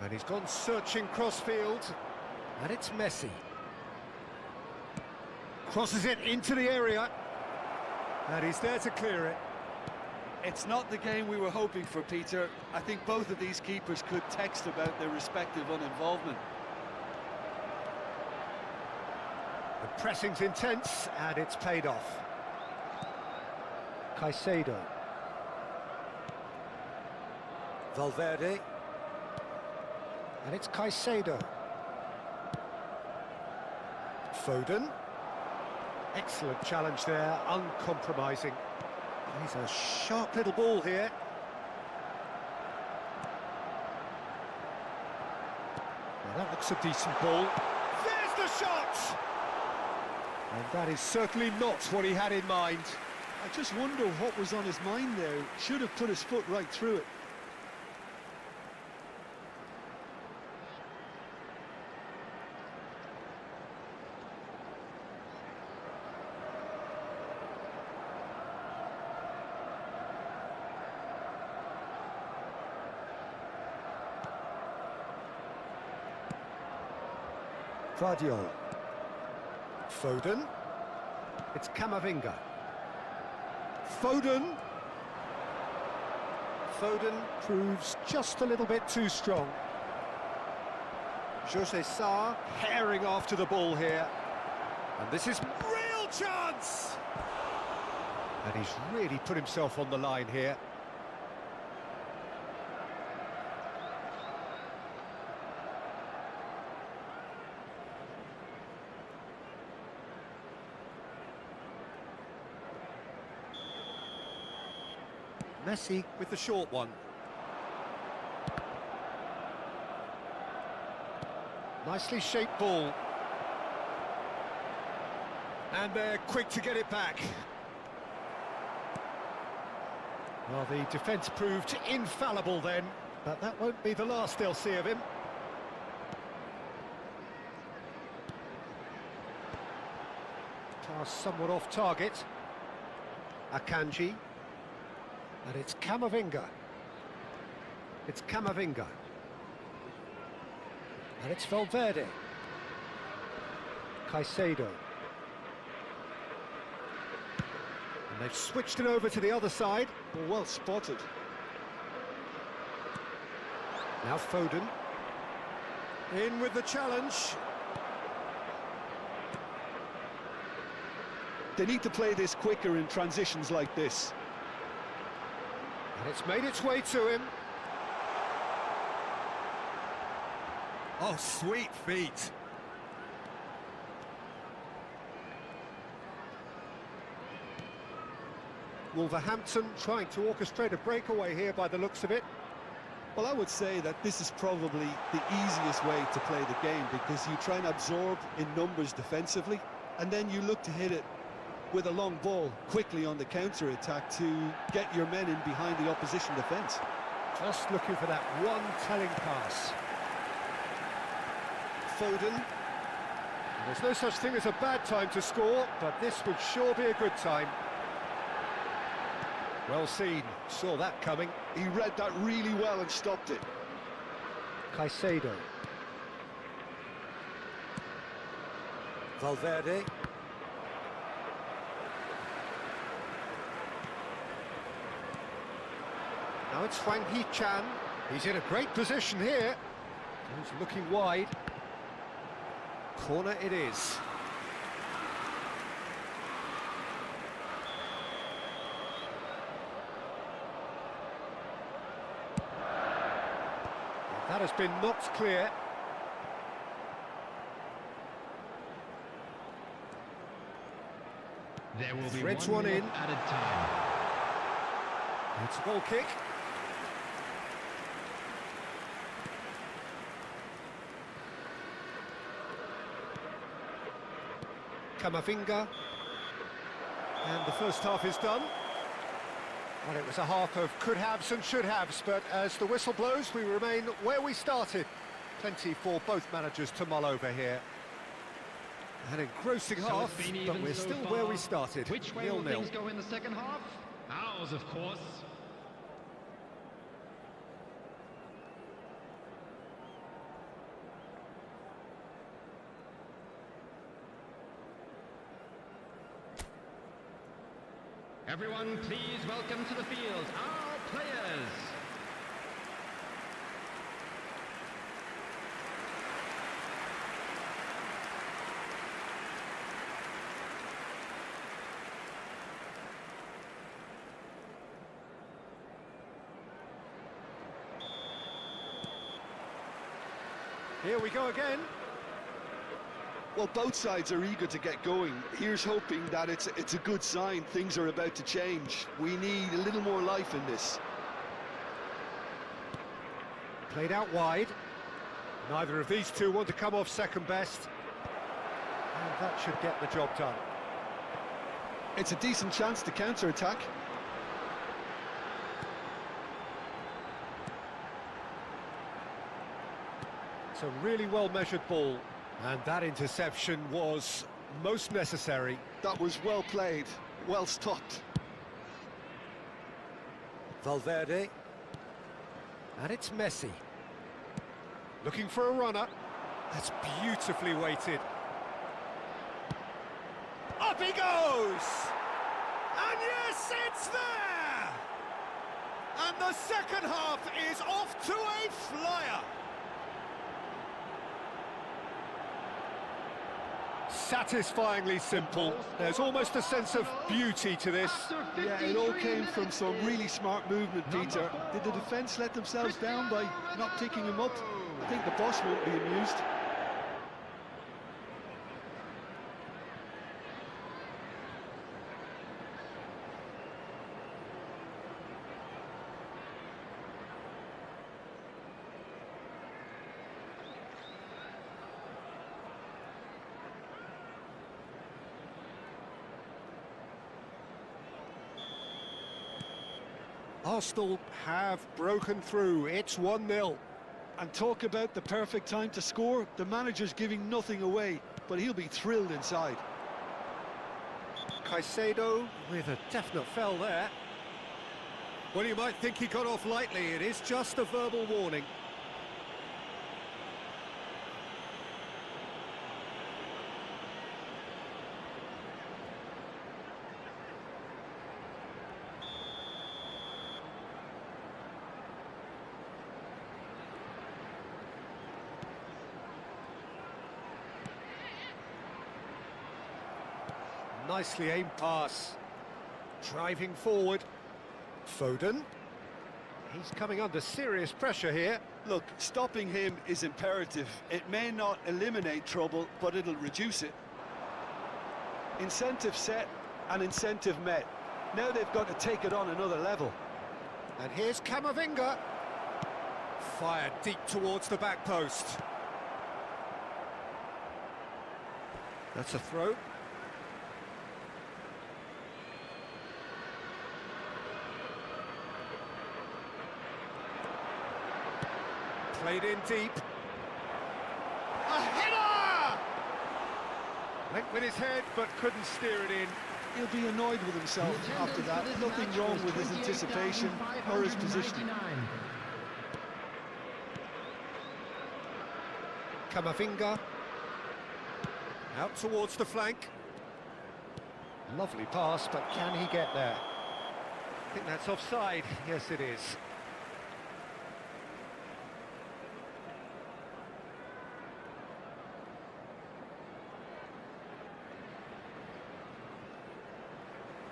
Speaker 1: and he's gone searching crossfield, and it's Messi. Crosses it into the area, and he's there to clear it.
Speaker 5: It's not the game we were hoping for, Peter. I think both of these keepers could text about their respective uninvolvement.
Speaker 1: The pressing's intense, and it's paid off. Caicedo. Valverde. And it's Caicedo. Foden. Excellent challenge there, uncompromising. He's a sharp little ball here. Well, that looks a decent ball. There's the shot! And that is certainly not what he had in mind.
Speaker 2: I just wonder what was on his mind there. Should have put his foot right through it.
Speaker 1: Vardiol. Foden. It's Camavinga. Foden. Foden proves just a little bit too strong. José Sá herring after the ball here. And this is real chance! And he's really put himself on the line here. Messi with the short one. Nicely shaped ball. And they're quick to get it back. Well, the defence proved infallible then, but that won't be the last they'll see of him. Pass somewhat off target. Akanji. And it's Camavinga. It's Camavinga. And it's Valverde. Caicedo. And they've switched it over to the other side.
Speaker 2: Well spotted.
Speaker 1: Now Foden. In with the challenge.
Speaker 2: They need to play this quicker in transitions like this.
Speaker 1: And it's made its way to him. Oh, sweet feet. Wolverhampton trying to orchestrate a breakaway here by the looks of it.
Speaker 2: Well, I would say that this is probably the easiest way to play the game, because you try and absorb in numbers defensively, and then you look to hit it with a long ball quickly on the counter-attack to get your men in behind the opposition defence.
Speaker 1: Just looking for that one telling pass. Foden. And there's no such thing as a bad time to score, but this would sure be a good time. Well seen, saw that coming.
Speaker 2: He read that really well and stopped it.
Speaker 1: Caicedo. Valverde. Now it's Wang Hee-chan. He's in a great position here. He's looking wide. Corner it is. That has been knocked clear.
Speaker 3: There will be
Speaker 1: Threads
Speaker 3: one
Speaker 1: one in.
Speaker 3: minute added time.
Speaker 1: It's a goal kick. 𝗟𝗓𝗩𝗘. And the first half is done. Well, it was a half of could-haves and should-haves, but as the whistle blows, we remain where we started. Plenty for both managers to mull over here. An engrossing half, but we're still where we started.
Speaker 3: Which way will
Speaker 1: 0-0.
Speaker 3: things go in the second half? Ours, of course. Everyone, please welcome to the field our players.
Speaker 1: Here we go again.
Speaker 2: Well, both sides are eager to get going. Here's hoping that it's a good sign. Things are about to change. We need a little more life in this.
Speaker 1: Played out wide. Neither of these two want to come off second best. And that should get the job done.
Speaker 2: It's a decent chance to counter-attack.
Speaker 1: It's a really well-measured ball. And that interception was most necessary.
Speaker 2: That was well played, well stopped.
Speaker 1: Valverde. And it's Messi. Looking for a runner. That's beautifully weighted. Up he goes! And yes, it's there! And the second half is off to a flyer. Satisfyingly simple. There's almost a sense of beauty to this.
Speaker 2: Yeah, it all came from some really smart movement, Peter. Did the defence let themselves down by not picking him up? I think the boss won't be amused.
Speaker 1: Arsenal have broken through. It's 1-0.
Speaker 2: And talk about the perfect time to score. The manager's giving nothing away, but he'll be thrilled inside.
Speaker 1: Caicedo with a definite foul there. Well, you might think he got off lightly. It is just a verbal warning. Nicely aimed pass. Driving forward. Foden. He's coming under serious pressure here.
Speaker 5: Look, stopping him is imperative. It may not eliminate trouble, but it'll reduce it. Incentive set and incentive met. Now they've got to take it on another level.
Speaker 1: And here's 𝗟𝗓𝗩𝗘. Fired deep towards the back post. That's a throw. Played in deep. A header! Went with his head, but couldn't steer it in.
Speaker 2: He'll be annoyed with himself after that. Nothing wrong with his anticipation or his positioning.
Speaker 1: 𝗟𝗓𝗩𝗘. Out towards the flank. Lovely pass, but can he get there? I think that's offside. Yes, it is.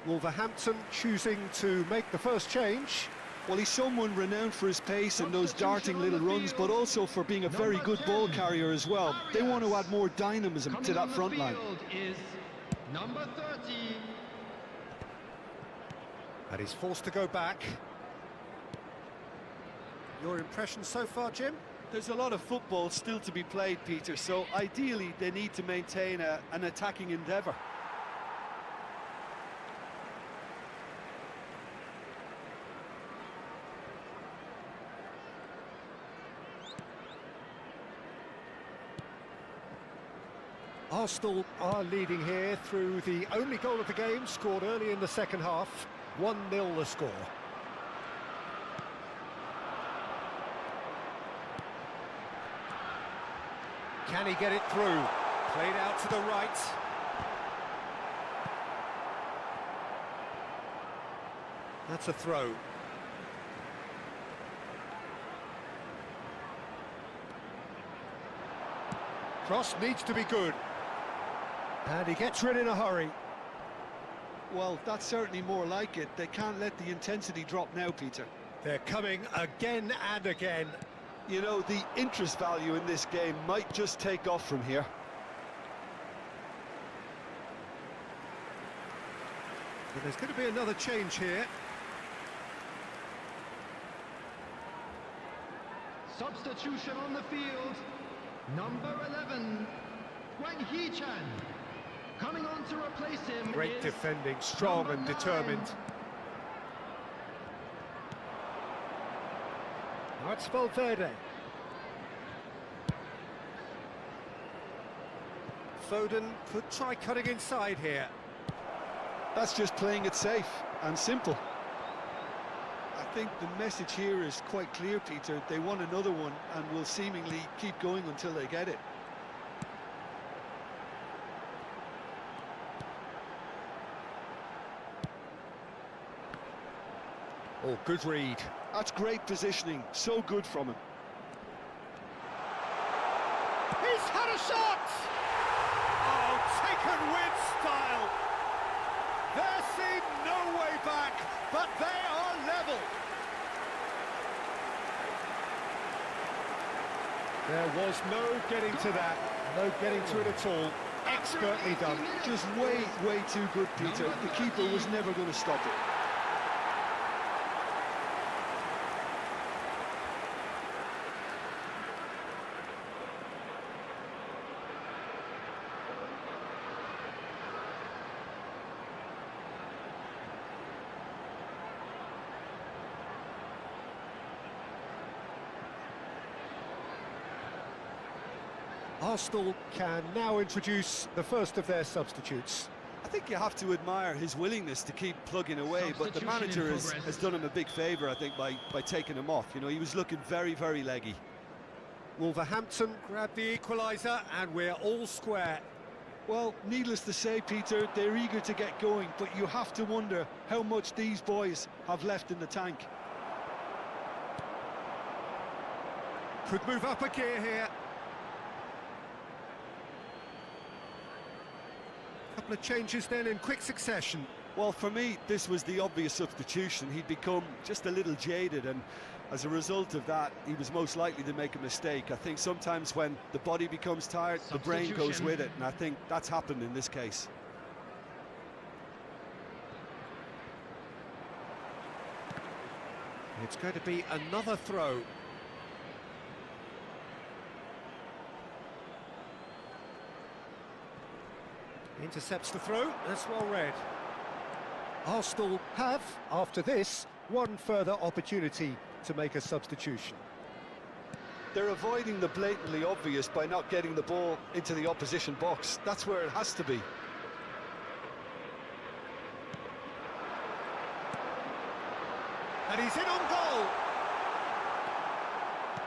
Speaker 1: Wolverhampton choosing to make the first change.
Speaker 2: Well, he's someone renowned for his pace and those darting little runs, but also for being a very good ball carrier as well. They want to add more dynamism to that front line.
Speaker 3: Is number 30.
Speaker 1: And he's forced to go back. Your impression so far, Jim?
Speaker 5: There's a lot of football still to be played, Peter, so ideally they need to maintain an attacking endeavour.
Speaker 1: Arsenal are leading here through the only goal of the game, scored early in the second half. 1-0 the score. Can he get it through? Played out to the right. That's a throw. Cross needs to be good. And he gets rid in a hurry.
Speaker 2: Well, that's certainly more like it. They can't let the intensity drop now, Peter.
Speaker 1: They're coming again and again.
Speaker 2: You know, the interest value in this game might just take off from here.
Speaker 1: But there's going to be another change here.
Speaker 3: Substitution on the field. Number 11, 𝗟𝗓𝗩𝗘. Coming on to replace him.
Speaker 1: Great defending, strong and determined. Now it's 𝗟𝗩𝗘. Foden could try cutting inside here.
Speaker 2: That's just playing it safe and simple. I think the message here is quite clear, Peter. They want another one and will seemingly keep going until they get it.
Speaker 1: Oh, good read.
Speaker 2: That's great positioning. So good from him.
Speaker 1: He's had a shot! Oh, taken with style. There seemed no way back, but they are level. There was no getting to that, no getting to it at all. Expertly done.
Speaker 2: Just way too good, Peter. The keeper was never going to stop it.
Speaker 1: Arsenal can now introduce the first of their substitutes.
Speaker 5: I think you have to admire his willingness to keep plugging away, but the manager has done him a big favour, I think, by taking him off. You know, he was looking very leggy.
Speaker 1: Wolverhampton grabbed the equaliser, and we're all square.
Speaker 2: Well, needless to say, Peter, they're eager to get going, but you have to wonder how much these boys have left in the tank.
Speaker 1: Could move up a gear here. Couple of changes then in quick succession.
Speaker 5: Well, for me, this was the obvious substitution. He'd become just a little jaded, and as a result of that, he was most likely to make a mistake. I think sometimes when the body becomes tired, the brain goes with it, and I think that's happened in this case.
Speaker 1: It's going to be another throw. Intercepts the throw, that's well read. Arsenal have, after this, one further opportunity to make a substitution.
Speaker 2: They're avoiding the blatantly obvious by not getting the ball into the opposition box. That's where it has to be.
Speaker 1: And he's in on goal!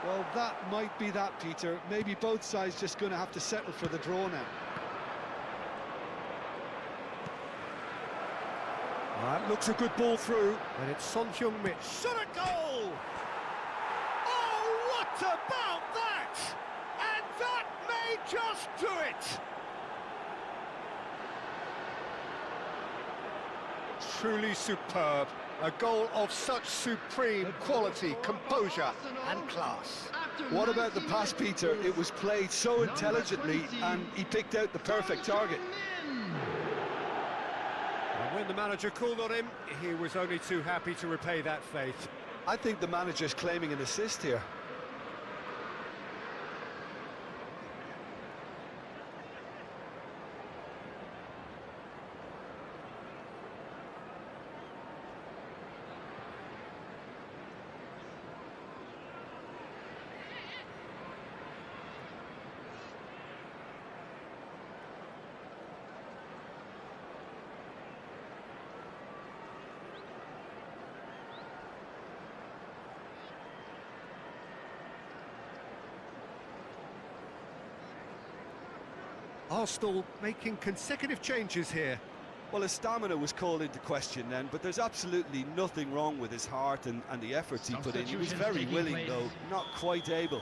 Speaker 2: Well, that might be that, Peter. Maybe both sides just going to have to settle for the draw now.
Speaker 1: That looks a good ball through, and it's 𝗟𝗓𝗩𝗘. Shot a goal! Oh, what about that? And that may just do it! Truly superb. A goal of such supreme quality, composure and class.
Speaker 2: What about the pass, Peter? It was played so intelligently, and he picked out the perfect target.
Speaker 1: And when the manager called on him, he was only too happy to repay that faith.
Speaker 2: I think the manager's claiming an assist here.
Speaker 1: Arsenal making consecutive changes here.
Speaker 5: Well, his stamina was called into question then, but there's absolutely nothing wrong with his heart and the efforts he put in. He was very willing, though, not quite able.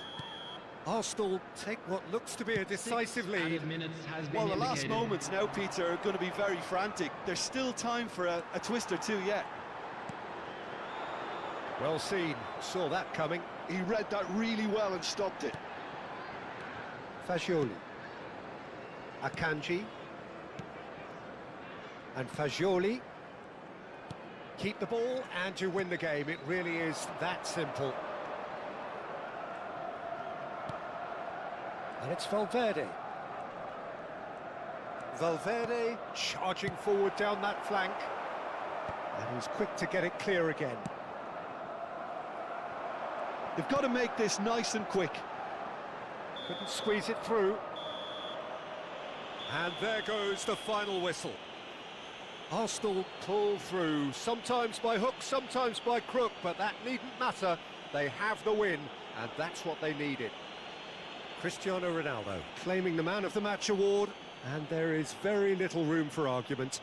Speaker 1: Arsenal take what looks to be a decisive lead.
Speaker 5: Well, the last moments now, Peter, are going to be very frantic. There's still time for a twist or two yet.
Speaker 1: Well seen, saw that coming.
Speaker 2: He read that really well and stopped it.
Speaker 1: Fagioli. Akanji. And Fagioli. Keep the ball and you win the game. It really is that simple. And it's Valverde. Valverde charging forward down that flank. And he's quick to get it clear again.
Speaker 2: They've got to make this nice and quick.
Speaker 1: Couldn't squeeze it through. And there goes the final whistle. Arsenal pull through, sometimes by hook, sometimes by crook, but that needn't matter. They have the win, and that's what they needed. Cristiano Ronaldo claiming the Man of the Match award, and there is very little room for argument.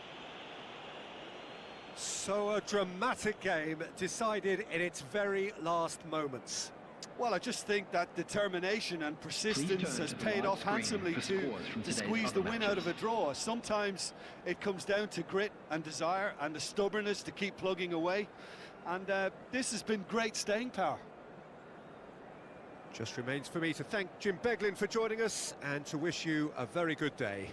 Speaker 1: So a dramatic game decided in its very last moments.
Speaker 5: Well, I just think that determination and persistence has paid off handsomely to squeeze the win out of a draw. Sometimes it comes down to grit and desire and the stubbornness to keep plugging away. And this has been great staying power.
Speaker 1: Just remains for me to thank Jim Beglin for joining us and to wish you a very good day.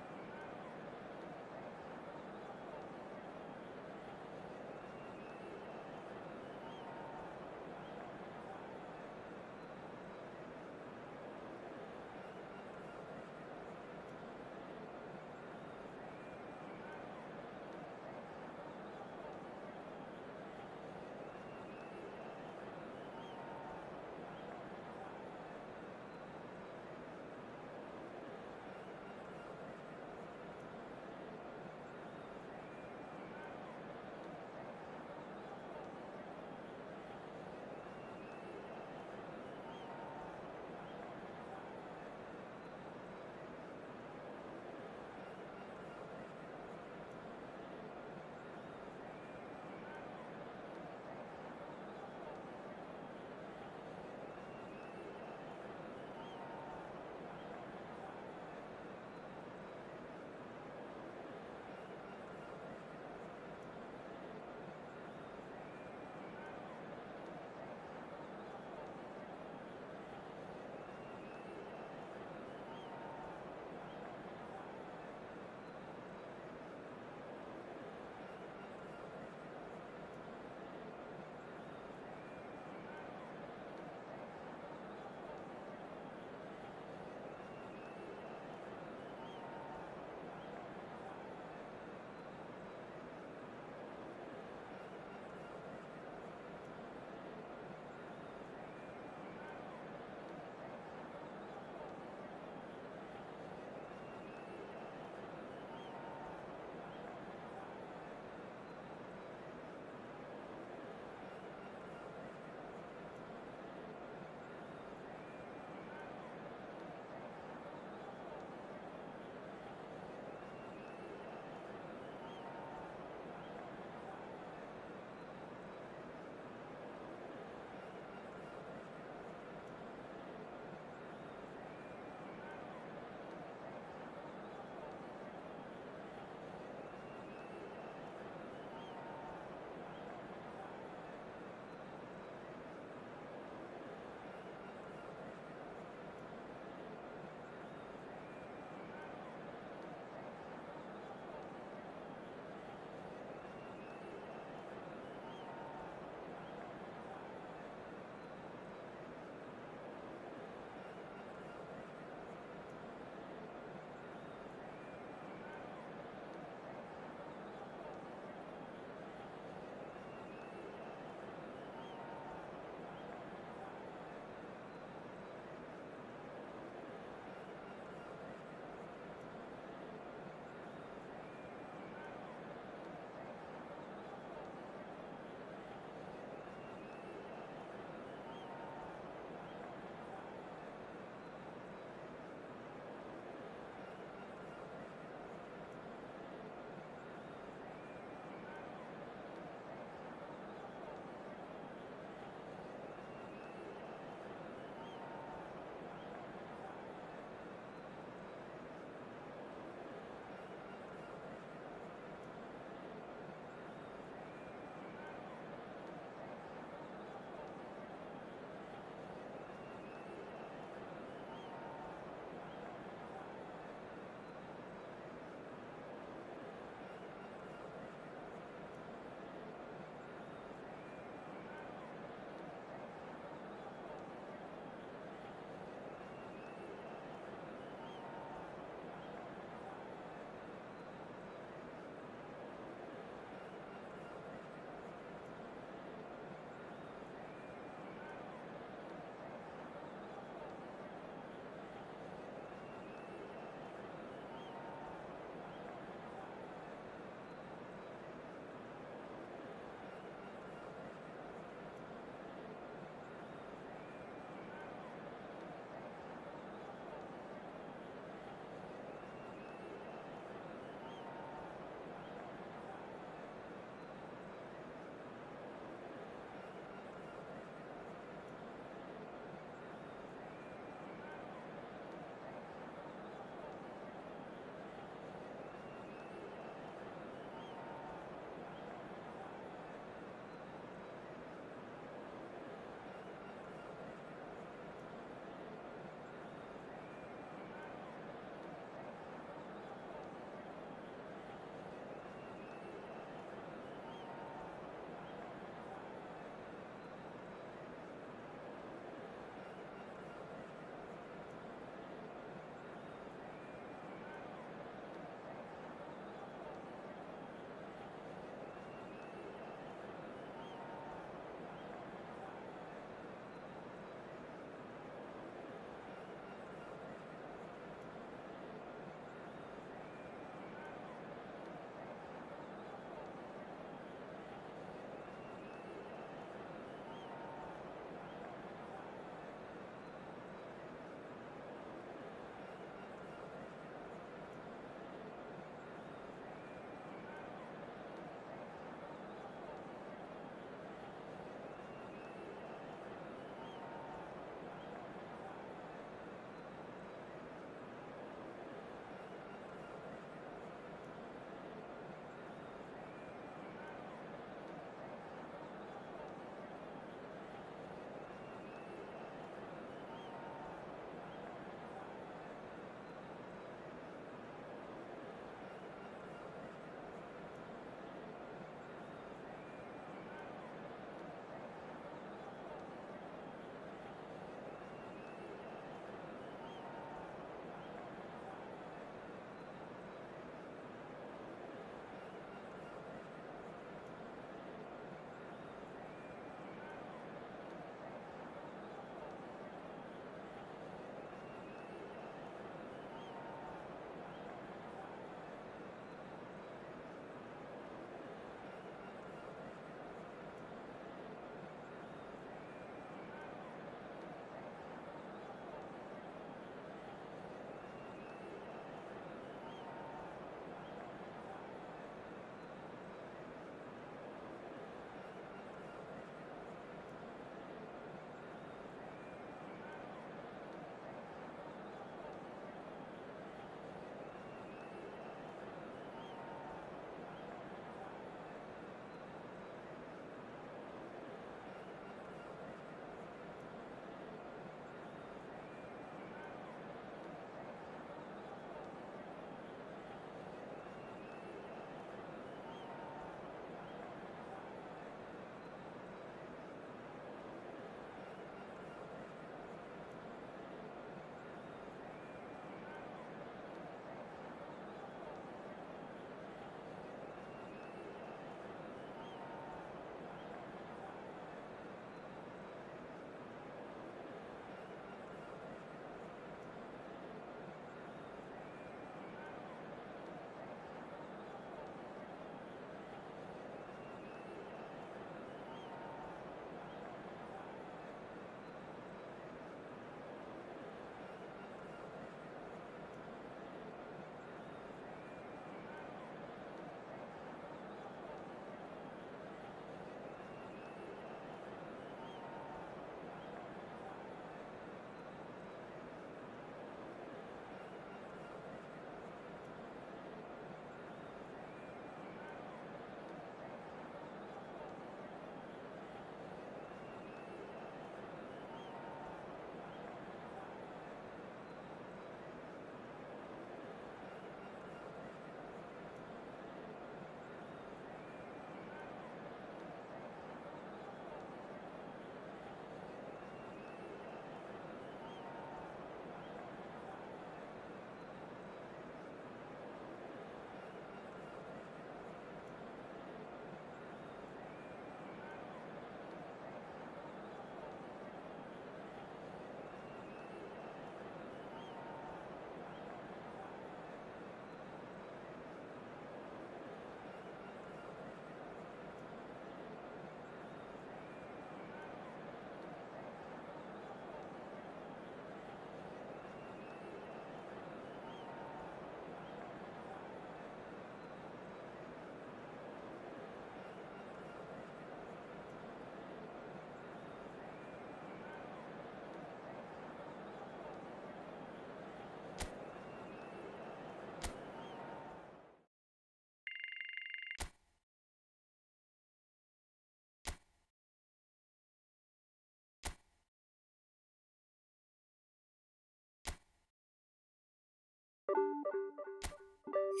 Speaker 1: A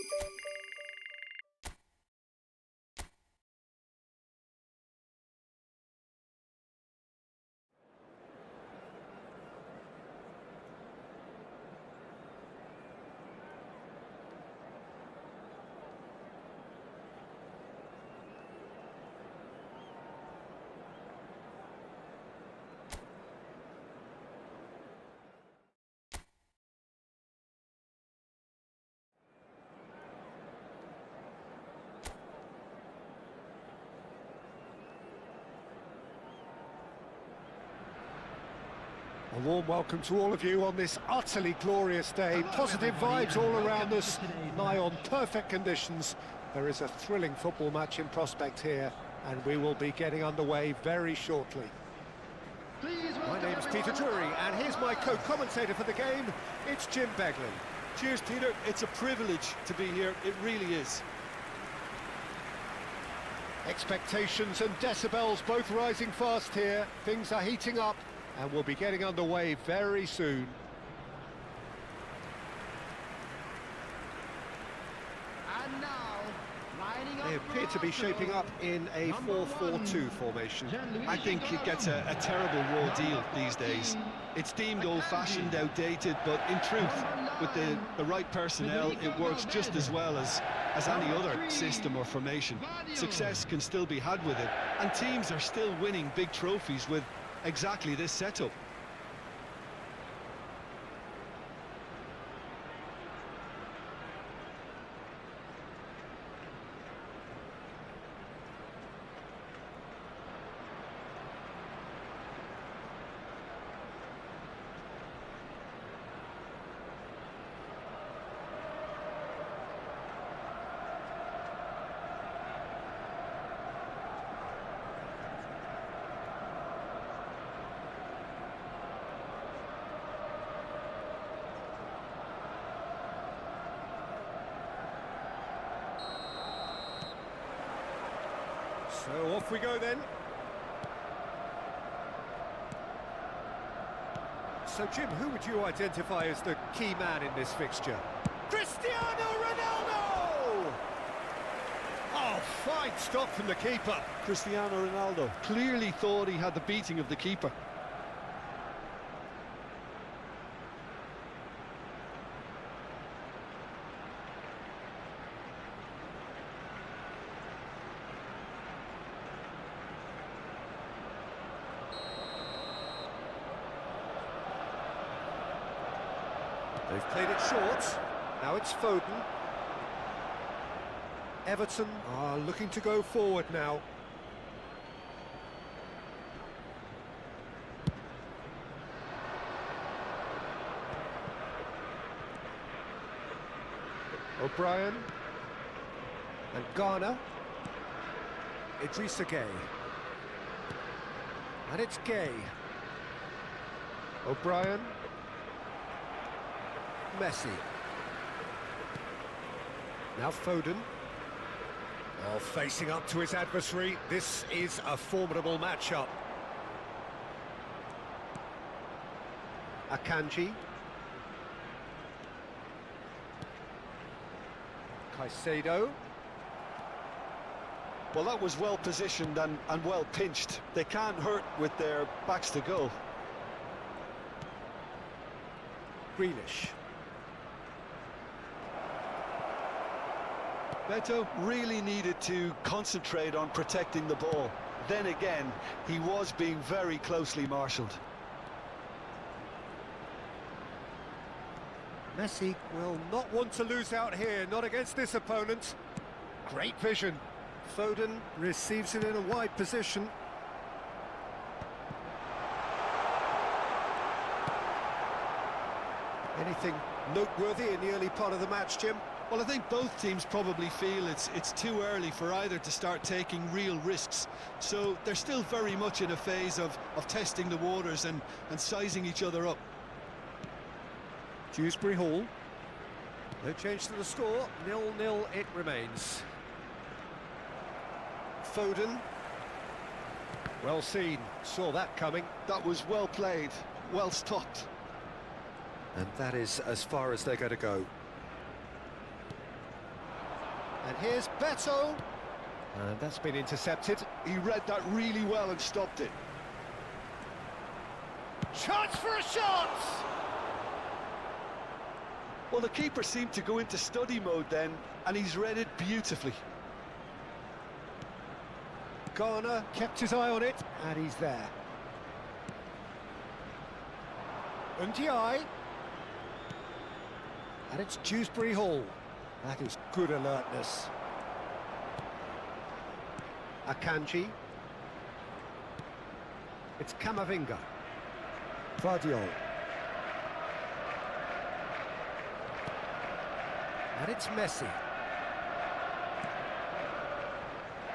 Speaker 1: warm welcome to all of you on this utterly glorious day. Positive vibes all around us, nigh on perfect conditions. There is a thrilling football match in prospect here, and we will be getting underway very shortly. My name's Peter Drury, and here's my co-commentator for the game. It's Jim Begley.
Speaker 5: Cheers, Peter. It's a privilege to be here. It really is.
Speaker 1: Expectations and decibels both rising fast here. Things are heating up, and we'll be getting underway very soon.
Speaker 3: And now, lining up.
Speaker 1: They appear to be shaping up in a 4-4-2 formation.
Speaker 2: I think it gets a terrible raw deal these days. It's deemed old-fashioned, outdated, but in truth, with the right personnel, it works just as well as any other system or formation. Success can still be had with it, and teams are still winning big trophies with exactly this setup.
Speaker 1: So off we go then. So Jim, who would you identify as the key man in this fixture? Cristiano Ronaldo! Oh, fine stop from the keeper.
Speaker 2: Cristiano Ronaldo clearly thought he had the beating of the keeper.
Speaker 1: They've played it short. Now it's Foden. Everton are looking to go forward now. O'Brien. And Garner. Idrissa Gueye. And it's Gueye. O'Brien. Messi. Now Foden. Oh, facing up to his adversary. This is a formidable matchup. Akanji. Caicedo.
Speaker 2: Well, that was well positioned and well pinched. They can't hurt with their backs to goal.
Speaker 1: Grealish.
Speaker 2: Beto really needed to concentrate on protecting the ball. Then again, he was being very closely marshalled.
Speaker 1: Messi will not want to lose out here, not against this opponent. Great vision. Foden receives it in a wide position. Anything noteworthy in the early part of the match, Jim?
Speaker 2: Well, I think both teams probably feel it's too early for either to start taking real risks. So they're still very much in a phase of testing the waters and sizing each other up.
Speaker 1: Dewsbury Hall. No change to the score. 0-0 it remains. Foden. Well seen. Saw that coming.
Speaker 2: That was well played, well stopped.
Speaker 1: And that is as far as they're going to go. And here's 𝗟𝗘. And that's been intercepted.
Speaker 2: He read that really well and stopped it.
Speaker 1: Chance for a shot!
Speaker 2: Well, the keeper seemed to go into study mode then, and he's read it beautifully.
Speaker 1: Garner kept his eye on it, and he's there. 𝗟𝗓𝗓. And it's Dewsbury Hall. That is good alertness. Akanji. It's Camavinga. Vardiol. And it's Messi.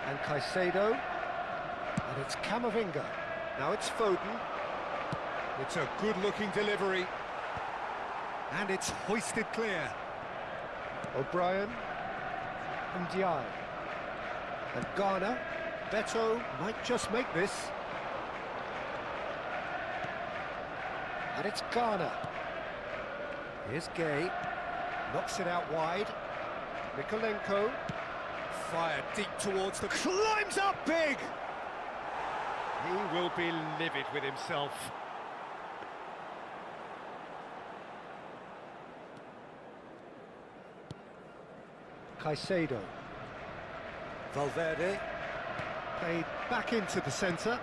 Speaker 1: And Caicedo. And it's Camavinga. Now it's Foden. It's a good-looking delivery. And it's hoisted clear. O'Brien. 𝗟𝗓𝗓. And Garner. 𝗟𝗘 might just make this. And it's Garner. Here's Gay. Knocks it out wide. Mikolenko. Fired deep towards the... Climbs up big! He will be livid with himself. Caicedo. Valverde. Played back into the centre.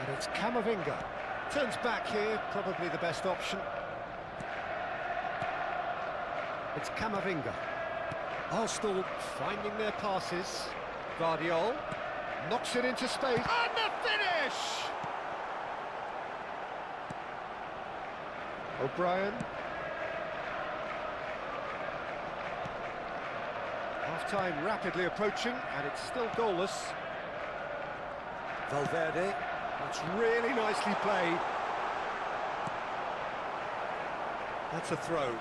Speaker 1: And it's Camavinga. Turns back here, probably the best option. It's Camavinga. Arsenal finding their passes. Vardiol knocks it into space. And the finish! O'Brien. Half-time rapidly approaching, and it's still goalless. Valverde. That's really nicely played. That's a throw.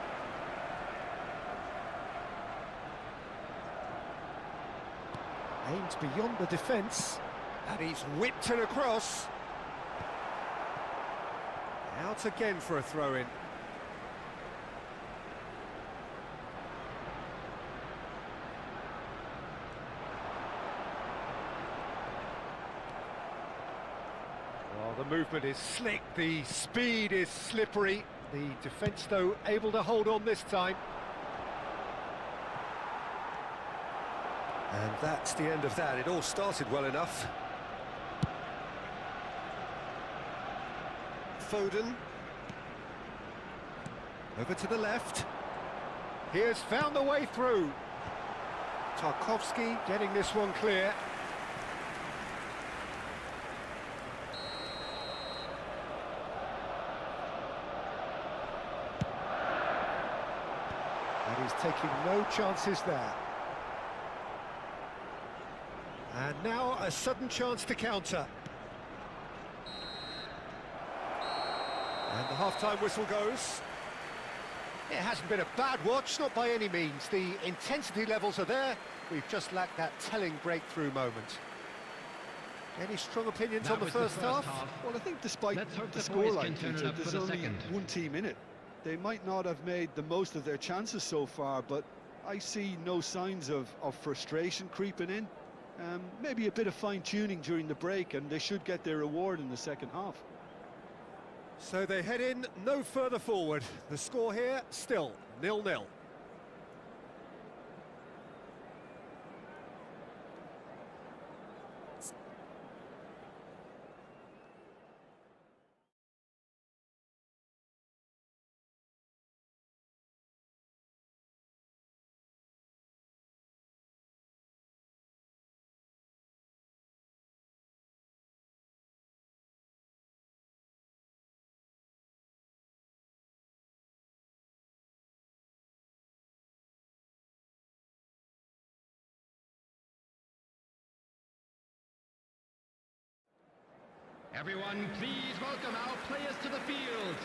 Speaker 1: Aims beyond the defence, and he's whipped it across. Out again for a throw-in. Well, the movement is slick, the speed is slippery. The defence, though, able to hold on this time. And that's the end of that. It all started well enough. Foden. Over to the left. He has found the way through. Tarkowski getting this one clear. And he's taking no chances there. And now a sudden chance to counter. And the half-time whistle goes. It hasn't been a bad watch, not by any means. The intensity levels are there. We've just lacked that telling breakthrough moment. Any strong opinions on the first half?
Speaker 2: Well, I think despite the scoreline, Peter, there's only one team in it. They might not have made the most of their chances so far, but I see no signs of frustration creeping in. Maybe a bit of fine-tuning during the break, and they should get their reward in the second half.
Speaker 1: So they head in no further forward. The score here, still 0-0.
Speaker 3: Everyone, please welcome our players to the field.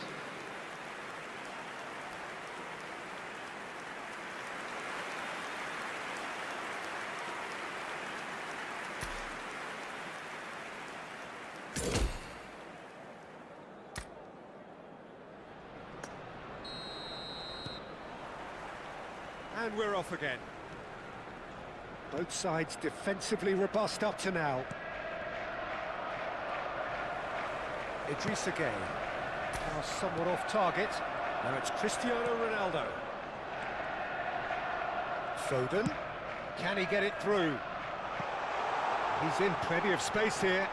Speaker 1: And we're off again. Both sides defensively robust up to now. 𝗟𝗜𝗩𝗘. Now somewhat off target. Now it's Cristiano Ronaldo. Foden. Can he get it through? He's in plenty of space here.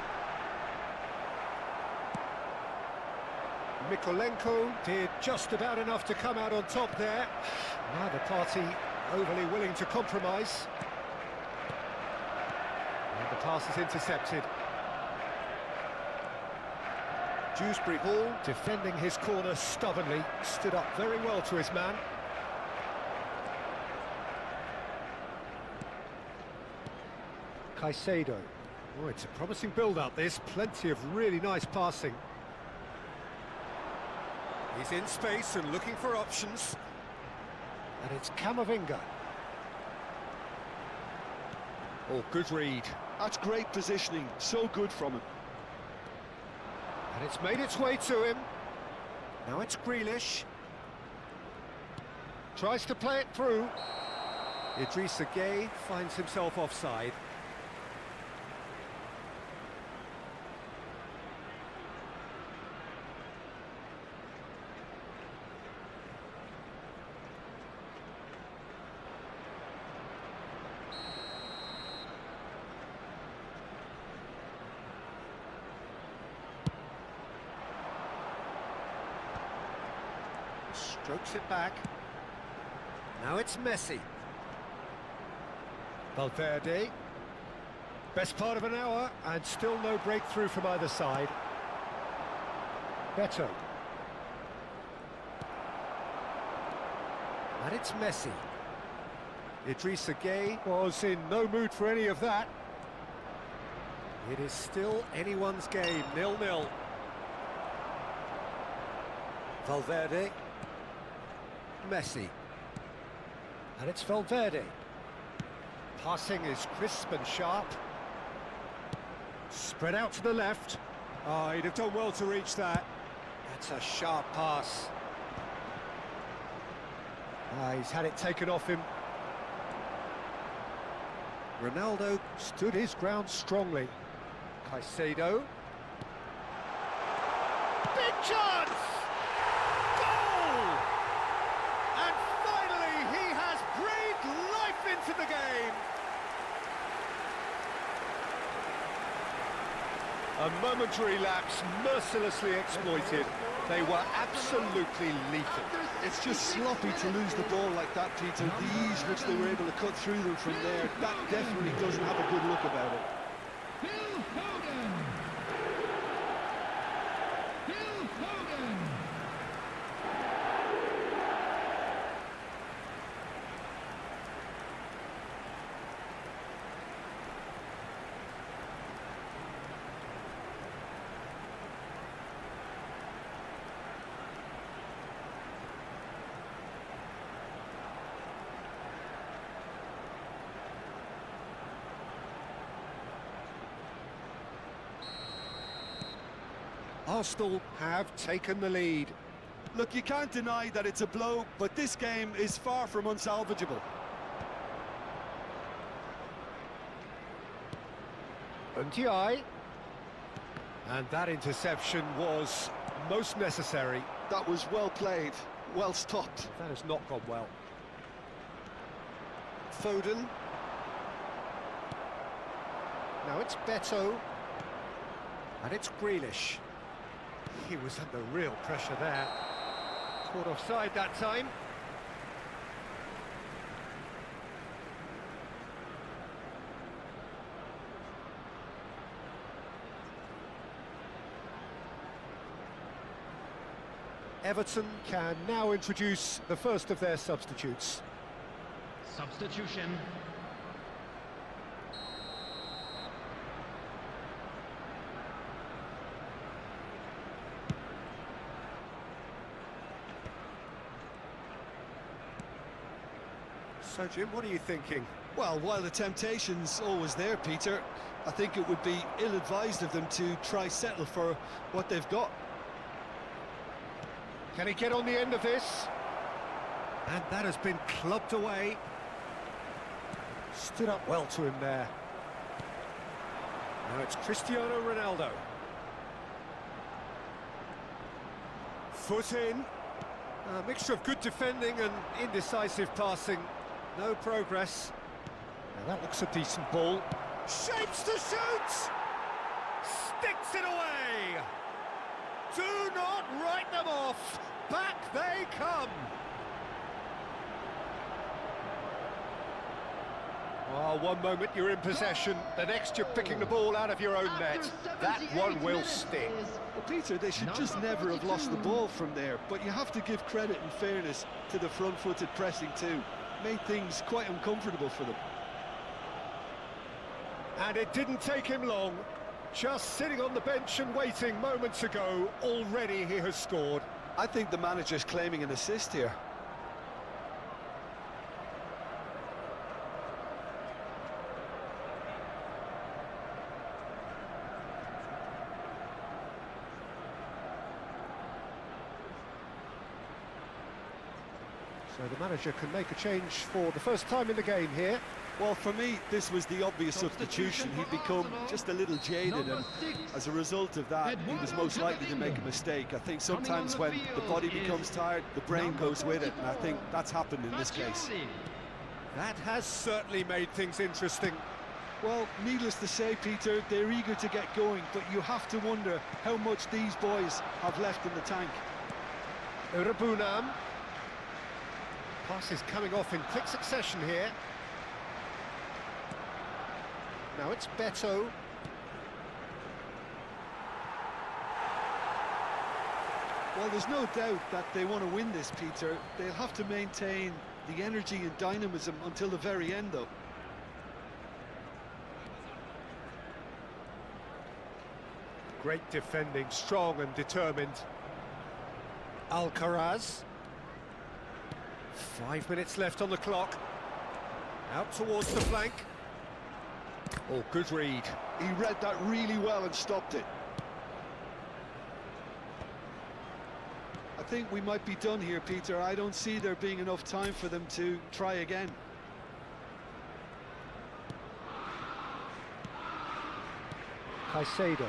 Speaker 1: Mykolenko did just about enough to come out on top there. Neither party overly willing to compromise. And the pass is intercepted. Dewsbury Hall defending his corner stubbornly, stood up very well to his man. Caicedo. Oh, it's a promising build-up this, plenty of really nice passing. He's in space and looking for options. And it's Camavinga. Oh, good read.
Speaker 2: That's great positioning, so good from him.
Speaker 1: And it's made its way to him. Now it's Grealish. Tries to play it through. 𝗟𝗜𝗩𝗘 finds himself offside. Strokes it back. Now it's Messi. Valverde. Best part of an hour, and still no breakthrough from either side. Beto. And it's Messi. 𝗟𝗜𝗩𝗘 was in no mood for any of that. It is still anyone's game, 0-0. Valverde. Messi. And it's Valverde. Passing is crisp and sharp. Spread out to the left. Oh, he'd have done well to reach that. That's a sharp pass. He's had it taken off him. Ronaldo stood his ground strongly. Caicedo. Big chance! Into the game. A momentary lapse mercilessly exploited. They were absolutely lethal.
Speaker 2: It's just sloppy to lose the ball like that, Peter. The ease which they were able to cut through them from there, that definitely doesn't have a good look about it.
Speaker 3: Phil Foden. Phil Foden.
Speaker 1: Arsenal have taken the lead.
Speaker 5: Look, you can't deny that it's a blow, but this game is far from unsalvageable.
Speaker 1: Ndiaye. And that interception was most necessary.
Speaker 2: That was well played, well stopped.
Speaker 1: That has not gone well. Foden. Now it's Beto. And it's Grealish. He was under real pressure there. Caught offside that time. Everton can now introduce the first of their substitutes.
Speaker 3: Substitution.
Speaker 1: So, Jim, what are you thinking?
Speaker 2: Well, while the temptation's always there, Peter, I think it would be ill-advised of them to try settle for what they've got.
Speaker 1: Can he get on the end of this? And that has been clubbed away. Stood up well to him there. Now it's Cristiano Ronaldo. Foot in. A mixture of good defending and indecisive passing. No progress. Now that looks a decent ball. Shapes to shoot! Sticks it away! Do not write them off! Back they come! Oh, one moment you're in possession, the next you're picking the ball out of your own net. That one will sting.
Speaker 2: Well, Peter, they should just never have lost the ball from there, but you have to give credit and fairness to the front-footed pressing too. Made things quite uncomfortable for them.
Speaker 1: And it didn't take him long. Just sitting on the bench and waiting moments ago, already he has scored.
Speaker 2: I think the manager's claiming an assist here.
Speaker 1: So the manager can make a change for the first time in the game here.
Speaker 5: Well, for me, this was the obvious substitution. He'd become just a little jaded, and as a result of that, he was most likely to make a mistake. I think sometimes when the body becomes tired, the brain goes with it, and I think that's happened in this case.
Speaker 1: That has certainly made things interesting.
Speaker 2: Well, needless to say, Peter, they're eager to get going, but you have to wonder how much these boys have left in the tank.
Speaker 1: 𝗟𝗜𝗩𝗘. Pass is coming off in quick succession here. Now it's Beto.
Speaker 2: Well, there's no doubt that they want to win this, Peter. They'll have to maintain the energy and dynamism until the very end, though.
Speaker 1: Great defending, strong and determined. 𝗟𝗜𝗩𝗘. 5 minutes left on the clock. Out towards the flank. Oh, good read.
Speaker 2: He read that really well and stopped it. I think we might be done here, Peter. I don't see there being enough time for them to try again.
Speaker 1: Caicedo.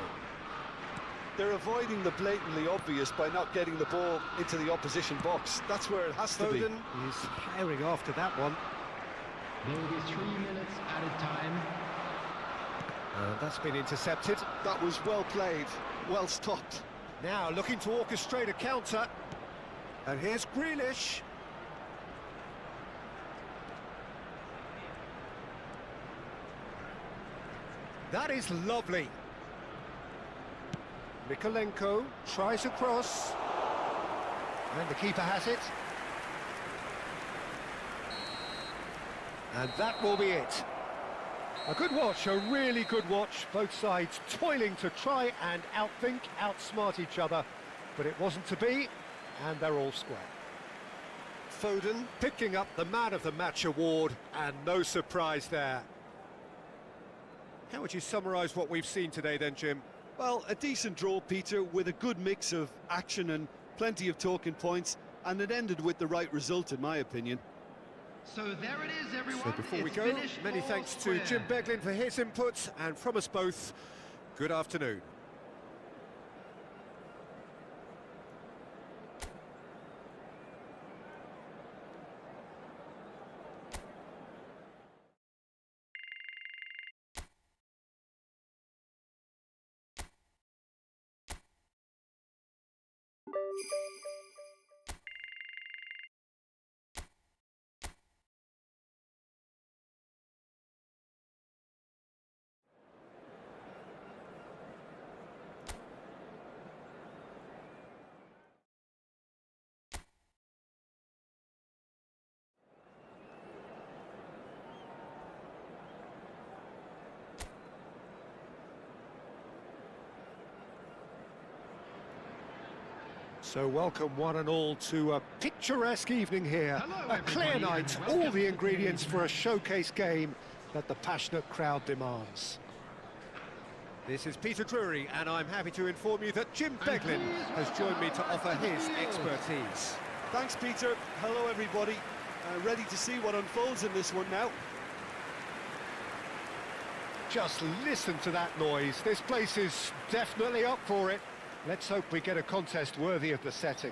Speaker 2: They're avoiding the blatantly obvious by not getting the ball into the opposition box. That's where it has to be.
Speaker 1: Foden is firing after that one.
Speaker 3: There will be 3 minutes added time.
Speaker 1: That's been intercepted.
Speaker 2: That was well played, well stopped.
Speaker 1: Now looking to orchestrate a counter. And here's Grealish. That is lovely. Mikolenko tries across. And the keeper has it. And that will be it. A good watch, a really good watch. Both sides toiling to try and outthink, outsmart each other. But it wasn't to be, and they're all square. Foden picking up the Man of the Match award, and no surprise there. How would you summarise what we've seen today then, Jim?
Speaker 2: Well, a decent draw, Peter, with a good mix of action and plenty of talking points, and it ended with the right result, in my opinion.
Speaker 3: So there it is, everyone.
Speaker 1: So before we go, many thanks to Jim Beglin for his input, and from us both, good afternoon. So welcome one and all to a picturesque evening here. A clear night, all the ingredients for a showcase game that the passionate crowd demands. This is Peter Drury, and I'm happy to inform you that Jim Beglin has joined me to offer his expertise.
Speaker 2: Thanks, Peter. Hello, everybody. Ready to see what unfolds in this one now.
Speaker 1: Just listen to that noise. This place is definitely up for it. Let's hope we get a contest worthy of the setting.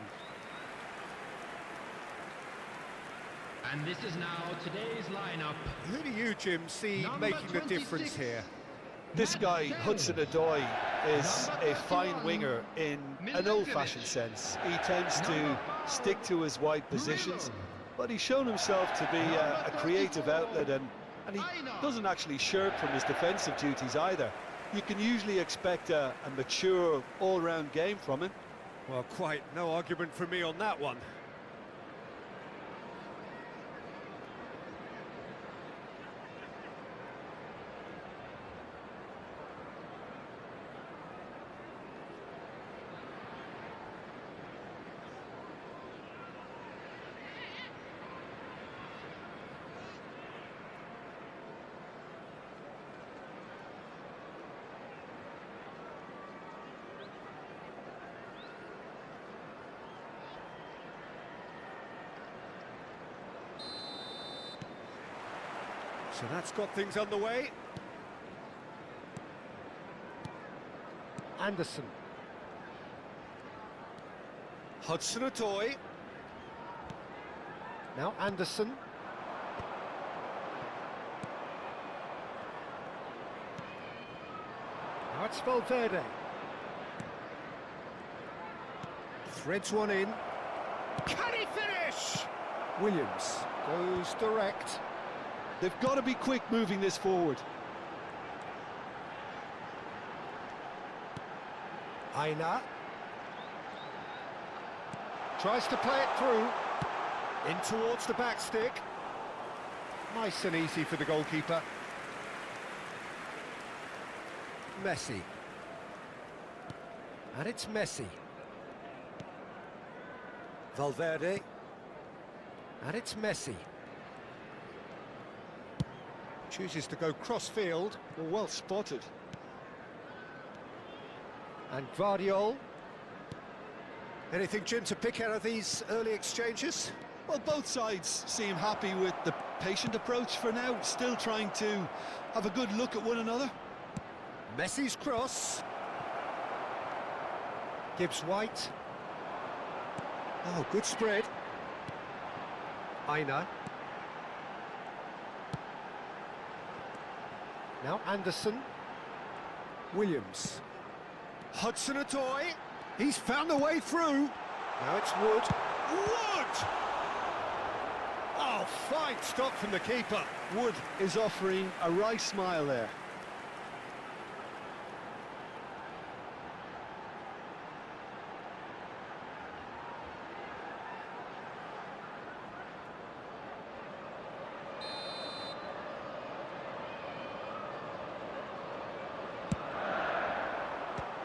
Speaker 3: And this is now today's lineup.
Speaker 1: Who do you, Jim, see
Speaker 3: Number
Speaker 1: making the
Speaker 3: 26.
Speaker 1: difference here?
Speaker 5: This guy, 𝗟𝗜𝗩𝗘, is a fine winger in an old-fashioned sense. He tends to stick to his wide positions, but he's shown himself to be a creative outlet, and he doesn't actually shirk from his defensive duties either. You can usually expect a mature, all-round game from him.
Speaker 1: Well, quite no argument from me on that one. So that's got things underway. Anderson. 𝗟𝗜𝗩𝗘. Now Anderson. Now it's Valverde. Threads one in. Can he finish? Williams goes direct.
Speaker 2: They've got to be quick moving this forward.
Speaker 1: Aina tries to play it through, in towards the back stick. Nice and easy for the goalkeeper. Messi. And it's Messi. Valverde. And it's Messi. Chooses to go cross-field.
Speaker 2: Well spotted.
Speaker 1: And Guardiola. Anything, Jim, to pick out of these early exchanges?
Speaker 2: Well, both sides seem happy with the patient approach for now, still trying to have a good look at one another.
Speaker 1: Messi's cross. Gibbs White. Oh, good spread. Aina. Now Anderson. Williams. 𝗟𝗜𝗩𝗘. He's found a way through. Now it's Wood. Wood! Oh, fine stop from the keeper.
Speaker 2: Wood is offering a wry smile there.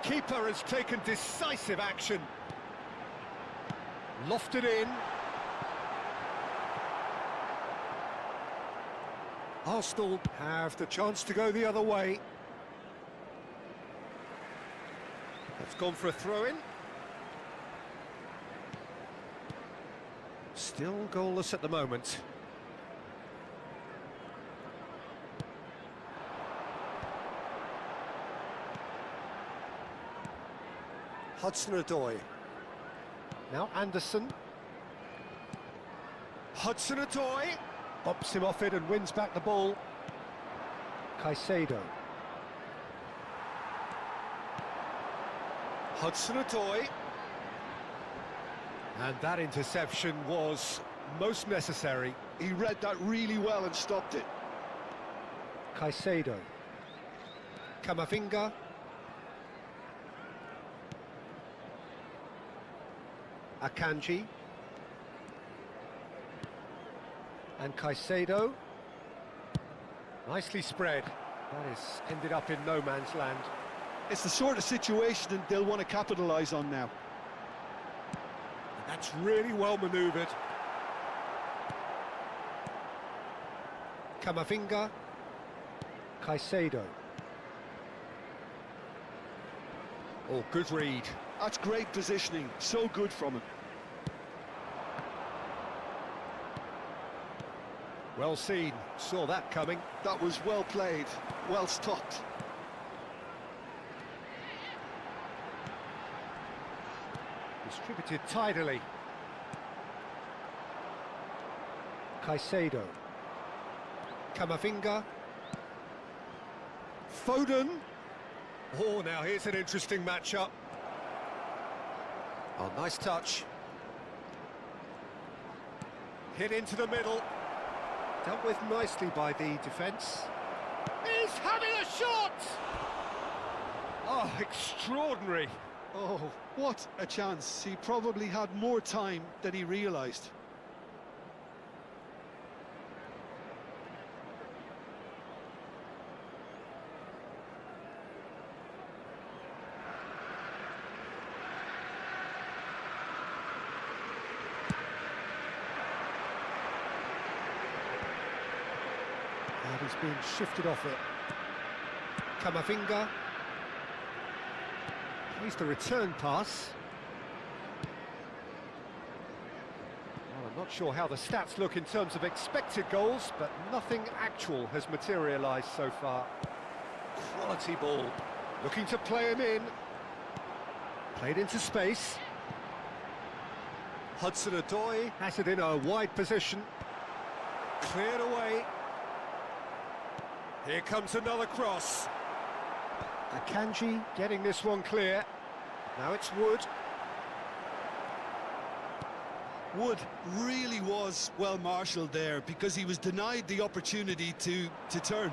Speaker 1: Keeper has taken decisive action. Lofted in. Arsenal have the chance to go the other way. It's gone for a throw-in. Still goalless at the moment. 𝗟𝗜𝗩𝗘. Now Anderson. 𝗟𝗜𝗩𝗘. Bops him off it and wins back the ball. Caicedo. 𝗟𝗜𝗩𝗘. And that interception was most necessary.
Speaker 2: He read that really well and stopped it.
Speaker 1: Caicedo. Camavinga. Akanji. And Caicedo. Nicely spread. That has ended up in no man's land.
Speaker 2: It's the sort of situation that they'll want to capitalise on now.
Speaker 1: That's really well manoeuvred. Camavinga. Caicedo. Oh, good read.
Speaker 2: That's great positioning, so good from him.
Speaker 1: Well seen, saw that coming.
Speaker 2: That was well played, well stopped.
Speaker 1: Distributed tidily. Caicedo. Camavinga. Foden. Oh, now here's an interesting matchup. Oh, nice touch. Hit into the middle. Dealt with nicely by the defence. He's having a shot! Oh, extraordinary.
Speaker 2: Oh, what a chance. He probably had more time than he realised.
Speaker 1: And he's been shifted off it. Camavinga. Here's the return pass. Well, I'm not sure how the stats look in terms of expected goals, but nothing actual has materialised so far. Quality ball. Looking to play him in. Played into space. Hudson-Odoi has it in a wide position. Cleared away. Here comes another cross. Akanji getting this one clear. Now it's Wood.
Speaker 5: Wood really was well marshalled there because he was denied the opportunity to turn.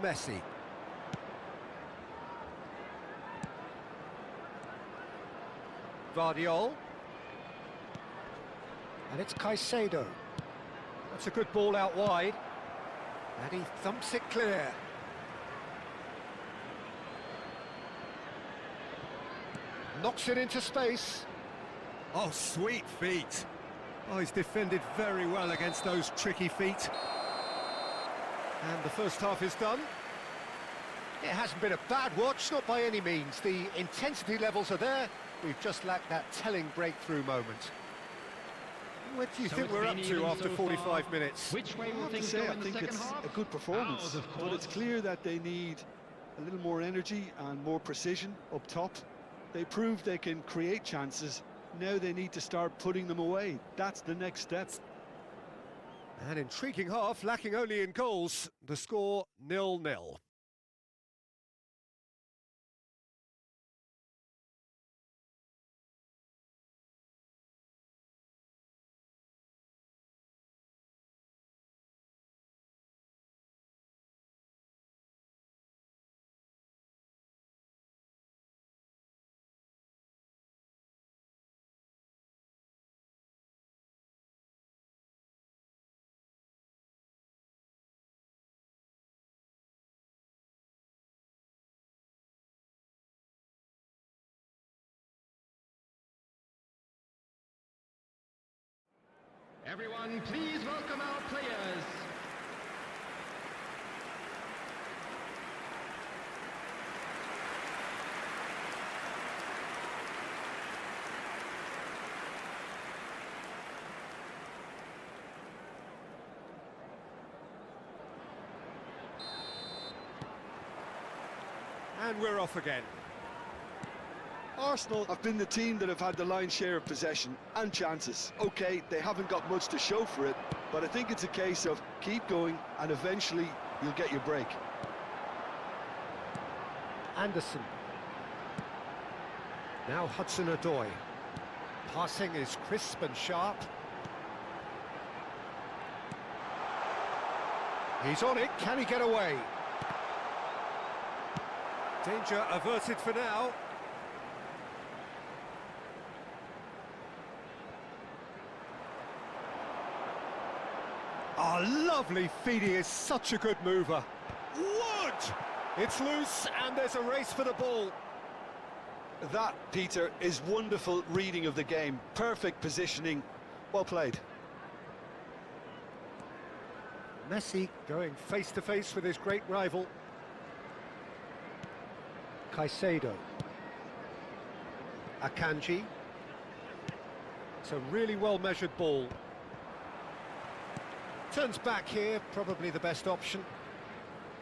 Speaker 1: Messi. Vardiol. And it's Caicedo. That's a good ball out wide. And he thumps it clear. Knocks it into space. Oh, sweet feet. Oh, he's defended very well against those tricky feet. And the first half is done. It hasn't been a bad watch, not by any means. The intensity levels are there. We've just lacked that telling breakthrough moment. What do you think we're up to after 45 minutes?
Speaker 3: Which way will
Speaker 2: I have to
Speaker 3: things
Speaker 2: say,
Speaker 3: go
Speaker 2: I
Speaker 3: in the
Speaker 2: think
Speaker 3: second
Speaker 2: it's
Speaker 3: half?
Speaker 2: a good performance,
Speaker 3: Ours, of
Speaker 2: but
Speaker 3: course.
Speaker 2: it's clear that they need a little more energy and more precision up top. They proved they can create chances. Now they need to start putting them away. That's the next step.
Speaker 1: An intriguing half, lacking only in goals. The score 0-0.
Speaker 3: Everyone, please welcome our players.
Speaker 1: And we're off again.
Speaker 2: Arsenal have been the team that have had the lion's share of possession and chances. OK, they haven't got much to show for it, but I think it's a case of keep going and eventually you'll get your break.
Speaker 1: Anderson. Now Hudson-Odoi. Passing is crisp and sharp. He's on it, can he get away? Danger averted for now. Oh, lovely feed, he is such a good mover. Wood! It's loose and there's a race for the ball.
Speaker 2: That, Peter, is wonderful reading of the game. Perfect positioning. Well played.
Speaker 1: Messi going face-to-face with his great rival. Caicedo. Akanji. It's a really well-measured ball. Turns back here, probably the best option.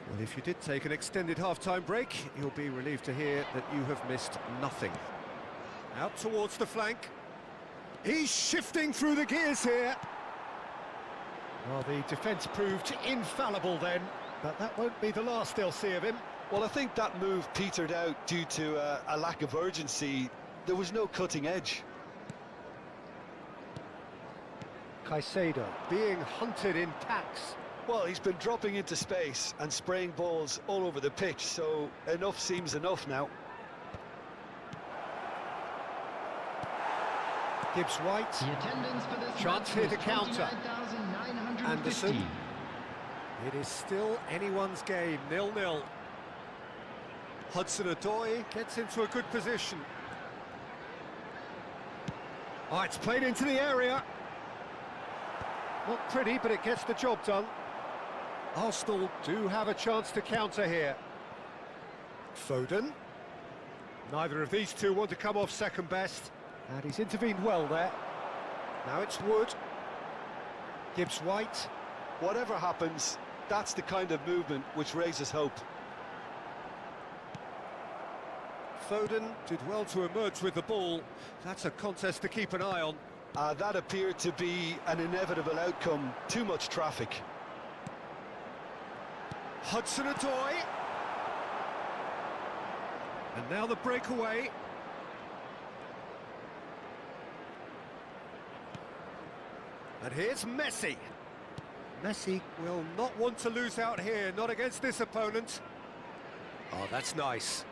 Speaker 1: Well, if you did take an extended half-time break, you'll be relieved to hear that you have missed nothing. Out towards the flank. He's shifting through the gears here. Well, the defence proved infallible then, but that won't be the last they'll see of him.
Speaker 2: Well, I think that move petered out due to a lack of urgency. There was no cutting edge.
Speaker 1: Caicedo being hunted in packs.
Speaker 2: Well, he's been dropping into space and spraying balls all over the pitch, so enough seems enough now.
Speaker 1: Gibbs-White.
Speaker 3: The attendance for this
Speaker 1: Chance
Speaker 3: match
Speaker 1: here
Speaker 3: was
Speaker 1: to counter.
Speaker 3: 29,950.
Speaker 1: Anderson. It is still anyone's game, 0-0. Hudson-Odoi gets into a good position. Oh, it's played into the area. Not pretty, but it gets the job done. Arsenal do have a chance to counter here. Foden. Neither of these two want to come off second best. And he's intervened well there. Now it's Wood. Gibbs-White.
Speaker 2: Whatever happens, that's the kind of movement which raises hope.
Speaker 1: Foden did well to emerge with the ball. That's a contest to keep an eye on.
Speaker 2: That appeared to be an inevitable outcome. Too much traffic.
Speaker 1: Hudson-Odoi. And now the breakaway. And here's Messi. Messi will not want to lose out here, not against this opponent. Oh, that's nice.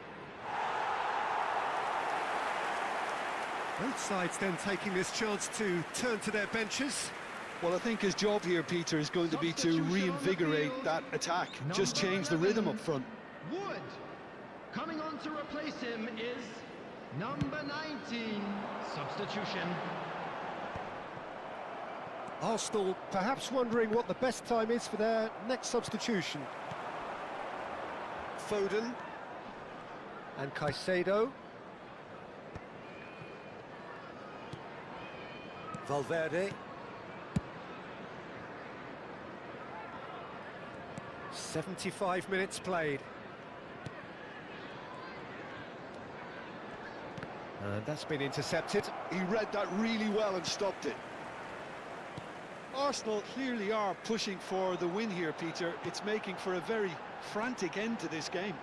Speaker 1: Both sides then taking this chance to turn to their benches.
Speaker 2: Well, I think his job here, Peter, is going to be to reinvigorate that attack. Just change the rhythm up front.
Speaker 3: Wood. Coming on to replace him is number 19. Substitution.
Speaker 1: Arsenal perhaps wondering what the best time is for their next substitution. Foden. And Caicedo. Valverde. 75 minutes played. And that's been intercepted.
Speaker 2: He read that really well and stopped it. Arsenal clearly are pushing for the win here, Peter. It's making for a very frantic end to this game.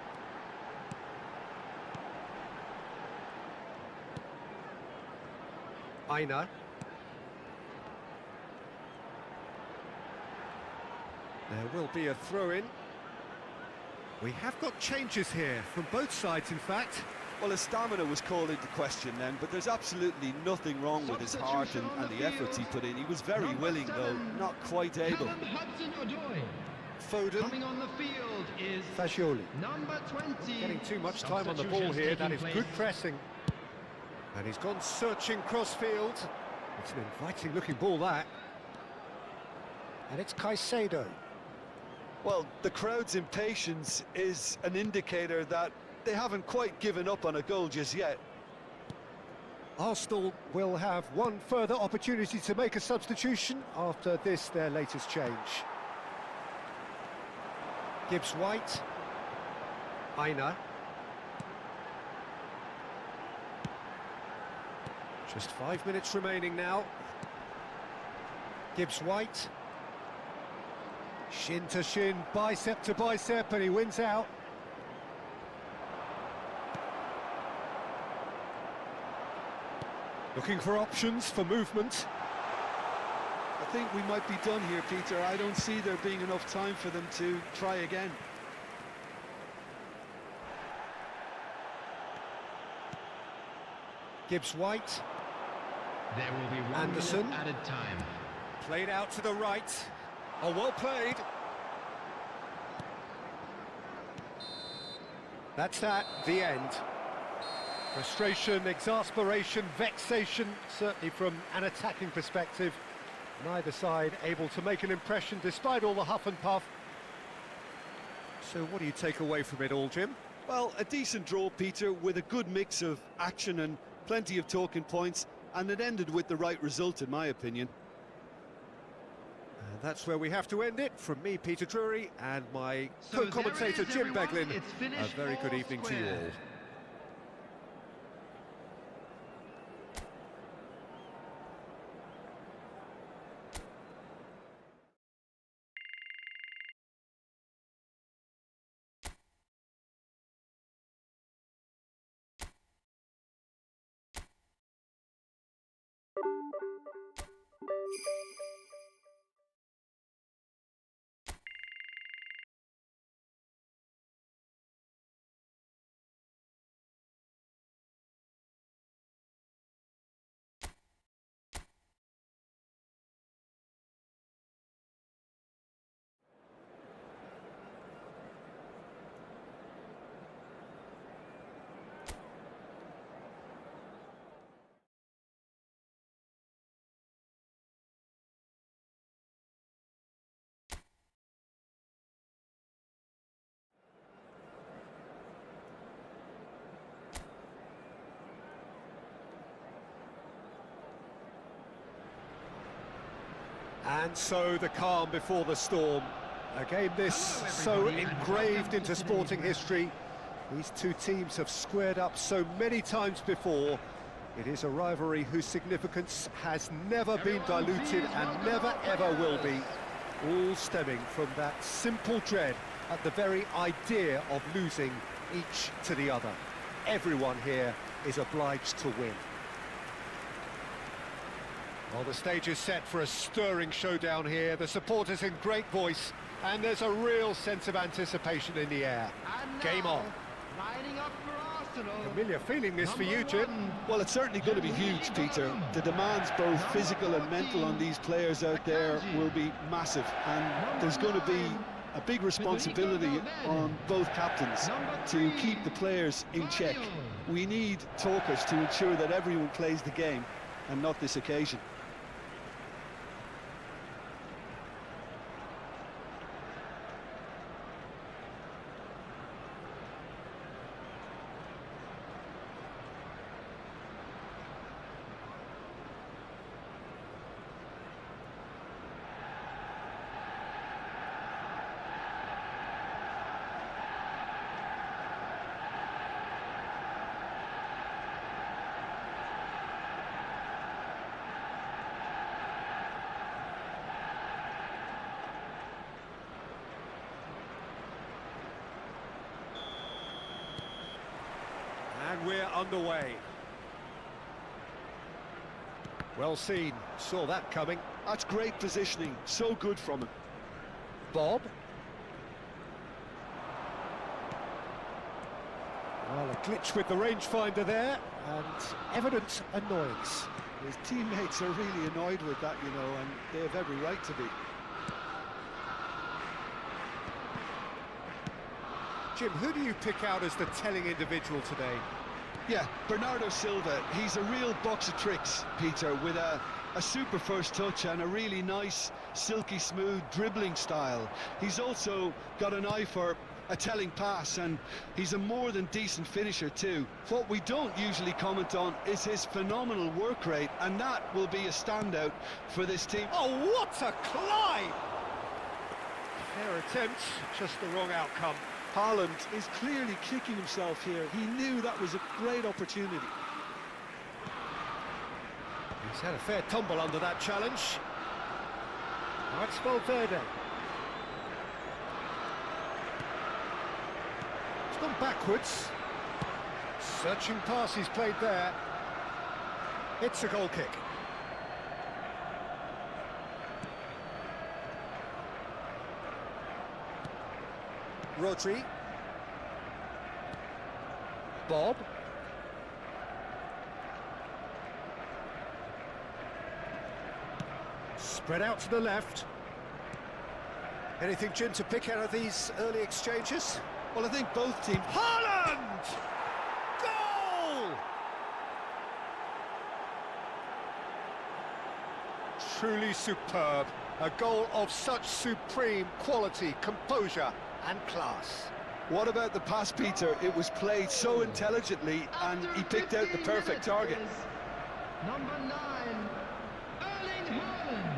Speaker 1: Aina. There will be a throw-in. We have got changes here from both sides, in fact.
Speaker 5: Well, his stamina was called into question then, but there's absolutely nothing wrong with his heart and the efforts he put in. He was very willing, though, not quite able.
Speaker 3: Hudson-Odoi.
Speaker 1: Foden.
Speaker 3: Coming on the field is
Speaker 1: Fagioli.
Speaker 3: number 20.
Speaker 1: Getting too much time on the ball here. That is good pressing. And he's gone searching cross-field. It's an inviting-looking ball, that. And it's Caicedo.
Speaker 2: Well, the crowd's impatience is an indicator that they haven't quite given up on a goal just yet.
Speaker 1: Arsenal will have one further opportunity to make a substitution after this, their latest change. Gibbs-White. Aina. Just 5 minutes remaining now. Gibbs-White. Shin to shin, bicep to bicep, and he wins out. Looking for options for movement.
Speaker 2: I think we might be done here, Peter. I don't see there being enough time for them to try again.
Speaker 1: Gibbs-White.
Speaker 3: There will be 1
Speaker 1: Anderson.
Speaker 3: minute added time.
Speaker 1: Played out to the right. Oh, well played. That's that, the end. Frustration, exasperation, vexation, certainly from an attacking perspective. Neither side able to make an impression despite all the huff and puff. So what do you take away from it all, Jim?
Speaker 2: Well, a decent draw, Peter, with a good mix of action and plenty of talking points.
Speaker 5: and it ended with the right result, in my opinion.
Speaker 1: And that's where we have to end it. From me, Peter Drury, and my
Speaker 3: So
Speaker 1: co-commentator,
Speaker 3: there it is,
Speaker 1: Jim
Speaker 3: everyone.
Speaker 1: Beglin.
Speaker 3: It's finished
Speaker 1: A very good
Speaker 3: all
Speaker 1: evening to you
Speaker 3: square.
Speaker 1: all. And so the calm before the storm. A game this
Speaker 3: Hello,
Speaker 1: so
Speaker 3: everybody, and
Speaker 1: engraved
Speaker 3: welcome to
Speaker 1: into
Speaker 3: today's
Speaker 1: sporting
Speaker 3: match.
Speaker 1: history. These two teams have squared up so many times before. It is a rivalry whose significance has never been
Speaker 3: Everyone,
Speaker 1: diluted
Speaker 3: please
Speaker 1: and
Speaker 3: welcome
Speaker 1: never
Speaker 3: our
Speaker 1: ever will be.
Speaker 3: players.
Speaker 1: All stemming from that simple dread at the very idea of losing each to the other. Everyone here is obliged to win. Well, the stage is set for a stirring showdown here. The supporters in great voice, and there's a real sense of anticipation in the air.
Speaker 3: And
Speaker 1: Game
Speaker 3: now,
Speaker 1: on.
Speaker 3: lining up for Arsenal.
Speaker 1: Familiar feeling this for you,
Speaker 3: Number
Speaker 1: Jim.
Speaker 3: one.
Speaker 2: Well, it's certainly going to be huge, Peter. The demands, both physical and mental, on these players out there will be massive, and there's going to be a big responsibility on both captains to keep the players in check. We need talkers to ensure that everyone plays the game, and not this occasion.
Speaker 1: And we're underway. Well seen, saw that coming.
Speaker 2: That's great positioning, so good from him.
Speaker 1: Bob. Well, a glitch with the rangefinder there, and evident annoyance.
Speaker 2: His teammates are really annoyed with that, you know, and they have every right to be.
Speaker 1: Jim, who do you pick out as the telling individual today?
Speaker 2: Yeah, Bernardo Silva, he's a real box of tricks, Peter, with a super first touch and a really nice, silky smooth dribbling style. He's also got an eye for a telling pass, and he's a more than decent finisher too. What we don't usually comment on is his phenomenal work rate, and that will be a standout for this team.
Speaker 1: Oh, what a climb! Fair attempt, just the wrong outcome.
Speaker 2: Haaland is clearly kicking himself here. He knew that was a great opportunity.
Speaker 1: He's had a fair tumble under that challenge. Now it's Valverde. It's gone backwards. Searching pass he's played there. It's a goal kick. Rodri. Bob. Spread out to the left. Anything, Jim, to pick out of these early exchanges?
Speaker 2: Well, I think both teams...
Speaker 1: Haaland! Goal! Truly superb. A goal of such supreme quality, composure and class.
Speaker 2: What about the pass, Peter? It was played so intelligently, and he picked out the perfect target.
Speaker 3: Number 9, Erling Haaland.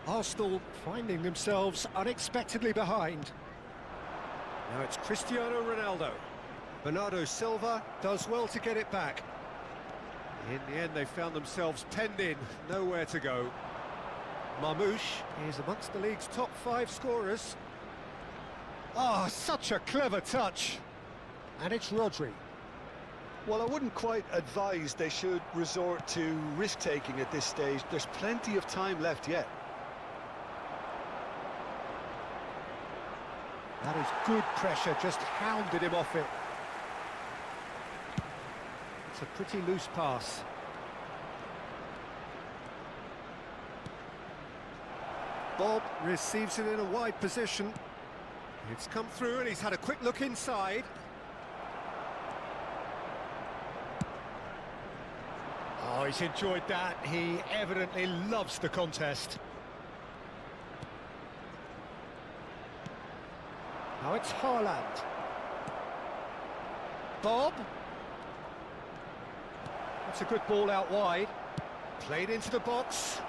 Speaker 1: Arsenal finding themselves unexpectedly behind. Now it's Cristiano Ronaldo. Bernardo Silva does well to get it back. In the end, they found themselves penned in, nowhere to go. Marmoush is amongst the league's top 5 scorers. Ah, such a clever touch. And it's Rodri.
Speaker 2: Well, I wouldn't quite advise they should resort to risk-taking at this stage. There's plenty of time left yet.
Speaker 1: That is good pressure, just hounded him off it. It's a pretty loose pass. Bob receives it in a wide position. It's come through and he's had a quick look inside. Oh, he's enjoyed that. He evidently loves the contest. Now it's Haaland. Bob. That's a good ball out wide. Played into the box.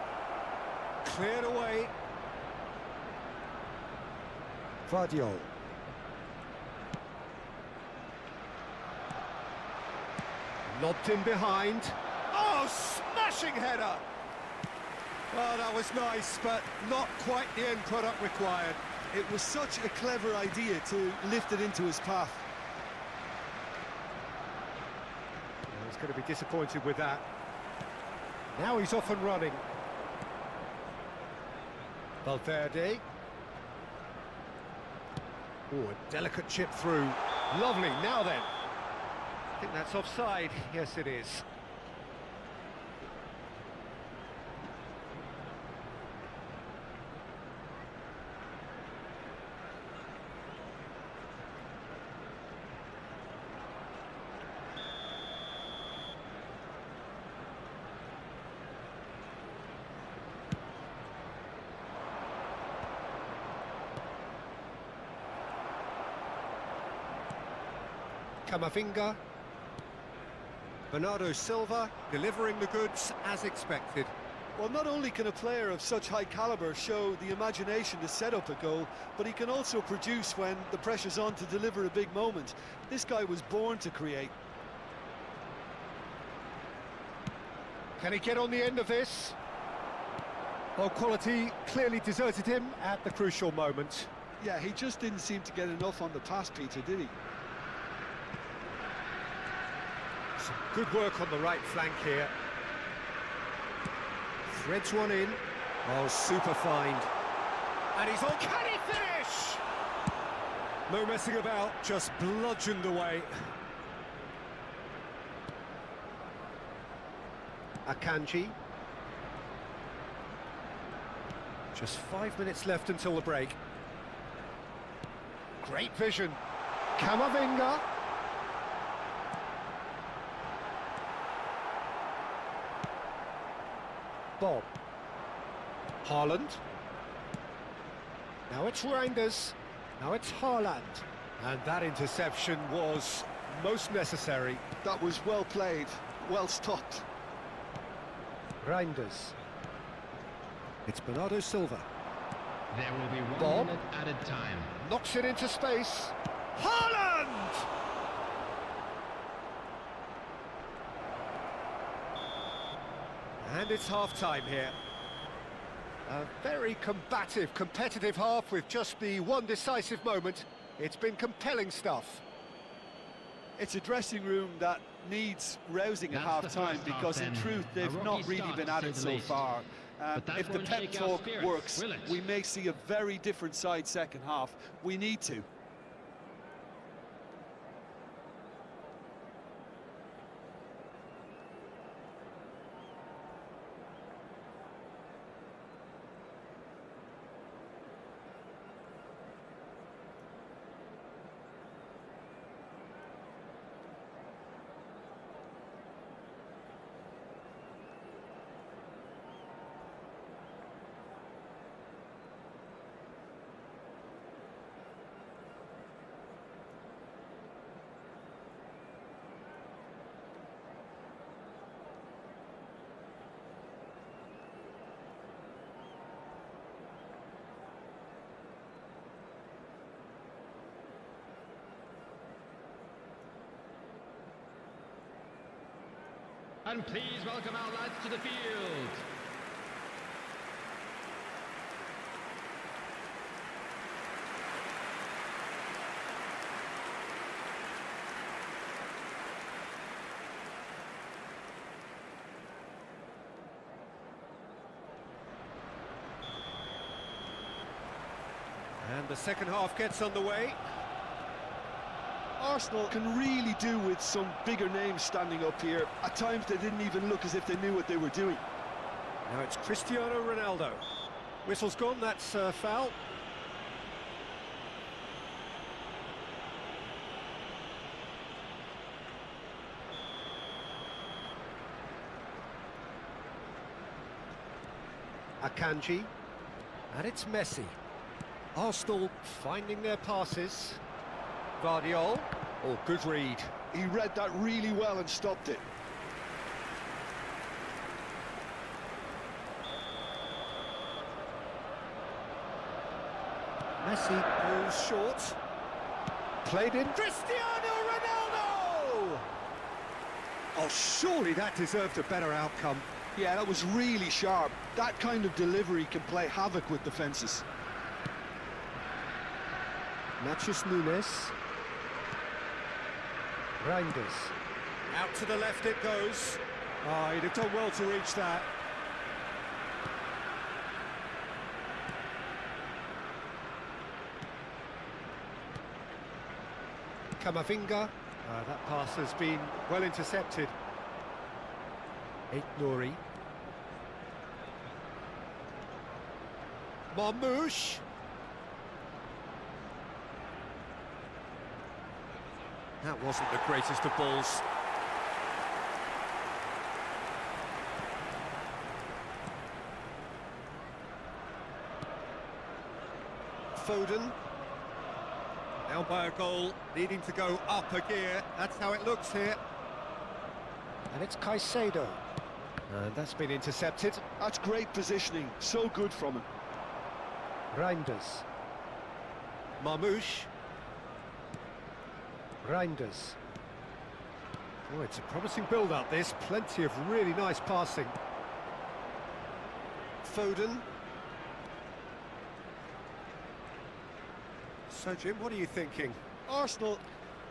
Speaker 1: Cleared away. Vardiol. Lobbed in behind. Oh, smashing header! Well, that was nice, but not quite the end product required.
Speaker 2: It was such a clever idea to lift it into his path.
Speaker 1: He's going to be disappointed with that. Now he's off and running. Valverde. Oh, a delicate chip through. Lovely, now then. I think that's offside. Yes, it is. Camavinga. Bernardo Silva delivering the goods as expected.
Speaker 2: Well, not only can a player of such high caliber show the imagination to set up a goal, but he can also produce when the pressure's on to deliver a big moment. This guy was born to create.
Speaker 1: Can he get on the end of this? Well, quality clearly deserted him at the crucial moment.
Speaker 2: Yeah, he just didn't seem to get enough on the pass, Peter, did he?
Speaker 1: Some good work on the right flank here. Threads one in. Oh, super find. And he's on. Can he finish? No messing about, just bludgeoned away. Akanji. Just 5 minutes left until the break. Great vision. Camavinga. Bob. Haaland. Now it's Reinders. Now it's Haaland. And that interception was most necessary.
Speaker 2: That was well played, well stopped.
Speaker 1: Reinders. It's Bernardo Silva.
Speaker 3: There will be 1
Speaker 1: Bob.
Speaker 3: minute added time.
Speaker 1: Knocks it into space. Haaland! And it's half-time here. A very combative, competitive half with just the one decisive moment. It's been compelling stuff.
Speaker 2: It's a dressing room that needs rousing at
Speaker 3: That's the
Speaker 2: half-time
Speaker 3: first half
Speaker 2: because in
Speaker 3: then.
Speaker 2: truth
Speaker 3: A
Speaker 2: they've
Speaker 3: rocky
Speaker 2: not really
Speaker 3: start,
Speaker 2: been
Speaker 3: to
Speaker 2: at
Speaker 3: say
Speaker 2: it
Speaker 3: the
Speaker 2: so
Speaker 3: least.
Speaker 2: far.
Speaker 3: But that
Speaker 5: If the
Speaker 3: won't
Speaker 5: pep
Speaker 3: shake our
Speaker 5: talk
Speaker 3: spirits,
Speaker 5: works,
Speaker 3: will it?
Speaker 5: we may see a very different side second half. We need to.
Speaker 3: And please welcome our lads to the field.
Speaker 1: And the second half gets underway.
Speaker 2: Arsenal can really do with some bigger names standing up here. At times they didn't even look as if they knew what they were doing.
Speaker 1: Now it's Cristiano Ronaldo. Whistle's gone, that's foul. Akanji. And it's Messi. Arsenal finding their passes. Guardiola. Oh, good read.
Speaker 2: He read that really well and stopped it.
Speaker 1: Messi goes short. Played in. Cristiano Ronaldo! Oh, surely that deserved a better outcome.
Speaker 2: Yeah, that was really sharp. That kind of delivery can play havoc with defences.
Speaker 1: Matches Nunes. Reinders. Out to the left it goes. Oh, he'd have done well to reach that. Camavinga. That pass has been well intercepted. Nori. Marmoush. That wasn't the greatest of balls. Foden. Now by a goal, needing to go up a gear. That's how it looks here. And it's Caicedo. And that's been intercepted.
Speaker 2: That's great positioning. So good from him.
Speaker 1: Reinders. Marmoush. Reinders. Oh, it's a promising build-up, this. Plenty of really nice passing. Foden. So, Jim, what are you thinking?
Speaker 5: Arsenal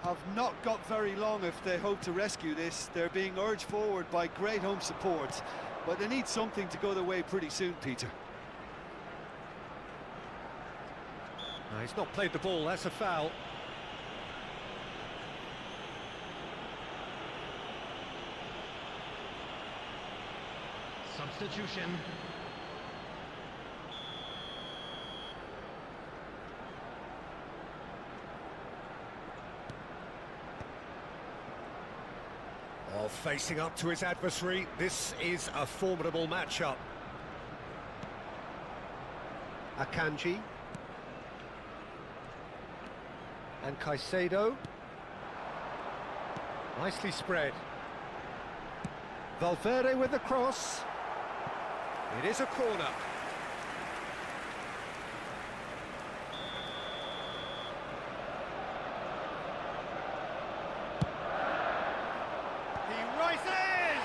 Speaker 5: have not got very long if they hope to rescue this. They're being urged forward by great home support, but they need something to go their way pretty soon, Peter.
Speaker 1: No, he's not played the ball, that's a foul.
Speaker 3: Substitution.
Speaker 1: Oh, facing up to his adversary, this is a formidable matchup. Akanji. And Caicedo. Nicely spread. Valverde with the cross. It is a corner. He rises!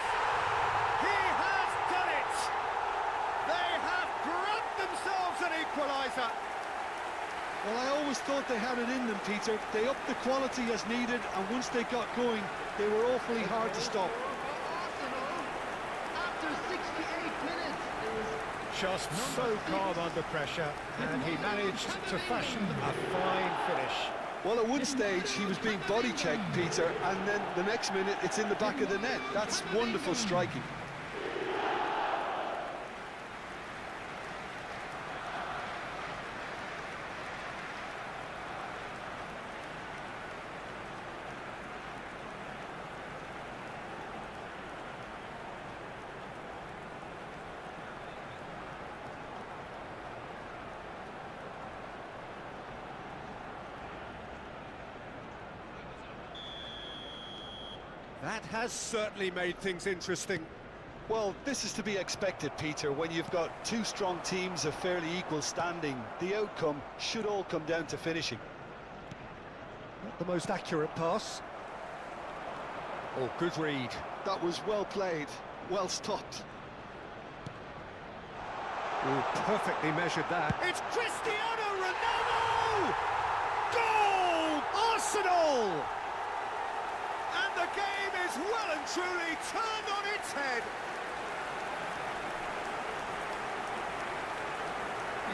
Speaker 1: He has done it! They have grabbed themselves an equaliser.
Speaker 2: Well, I always thought they had it in them, Peter. They upped the quality as needed, and once they got going, they were awfully hard to stop.
Speaker 3: Arsenal, after 68 minutes, it was
Speaker 1: just so calm under pressure, and he managed to fashion a fine finish.
Speaker 2: Well, at one stage he was being body checked, Peter, and then the next minute it's in the back of the net. That's wonderful striking.
Speaker 1: That has certainly made things interesting.
Speaker 2: Well, this is to be expected, Peter, when you've got two strong teams of fairly equal standing. The outcome should all come down to finishing.
Speaker 1: Not the most accurate pass. Oh, good read.
Speaker 2: That was well played, well stopped.
Speaker 1: Oh, perfectly measured that. It's Cristiano Ronaldo! Goal! Arsenal! And the game is well and truly turned on its head.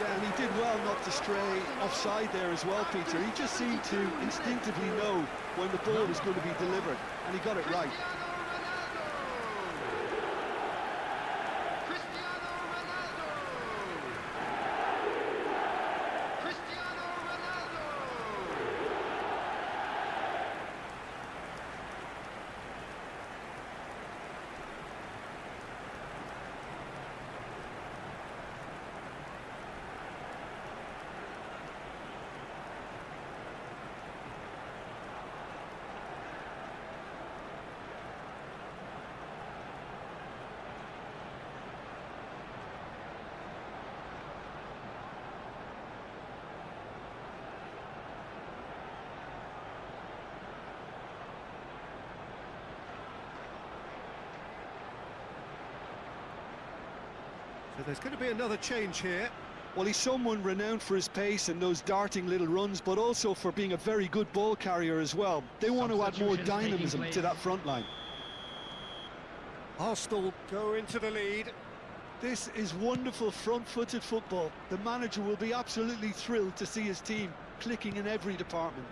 Speaker 2: Yeah, and he did well not to stray offside there as well, Peter. He just seemed to instinctively know when the ball was going to be delivered, and he got it right.
Speaker 1: So there's going to be another change here.
Speaker 2: Well, he's someone renowned for his pace and those darting little runs, but also for being a very good ball carrier as well. They want to add more dynamism to that front line.
Speaker 1: Arsenal go into the lead.
Speaker 2: This is wonderful front-footed football. The manager will be absolutely thrilled to see his team clicking in every department.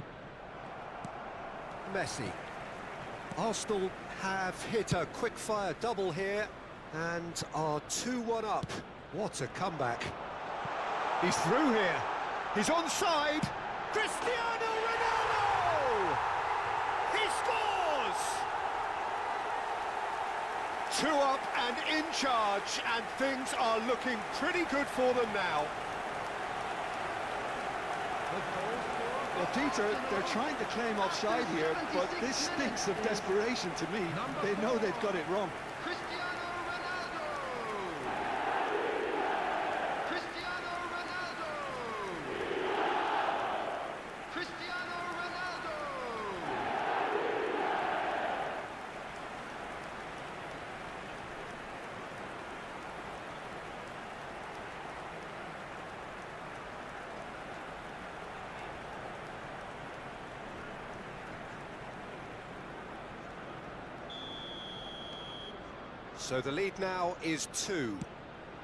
Speaker 1: Messi. Arsenal have hit a quick-fire double here and are 2-1 up. What a comeback. He's through here. He's onside. Cristiano Ronaldo! He scores! 2 up and in charge, and things are looking pretty good for them now.
Speaker 2: Well, Peter, they're trying to claim offside here, but this stinks of desperation to me. They know they've got it wrong.
Speaker 1: So the lead now is 2.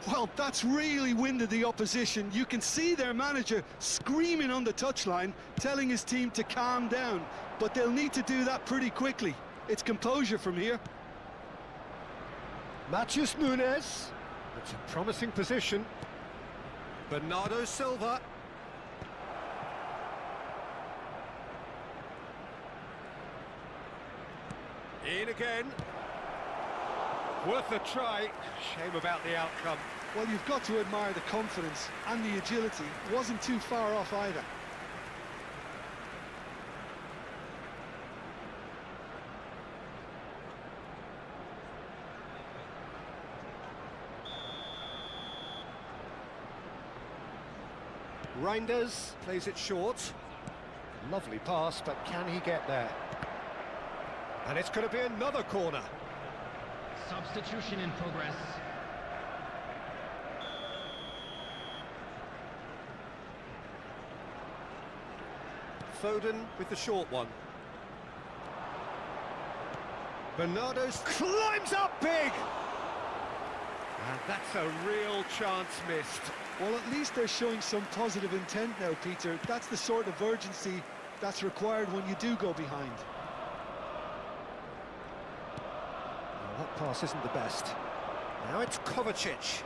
Speaker 2: Well, that's really winded the opposition. You can see their manager screaming on the touchline, telling his team to calm down. But they'll need to do that pretty quickly. It's composure from here.
Speaker 1: Matheus Nunes. It's a promising position. Bernardo Silva. In again. Worth a try. Shame about the outcome.
Speaker 2: Well, you've got to admire the confidence and the agility. Wasn't too far off either.
Speaker 1: Reinders plays it short. Lovely pass, but can he get there? And it's going to be another corner.
Speaker 3: Substitution in progress.
Speaker 1: Foden with the short one. Bernardo climbs up big! And that's a real chance missed.
Speaker 2: Well, at least they're showing some positive intent now, Peter. That's the sort of urgency that's required when you do go behind.
Speaker 1: Well, that pass isn't the best. Now it's 𝗟𝗓𝗡.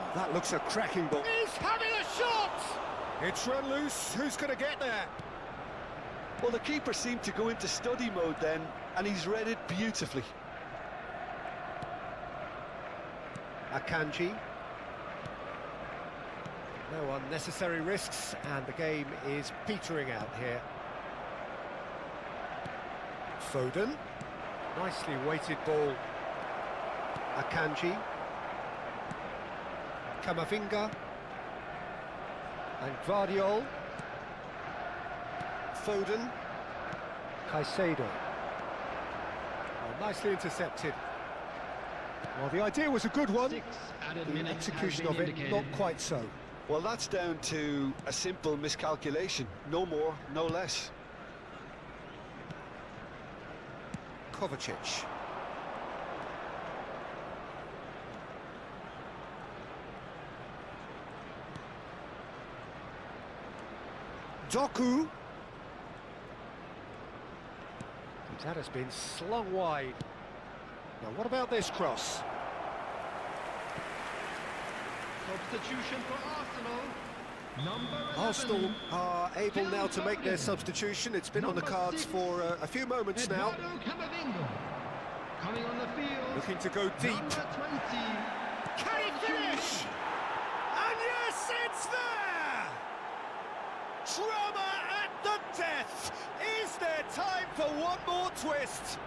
Speaker 1: Oh, that looks a cracking ball. He's having a shot! It's run loose. Who's going to get there?
Speaker 2: Well, the keeper seemed to go into study mode then, and he's read it beautifully.
Speaker 1: Akanji. No unnecessary risks, and the game is petering out here. Foden. Nicely weighted ball. Akanji. Camavinga. And 𝗟𝗓𝗩𝗘. Foden. Caicedo. Well, nicely intercepted. Well, the idea was a good one. The execution of it, not quite so.
Speaker 2: Well, that's down to a simple miscalculation. No more, no less.
Speaker 1: 𝗟𝗓𝗡. Doku. That has been slung wide. Now, what about this cross?
Speaker 3: Substitution for Arsenal. Number 11.
Speaker 1: Arsenal are able now to make their substitution. It's been on the cards for a few moments now.
Speaker 3: Camavinga. Coming on the field.
Speaker 1: Looking to go deep.
Speaker 3: Number 20.
Speaker 1: Can he finish? And yes, it's there! Drama at the death! Is there time for one more twist?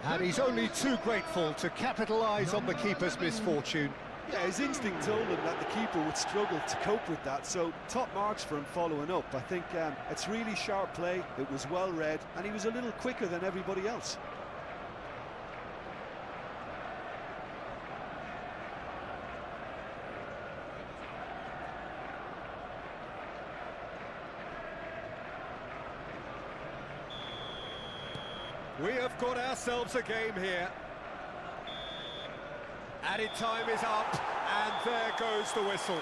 Speaker 1: And he's only too grateful to capitalise on the keeper's misfortune.
Speaker 2: Yeah, his instinct told him that the keeper would struggle to cope with that, so top marks for him following up. I think it's really sharp play, it was well read, and he was a little quicker than everybody else.
Speaker 1: We have got ourselves a game here. Added time is up, and there goes the whistle.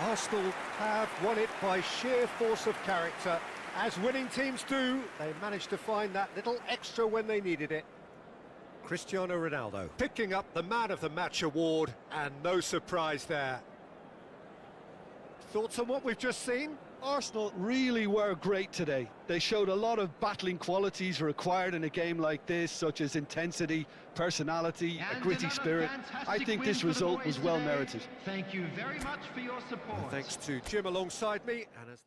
Speaker 1: Arsenal have won it by sheer force of character. As winning teams do, they managed to find that little extra when they needed it. Cristiano Ronaldo picking up the Man of the Match award, and no surprise there. Thoughts on what we've just seen?
Speaker 2: Arsenal really were great today. They showed a lot of battling qualities required in a game like this, such as intensity, personality, a gritty spirit. I think this result was well merited.
Speaker 3: Thank you very much for your support.
Speaker 1: Well, thanks to Jim alongside me, and as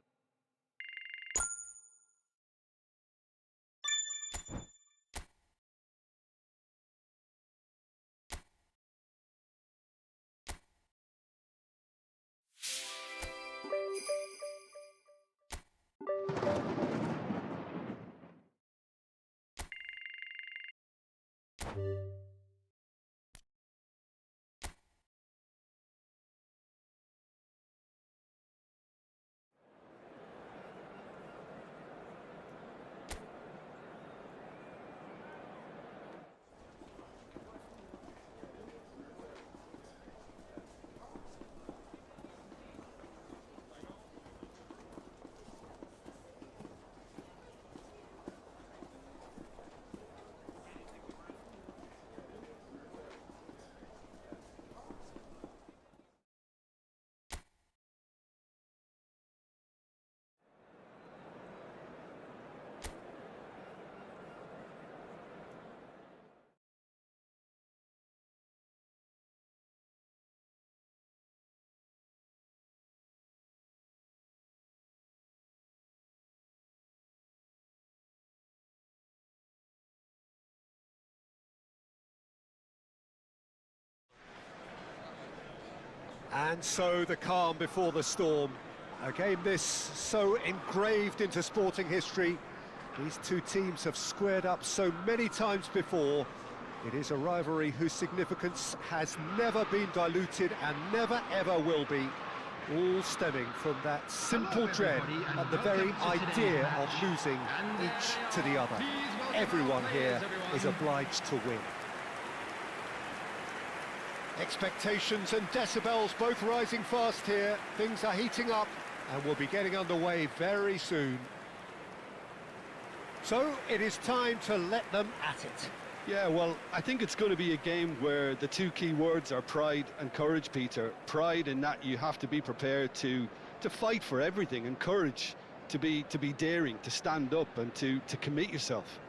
Speaker 1: And so the calm before the storm. A game this so engraved into sporting history. These two teams have squared up so many times before. It is a rivalry whose significance has never been diluted and never ever will be. All stemming from that simple dread at the very idea of losing each to the other. everyone here is obliged to win. Expectations and decibels both rising fast here. Things are heating up and we'll be getting underway very soon. So it is time to let them at it.
Speaker 2: Yeah, well, I think it's going to be a game where the two key words are pride and courage, Peter. Pride in that you have to be prepared to fight for everything, and courage to be daring, to stand up and to commit yourself.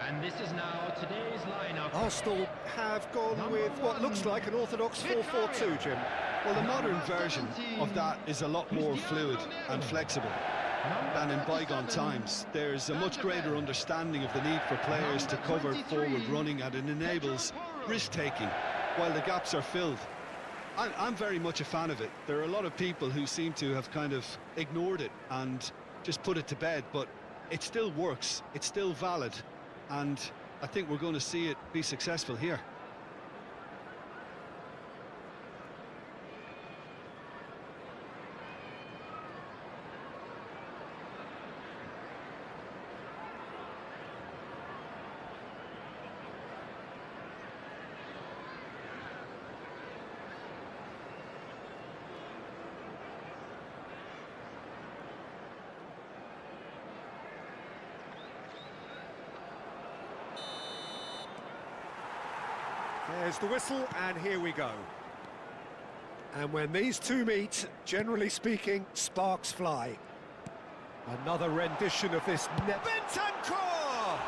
Speaker 3: And this is now today's lineup.
Speaker 1: Arsenal have gone with what looks like an orthodox 4-4-2, Jim.
Speaker 2: Well, the modern version of that is a lot more fluid and flexible than in bygone times. There's a much greater understanding of the need for players to cover forward running, and it enables risk-taking while the gaps are filled. I'm very much a fan of it. There are a lot of people who seem to have kind of ignored it and just put it to bed, but it still works, it's still valid, and I think we're going to see it be successful here.
Speaker 1: There's the whistle, and here we go. And when these two meet, generally speaking, sparks fly. Another rendition of this net. Bentancur!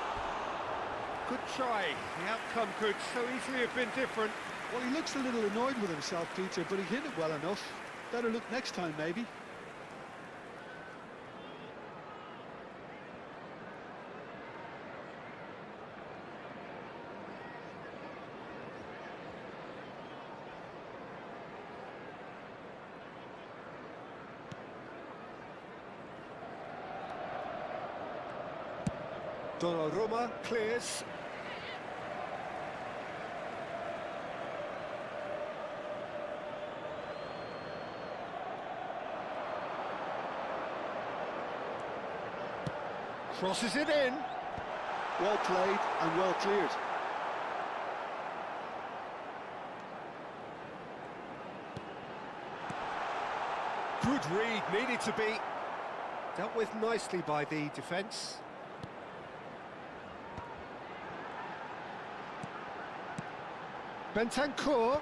Speaker 1: Good try. The outcome could so easily have been different.
Speaker 2: Well, he looks a little annoyed with himself, Peter, but he hit it well enough. Better look next time, maybe.
Speaker 1: Donnarumma clears. Crosses it in.
Speaker 2: Well played and well cleared.
Speaker 1: Good read, needed to be dealt with nicely by the defence. Bentancur.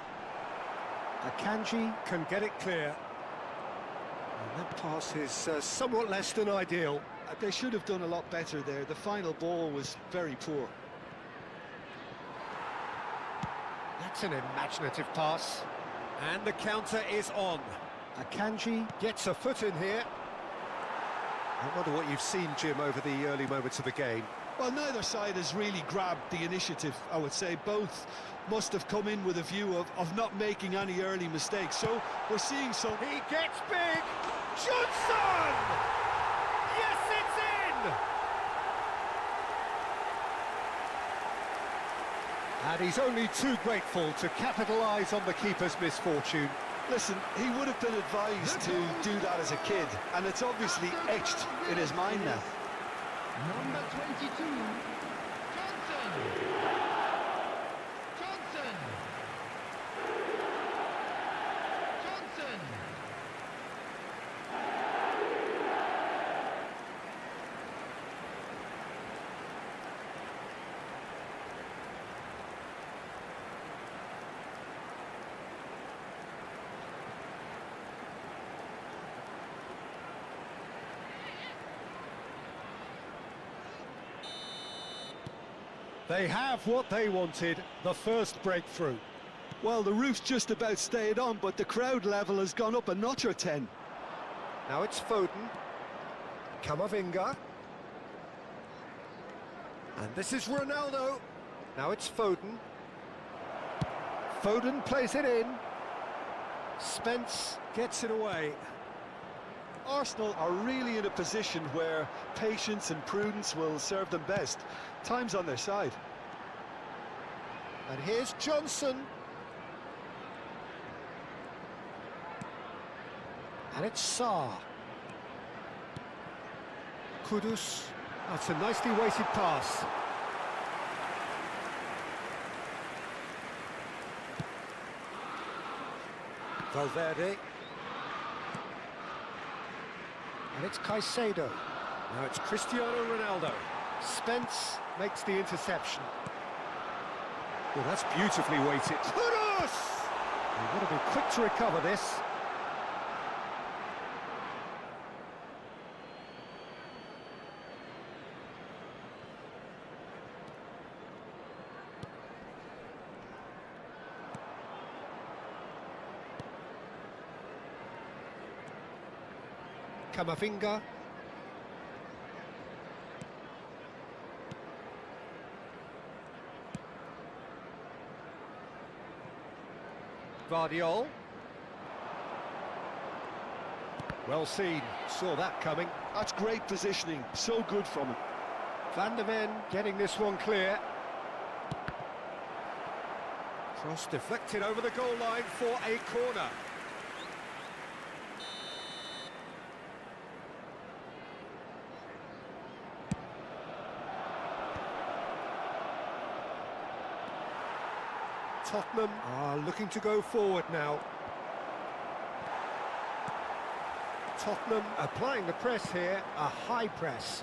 Speaker 1: Akanji can get it clear. And that pass is somewhat less than ideal.
Speaker 2: They should have done a lot better there. The final ball was very poor.
Speaker 1: That's an imaginative pass. And the counter is on. Akanji gets a foot in here. I wonder what you've seen, Jim, over the early moments of the game.
Speaker 2: Well, neither side has really grabbed the initiative, I would say. Both must have come in with a view of not making any early mistakes. So we're seeing some...
Speaker 1: He gets big! Johnson! Yes, it's in! And he's only too grateful to capitalise on the keeper's misfortune.
Speaker 2: Listen, he would have been advised to do that as a kid, and it's obviously etched in his mind now.
Speaker 3: Number 22, Johnson. Johnson. Johnson.
Speaker 1: They have what they wanted, the first breakthrough.
Speaker 2: Well, the roof's just about stayed on, but the crowd level has gone up a notch or 10.
Speaker 1: Now it's Foden. Camavinga. And this is Ronaldo. Now it's Foden. Foden plays it in. Spence gets it away.
Speaker 2: Arsenal are really in a position where patience and prudence will serve them best. Time's on their side.
Speaker 1: And here's Johnson. And it's Sarr. Kudus. That's a nicely weighted pass. Valverde. And it's Caicedo. Now it's Cristiano Ronaldo. Spence makes the interception. Well, that's beautifully weighted. Kudus! You've got to be quick to recover this. Camavinga. Vardiol. Well seen, saw that coming.
Speaker 2: That's great positioning, so good from him.
Speaker 1: Van der Ven getting this one clear. Cross deflected over the goal line for a corner. Tottenham are looking to go forward now. Tottenham applying the press here, a high press.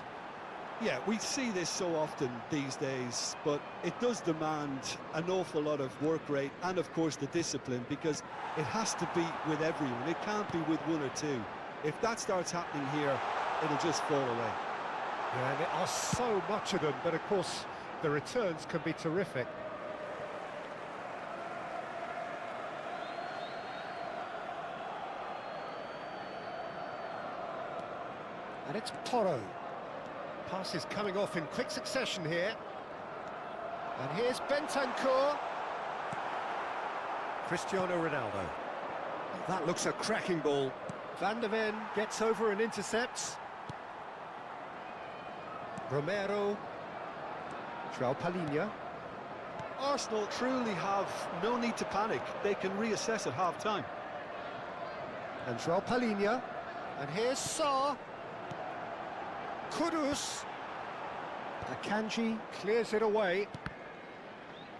Speaker 2: Yeah, we see this so often these days, but it does demand an awful lot of work rate and, of course, the discipline, because it has to be with everyone. It can't be with one or two. If that starts happening here, it'll just fall away.
Speaker 1: Yeah, and there are so much of them, but of course the returns can be terrific. And it's Porro. Passes coming off in quick succession here. And here's Bentancur. Cristiano Ronaldo. That looks a cracking ball. Van der Ven gets over and intercepts. Romero. 𝗟𝗜𝗙𝗘.
Speaker 2: Arsenal truly have no need to panic. They can reassess at half-time.
Speaker 1: And 𝗟𝗜𝗙𝗘. And here's Sarr. Kudus. Akanji clears it away.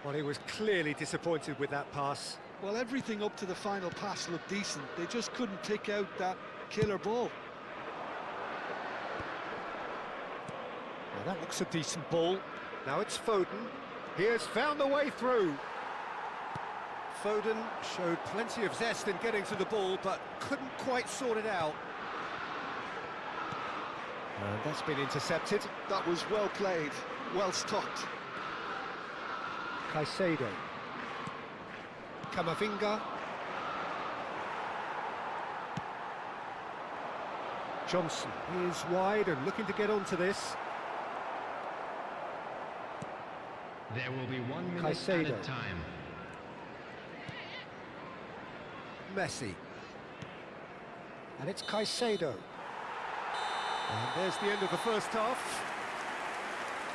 Speaker 1: Well, he was clearly disappointed with that pass.
Speaker 2: Well, everything up to the final pass looked decent. They just couldn't pick out that killer ball.
Speaker 1: Well, that looks a decent ball. Now it's Foden. He has found the way through. Foden showed plenty of zest in getting to the ball, but couldn't quite sort it out. And that's been intercepted.
Speaker 2: That was well played, well stopped.
Speaker 1: Caicedo. Camavinga. Johnson is wide and looking to get onto this.
Speaker 3: There will be 1 minute
Speaker 1: Caicedo.
Speaker 3: added time.
Speaker 1: Messi. And it's Caicedo. And there's the end of the first half.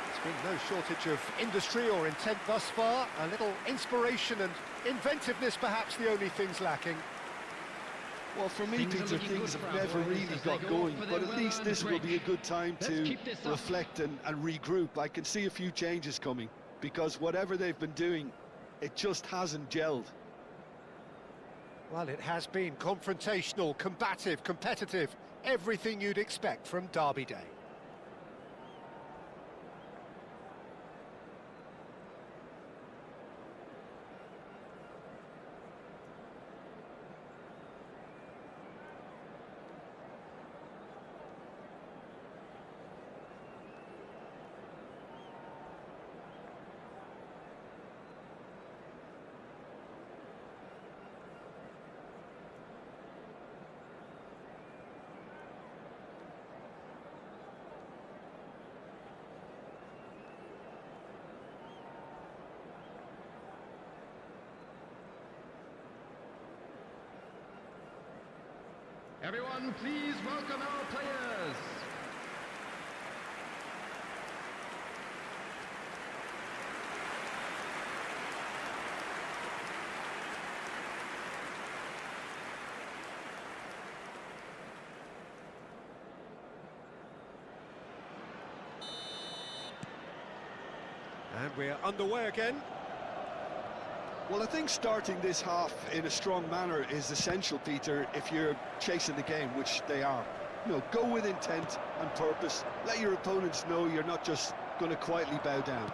Speaker 1: There's been no shortage of industry or intent thus far. A little inspiration and inventiveness, perhaps the only things lacking.
Speaker 2: Well, for me, Peter, things have never really got going, but at least this will be a good time to reflect and regroup. I can see a few changes coming, because whatever they've been doing, it just hasn't gelled.
Speaker 1: Well, it has been confrontational, combative, competitive, everything you'd expect from Derby Day.
Speaker 3: Everyone, please welcome our players.
Speaker 1: And we're underway again.
Speaker 2: Well, I think starting this half in a strong manner is essential, Peter, if you're chasing the game, which they are. You know, go with intent and purpose. Let your opponents know you're not just going to quietly bow down.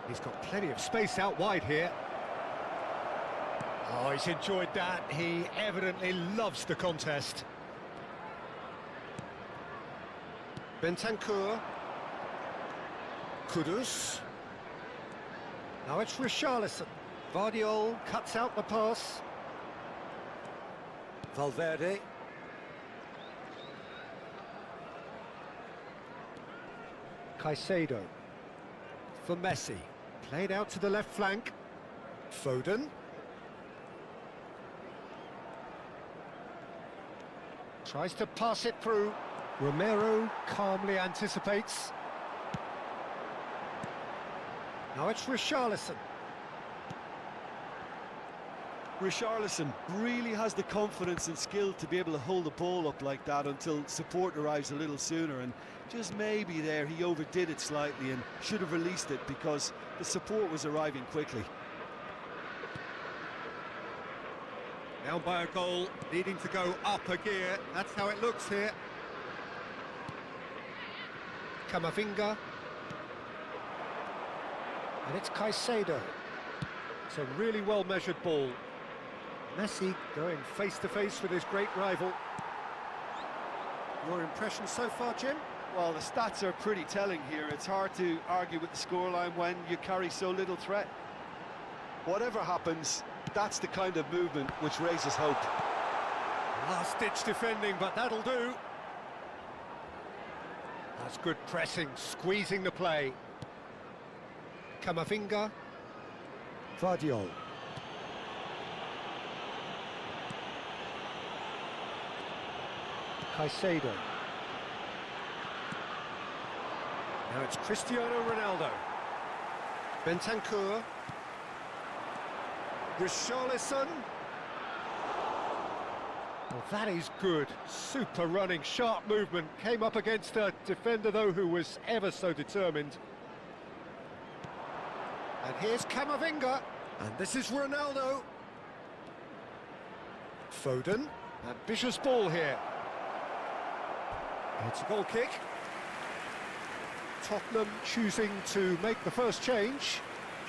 Speaker 1: He's got plenty of space out wide here. Oh, he's enjoyed that. He evidently loves the contest. Bentancur. Kudus. Now it's Richarlison. Vardiol cuts out the pass. Valverde. Caicedo. For Messi. Played out to the left flank. Foden. Tries to pass it through. Romero calmly anticipates. Now it's Richarlison.
Speaker 5: Richarlison really has the confidence and skill to be able to hold the ball up like that until support arrives a little sooner, and just maybe there he overdid it slightly and should have released it because the support was arriving quickly.
Speaker 1: Down by a goal, needing to go up a gear. That's how it looks here. Camavinga. And it's Caicedo. It's a really well-measured ball. Messi going face-to-face with his great rival. Your impression so far, Jim?
Speaker 5: Well, the stats are pretty telling here. It's hard to argue with the scoreline when you carry so little threat. Whatever happens, that's the kind of movement which raises hope.
Speaker 1: Last-ditch defending, but that'll do. That's good pressing, squeezing the play. Camavinga. Vardiol. Caicedo. Now it's Cristiano Ronaldo. Bentancur. Richarlison. Well, that is good. Super running, sharp movement. Came up against a defender, though, who was ever so determined. And here's Camavinga. And this is Ronaldo. Foden. Ambitious ball here. It's a goal kick. Tottenham choosing to make the first change.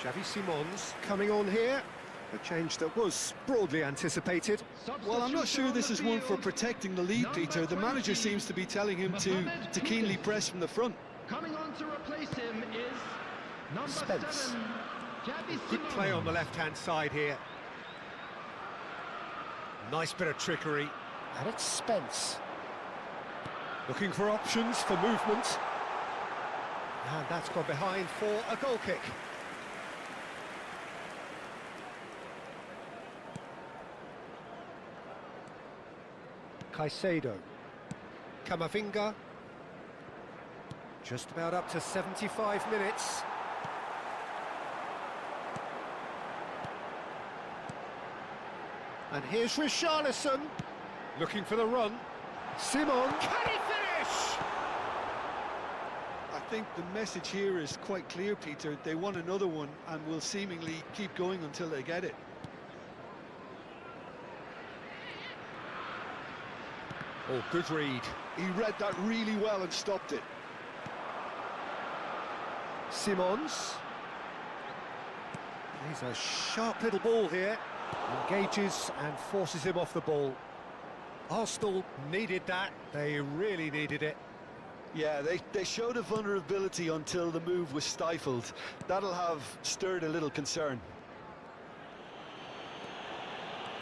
Speaker 1: Xavi Simons coming on here. A change that was broadly anticipated.
Speaker 2: Well, I'm not sure this is one for protecting the lead, Peter. The manager seems to be telling him to keenly press from the front.
Speaker 3: Coming on to replace him is number
Speaker 1: Spence.
Speaker 3: 7, Xavi
Speaker 1: Good
Speaker 3: Simons.
Speaker 1: play on the left-hand side here. Nice bit of trickery. And it's Spence. Looking for options for movement. And that's gone behind for a goal kick. Caicedo. Camavinga. Just about up to 75 minutes. And here's Richarlison. Looking for the run. Simon, can he finish?
Speaker 2: I think the message here is quite clear, Peter. They want another one and will seemingly keep going until they get it.
Speaker 1: Oh, good read.
Speaker 2: He read that really well and stopped it.
Speaker 1: Simons. He's a sharp little ball here. Engages and forces him off the ball. Arsenal needed that. They really needed it.
Speaker 5: Yeah, they showed a vulnerability until the move was stifled. That'll have stirred a little concern.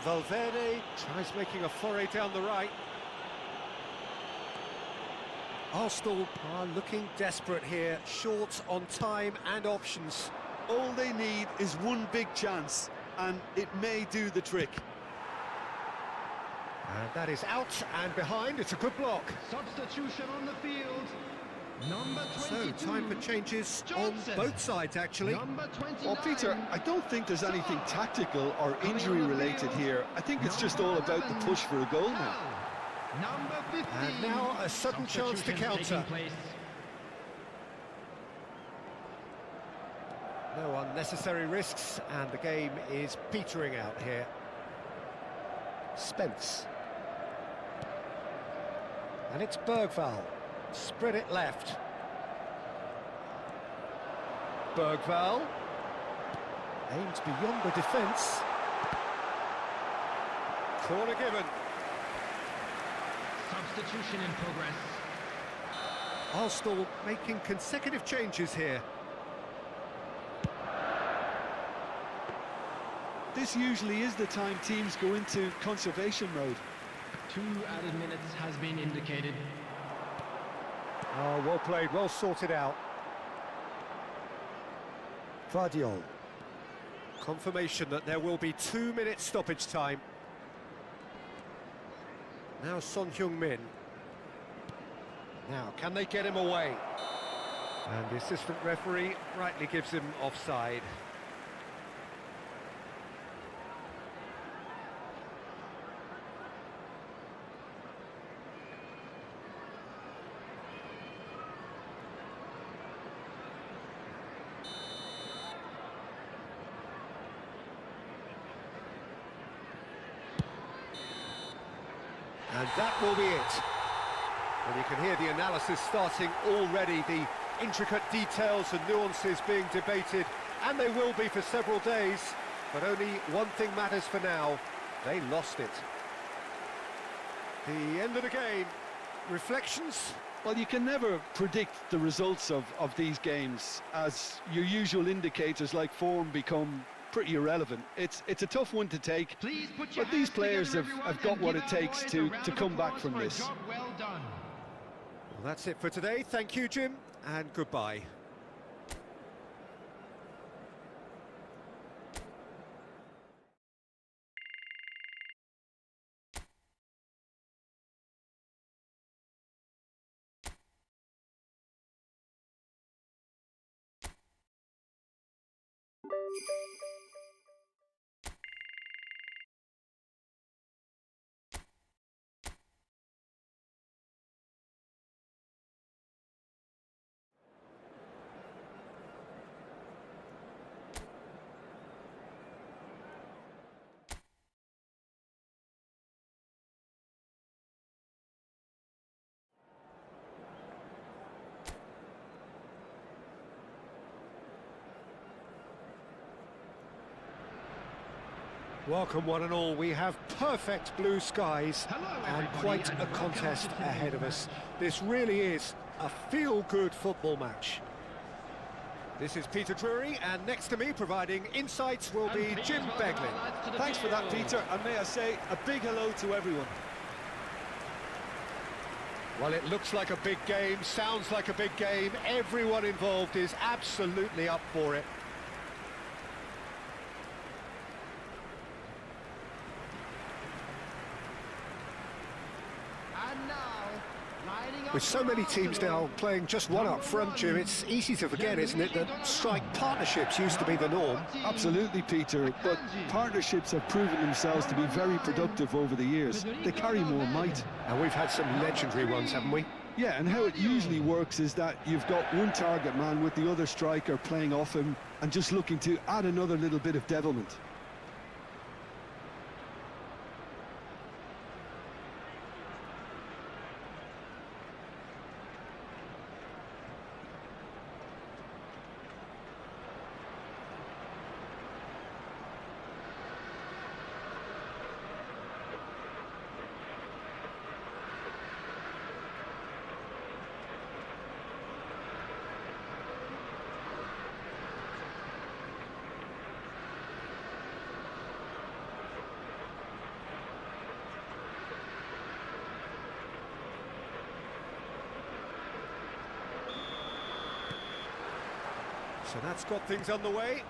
Speaker 1: Valverde tries making a foray down the right. Arsenal are looking desperate here, short on time and options.
Speaker 5: All they need is one big chance, and it may do the trick.
Speaker 1: And that is out and behind. It's a good block.
Speaker 3: Substitution on the field. Number 22.
Speaker 1: So, time for changes
Speaker 3: Johnson.
Speaker 1: on both sides, actually.
Speaker 3: Number 29.
Speaker 2: Well, Peter, I don't think there's anything tactical or injury-related here. I think it's just all about the push for a goal now.
Speaker 3: Number 15.
Speaker 1: And now a sudden chance to counter. No unnecessary risks, and the game is petering out here. Spence. And it's 𝗟𝗩𝗩. Spread it left. 𝗟𝗩𝗩 aims beyond the defence. Corner given.
Speaker 3: Substitution in progress.
Speaker 1: Arsenal making consecutive changes here.
Speaker 2: This usually is the time teams go into conservation mode.
Speaker 3: 2 added minutes has been indicated.
Speaker 1: Oh, well played, well sorted out. 𝗟𝗩𝗩. Confirmation that there will be 2-minute stoppage time. Now Son Heung-min. Now, can they get him away? And the assistant referee rightly gives him offside. And that will be it. And you can hear the analysis starting already, the intricate details and nuances being debated, and they will be for several days. But only one thing matters for now: they lost it. The end of the game. Reflections?
Speaker 2: Well, you can never predict the results of these games, as your usual indicators like form become pretty irrelevant. It's a tough one to take, but these players have got what it takes to come back from this.
Speaker 3: Well done.
Speaker 1: Well, that's it for today. Thank you, Jim, and goodbye. Welcome one and all. We have perfect blue skies and quite a contest ahead of us. This really is a feel-good football match. This is Peter Drury, and next to me providing insights will be Jim Beglin.
Speaker 2: Thanks for that, Peter, and may I say a big hello to everyone.
Speaker 1: Well, it looks like a big game, sounds like a big game. Everyone involved is absolutely up for it. With so many teams now playing just one up front, Jim, it's easy to forget, isn't it, that strike partnerships used to be the norm.
Speaker 2: Absolutely, Peter, but partnerships have proven themselves to be very productive over the years. They carry more might.
Speaker 1: And we've had some legendary ones, haven't we?
Speaker 2: Yeah, and how it usually works is that you've got one target man with the other striker playing off him and just looking to add another little bit of devilment.
Speaker 1: So that's got things underway.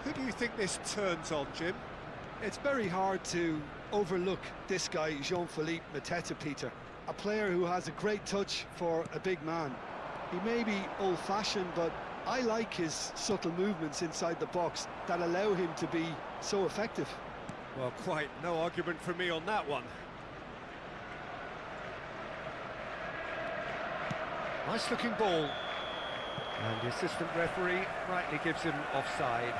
Speaker 1: Who do you think this turns on, Jim?
Speaker 2: It's very hard to overlook this guy, 𝗟𝗜𝗩𝗘, Peter. A player who has a great touch for a big man. He may be old-fashioned, but I like his subtle movements inside the box that allow him to be so effective.
Speaker 1: Well, quite no argument from me on that one. Nice-looking ball. And the assistant referee rightly gives him offside.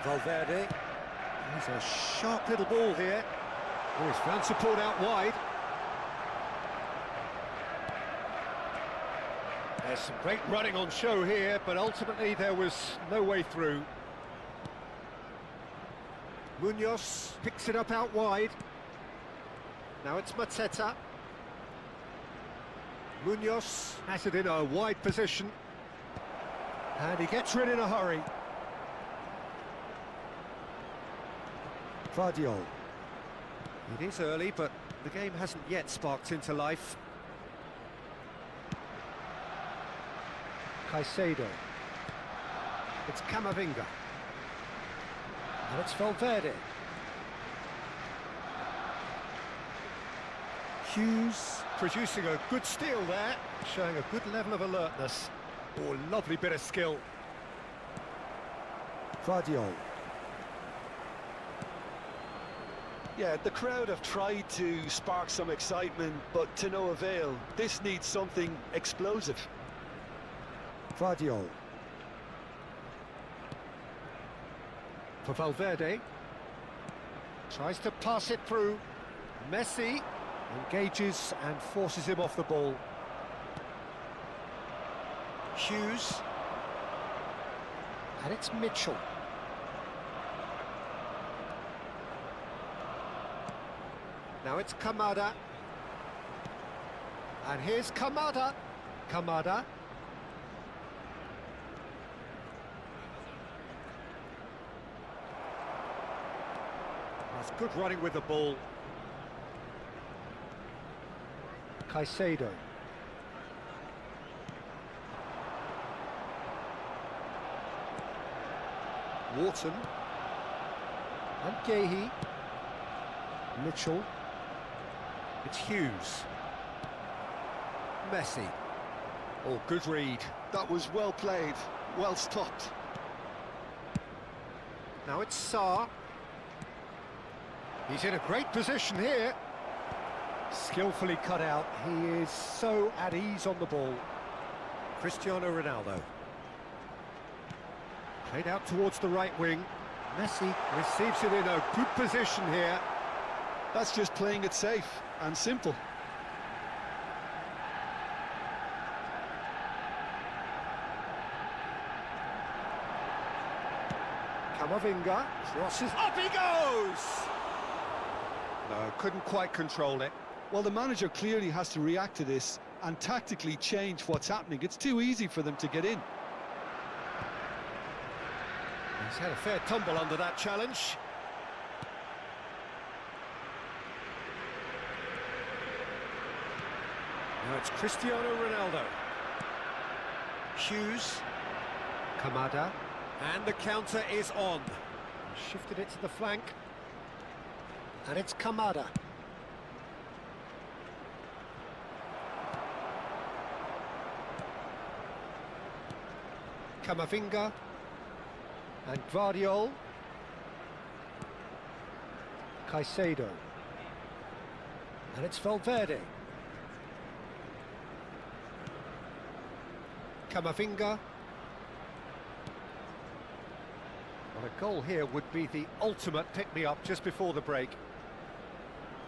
Speaker 1: Valverde. He's a sharp little ball here. Oh, he's found support out wide. There's some great running on show here, but ultimately there was no way through. Munoz picks it up out wide. Now it's Mateta. Munoz has it in a wide position. And he gets rid in a hurry. Guardiola. It is early, but the game hasn't yet sparked into life. Caicedo. It's Camavinga. And it's Valverde. Hughes producing a good steal there, showing a good level of alertness. Oh, lovely bit of skill. Guardiola.
Speaker 2: Yeah, the crowd have tried to spark some excitement, but to no avail. This needs something explosive.
Speaker 1: Guardiola. For Valverde. Tries to pass it through. Messi engages and forces him off the ball. Hughes. And it's Mitchell. Now it's Kamada. And here's Kamada. Kamada. That's good running with the ball. Caicedo. Wharton. And 𝗟𝗜𝗩𝗘. Mitchell. It's Hughes. Messi. Oh, good read.
Speaker 2: That was well played, well stopped.
Speaker 1: Now it's 𝗟𝗜𝗩𝗘. He's in a great position here. Skillfully cut out. He is so at ease on the ball. Cristiano Ronaldo. Played out towards the right wing. Messi receives it in a good position here.
Speaker 2: That's just playing it safe and simple.
Speaker 1: Camavinga crosses. Up he goes! No, couldn't quite control it.
Speaker 2: Well, the manager clearly has to react to this and tactically change what's happening. It's too easy for them to get in.
Speaker 1: He's had a fair tumble under that challenge. Now it's Cristiano Ronaldo. Hughes. Kamada. And the counter is on. Shifted it to the flank. And it's Kamada. Camavinga. And Guardiola. Caicedo. And it's Valverde. Camavinga. Well, a goal here would be the ultimate pick-me-up just before the break.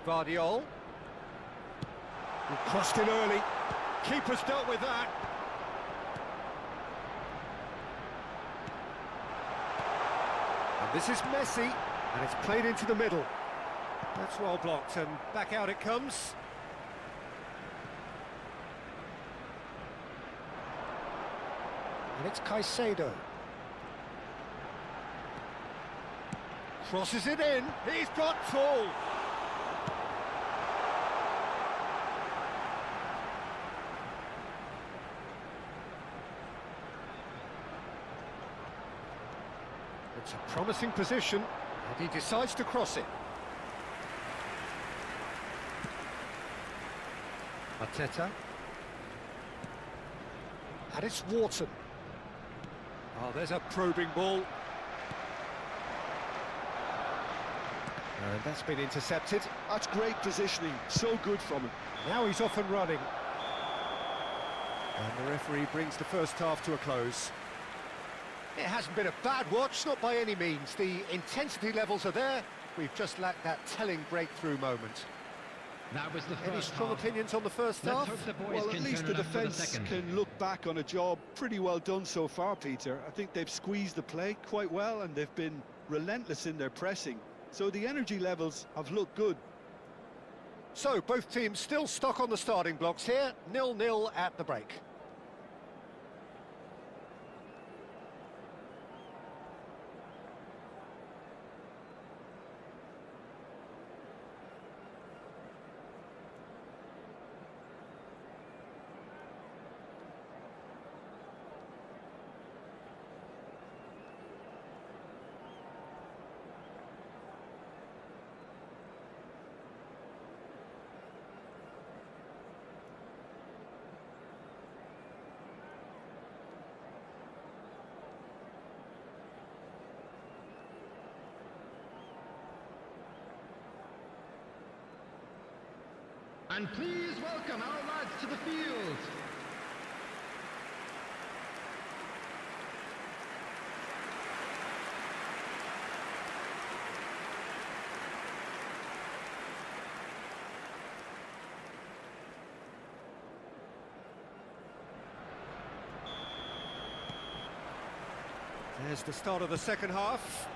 Speaker 1: Guardiola. He crossed in early. Keeper's dealt with that. And this is Messi, and it's played into the middle. That's well blocked, and back out it comes. And it's Caicedo. Crosses it in. He's got full. It's a promising position, and he decides to cross it. Arteta. And it's Wharton. Oh, there's a probing ball. And that's been intercepted.
Speaker 2: That's great positioning, so good from him.
Speaker 1: Now he's off and running. And the referee brings the first half to a close. It hasn't been a bad watch, not by any means. The intensity levels are there. We've just lacked that telling breakthrough moment.
Speaker 3: That was the
Speaker 1: Any
Speaker 3: first
Speaker 1: strong
Speaker 3: half.
Speaker 1: opinions on the first
Speaker 3: Let's
Speaker 1: half?
Speaker 3: hope the boys
Speaker 2: Well, at
Speaker 3: can
Speaker 2: least
Speaker 3: turn
Speaker 2: the
Speaker 3: it up for the
Speaker 2: defence
Speaker 3: second.
Speaker 2: can look back on a job pretty well done so far, Peter. I think they've squeezed the play quite well and they've been relentless in their pressing. So the energy levels have looked good.
Speaker 1: So, both teams still stuck on the starting blocks here. 0-0 at the break.
Speaker 3: And please welcome our lads to the field.
Speaker 1: There's the start of the second half.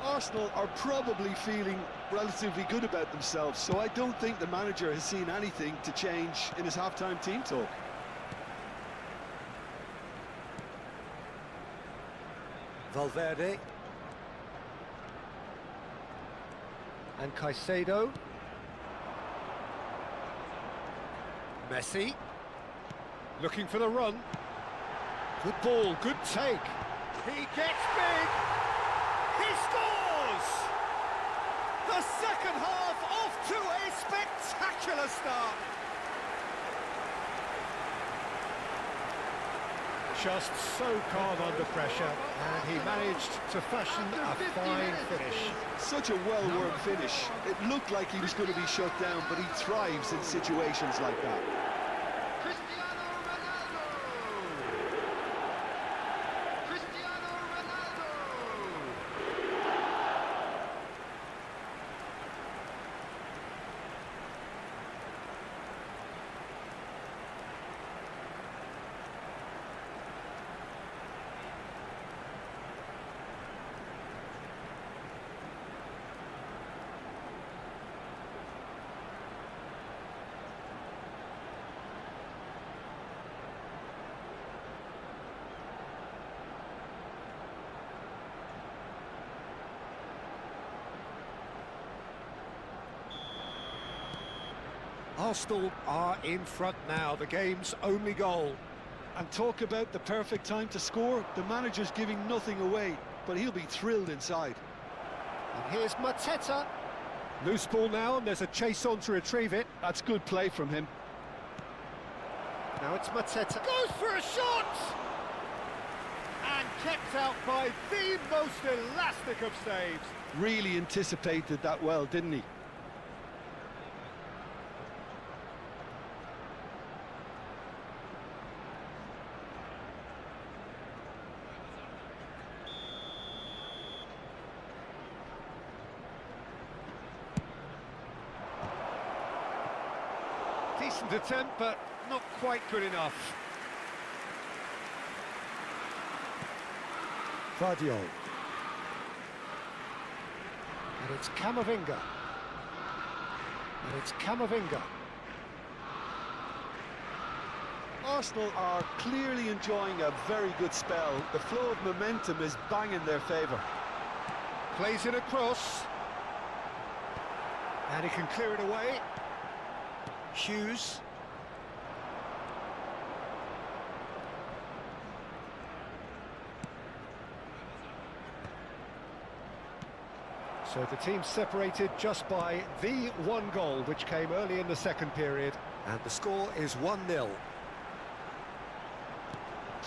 Speaker 2: Arsenal are probably feeling relatively good about themselves, so I don't think the manager has seen anything to change in his half-time team talk.
Speaker 1: Valverde. And Caicedo. Messi. Looking for the run. Good ball, good take. He gets big. He scores! The second half off to a spectacular start. Just so calm under pressure, and he managed to fashion a fine finish.
Speaker 2: Such a well-worked finish. It looked like he was going to be shut down, but he thrives in situations like that.
Speaker 3: Cristiano Ronaldo! Cristiano Ronaldo!
Speaker 1: Arsenal are in front now, the game's only goal.
Speaker 2: And talk about the perfect time to score. The manager's giving nothing away, but he'll be thrilled inside.
Speaker 1: And here's Mateta. Loose ball now, and there's a chase on to retrieve it.
Speaker 2: That's good play from him.
Speaker 1: Now it's Mateta. Goes for a shot! And kept out by the most elastic of saves.
Speaker 2: Really anticipated that well, didn't he?
Speaker 1: Decent attempt, but not quite good enough. Vardiol. And it's Camavinga. And it's Camavinga.
Speaker 2: Arsenal are clearly enjoying a very good spell. The flow of momentum is bang in their favour.
Speaker 1: Plays it across. And he can clear it away. Hughes. So the team separated just by the one goal, which came early in the second period. And the score is 1-0.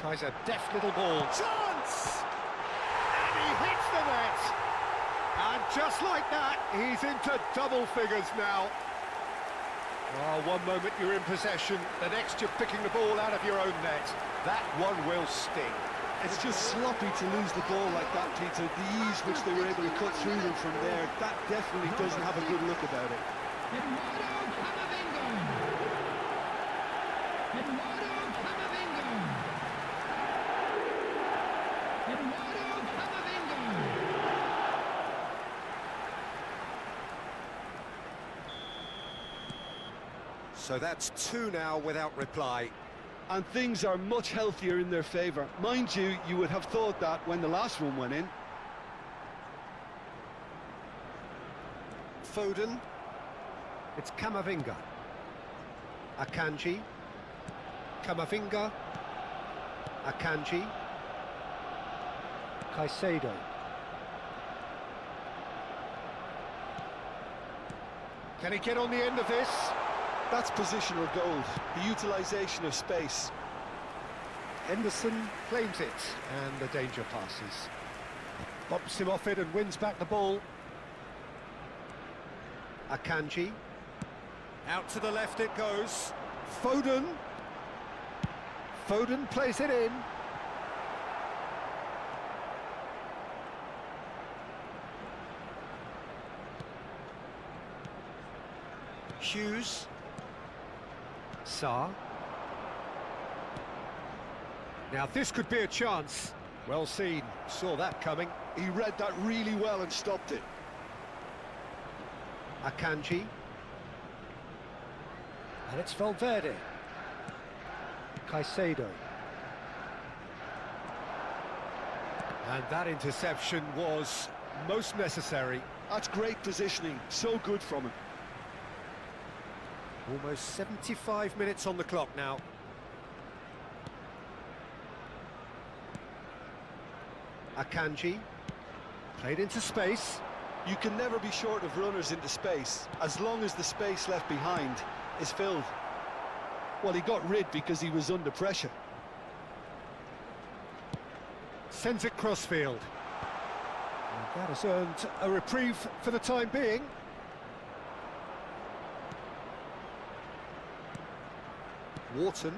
Speaker 1: Tries a deft little ball. Chance! And he hits the net! And just like that, he's into double figures now. Oh, one moment you're in possession, the next you're picking the ball out of your own net. That one will sting.
Speaker 2: It's just sloppy to lose the ball like that, Peter. The ease which they were able to cut through them from there, that definitely doesn't have a good look about it.
Speaker 1: So that's 2 now without reply.
Speaker 2: And things are much healthier in their favour. Mind you, you would have thought that when the last one went in.
Speaker 1: Foden. It's Camavinga. Akanji. Camavinga. Akanji. Caicedo. Can he get on the end of this?
Speaker 2: That's positional gold, the utilisation of space.
Speaker 1: Henderson claims it, and the danger passes. Bumps him off it and wins back the ball. Akanji. Out to the left it goes. Foden. Foden plays it in. Hughes. Sarr. Now this could be a chance. Well seen, saw that coming.
Speaker 2: He read that really well and stopped it.
Speaker 1: Akanji. And it's Valverde. Caicedo. And that interception was most necessary.
Speaker 2: That's great positioning, so good from him.
Speaker 1: Almost 75 minutes on the clock now. Akanji. Played into space.
Speaker 2: You can never be short of runners into space, as long as the space left behind is filled. Well, he got rid because he was under pressure.
Speaker 1: Sends it crossfield. And that has earned a reprieve for the time being. Wharton.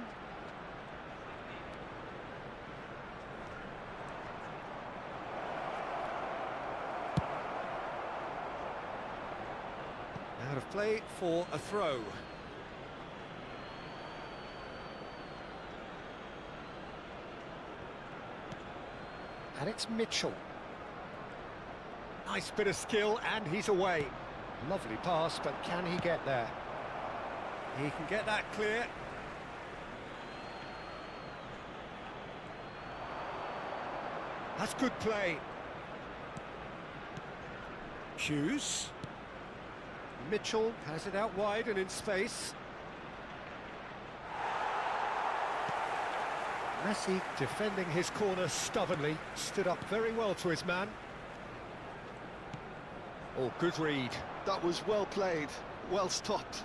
Speaker 1: Out of play for a throw. And it's Mitchell. Nice bit of skill, and he's away. Lovely pass, but can he get there? He can get that clear. That's good play. Hughes. Mitchell has it out wide and in space. Messi defending his corner stubbornly, stood up very well to his man. Oh, good read.
Speaker 2: That was well played, well stopped.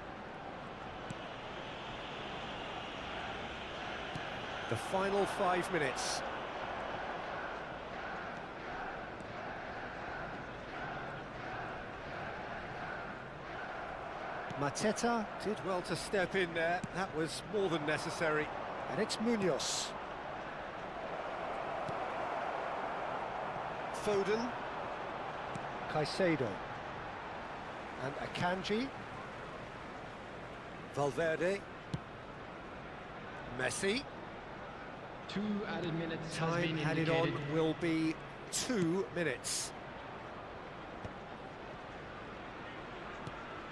Speaker 1: The final 5 minutes. Mateta did well to step in there. That was more than necessary. And it's Munoz. Foden. Caicedo. And Akanji. Valverde. Messi.
Speaker 3: 2 added minutes.
Speaker 1: Time added on will be 2 minutes.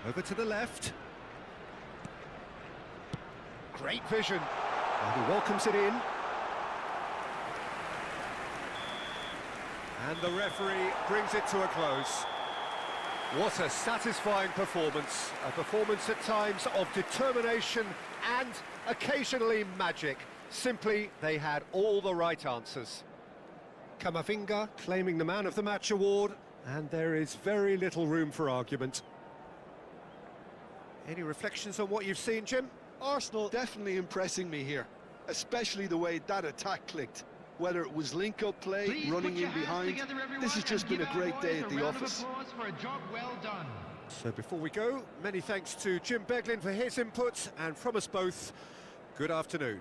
Speaker 1: Over to the left. Great vision. And he welcomes it in. And the referee brings it to a close. What a satisfying performance. A performance at times of determination and occasionally magic. Simply, they had all the right answers. 𝗟𝗓𝗩𝗘 claiming the Man of the Match award, and there is very little room for argument. Any reflections on what you've seen, Jim?
Speaker 2: Arsenal definitely impressing me here, especially the way that attack clicked. Whether it was link-up play,
Speaker 3: Please
Speaker 2: running
Speaker 3: put your
Speaker 2: in
Speaker 3: hands
Speaker 2: behind,
Speaker 3: together, everyone,
Speaker 2: this has just
Speaker 3: and
Speaker 2: been a
Speaker 3: give our
Speaker 2: great day
Speaker 3: boys
Speaker 2: at
Speaker 3: a
Speaker 2: the
Speaker 3: round of
Speaker 2: office.
Speaker 3: applause for a job well done.
Speaker 1: So before we go, many thanks to Jim Beglin for his input, and from us both, good afternoon.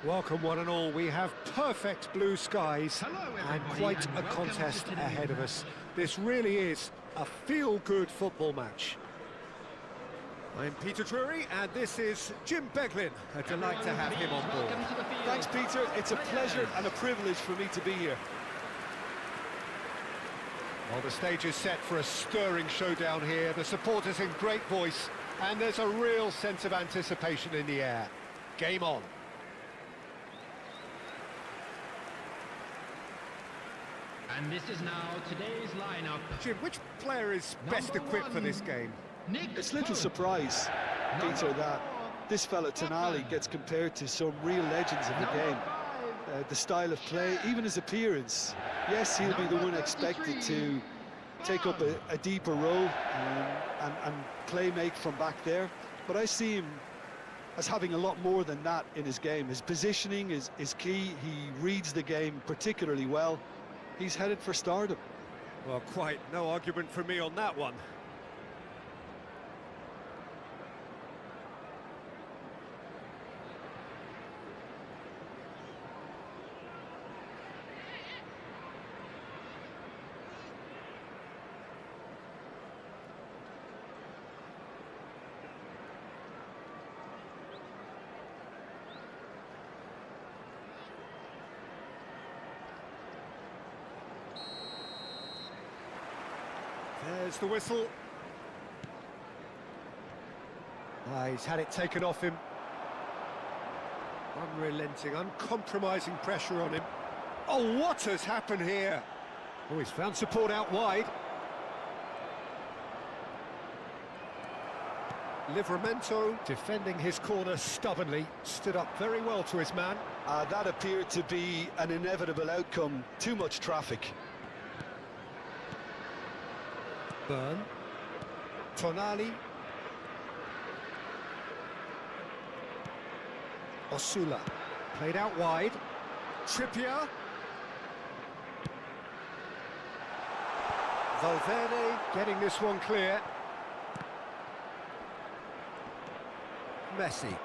Speaker 1: Welcome one and all, we have perfect blue skies
Speaker 3: Hello,
Speaker 1: and
Speaker 3: everybody,
Speaker 1: quite
Speaker 3: and
Speaker 1: a
Speaker 3: welcome
Speaker 1: contest
Speaker 3: to today's
Speaker 1: ahead of
Speaker 3: match.
Speaker 1: us. This really is a feel-good football match. I'm Peter Drury and this is Jim Beglin. A delight to have him on board.
Speaker 3: Welcome to the field.
Speaker 2: Thanks, Peter. It's a pleasure and a privilege for me to be here.
Speaker 1: Well, the stage is set for a stirring showdown here. The supporters in great voice and there's a real sense of anticipation in the air. Game on.
Speaker 3: And this is now today's lineup.
Speaker 1: Jim, which player is best
Speaker 3: Number
Speaker 1: equipped for
Speaker 3: one,
Speaker 1: this game?
Speaker 3: Nick
Speaker 2: It's little
Speaker 3: Pope.
Speaker 2: surprise, Peter, that this fella Tonali gets compared to some real legends of the game. The style of play, even his appearance. Yes, he'll be the one expected to take up a deeper role and play make from back there. But I see him as having a lot more than that in his game. His positioning is key. He reads the game particularly well. He's headed for stardom.
Speaker 1: Well, quite no argument from me on that one. There's the whistle. He's had it taken off him. Unrelenting, uncompromising pressure on him. Oh, what has happened here? Oh, he's found support out wide. Livramento defending his corner stubbornly, stood up very well to his man.
Speaker 2: That appeared to be an inevitable outcome. Too much traffic.
Speaker 1: Burn. Tonali. Osula. Played out wide. Trippier. Valverde getting this one clear. Messi.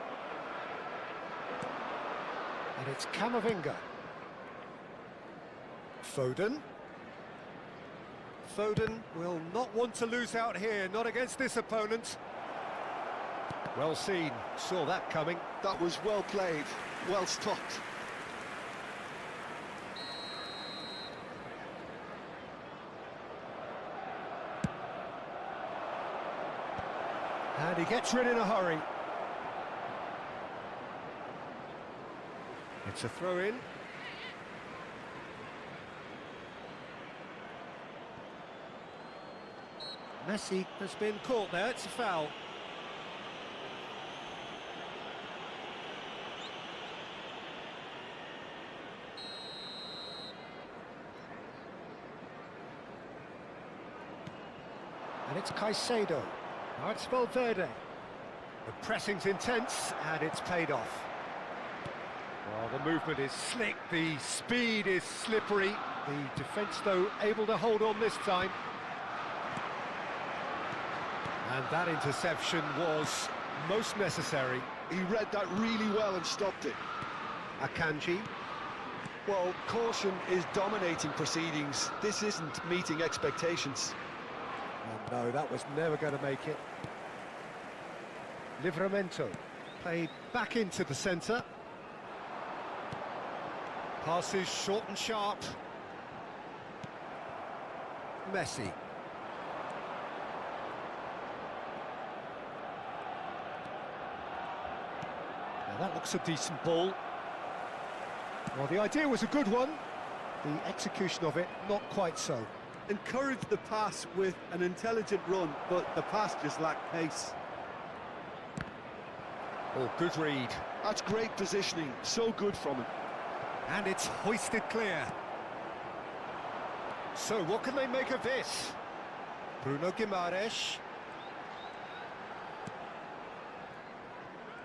Speaker 1: And it's 𝗟𝗓𝗩𝗘. Foden. Foden will not want to lose out here, not against this opponent. Well seen, saw that coming.
Speaker 2: That was well played, well stopped.
Speaker 1: And he gets rid in a hurry. It's a throw-in. Messi has been caught there, it's a foul. And it's Caicedo. Now it's Valverde. The pressing's intense, and it's paid off. Well, the movement is slick, the speed is slippery. The defence, though, able to hold on this time. And that interception was most necessary.
Speaker 2: He read that really well and stopped it.
Speaker 1: Akanji.
Speaker 2: Well, caution is dominating proceedings. This isn't meeting expectations.
Speaker 1: Oh, no, that was never going to make it. Livramento played back into the centre. Passes short and sharp. Messi. Now that looks a decent ball. Well, the idea was a good one. The execution of it, not quite so.
Speaker 5: Encouraged the pass with an intelligent run, but the pass just lacked pace.
Speaker 1: Oh, good read.
Speaker 2: That's great positioning, so good from him.
Speaker 1: And it's hoisted clear. So, what can they make of this? Bruno Guimaraes.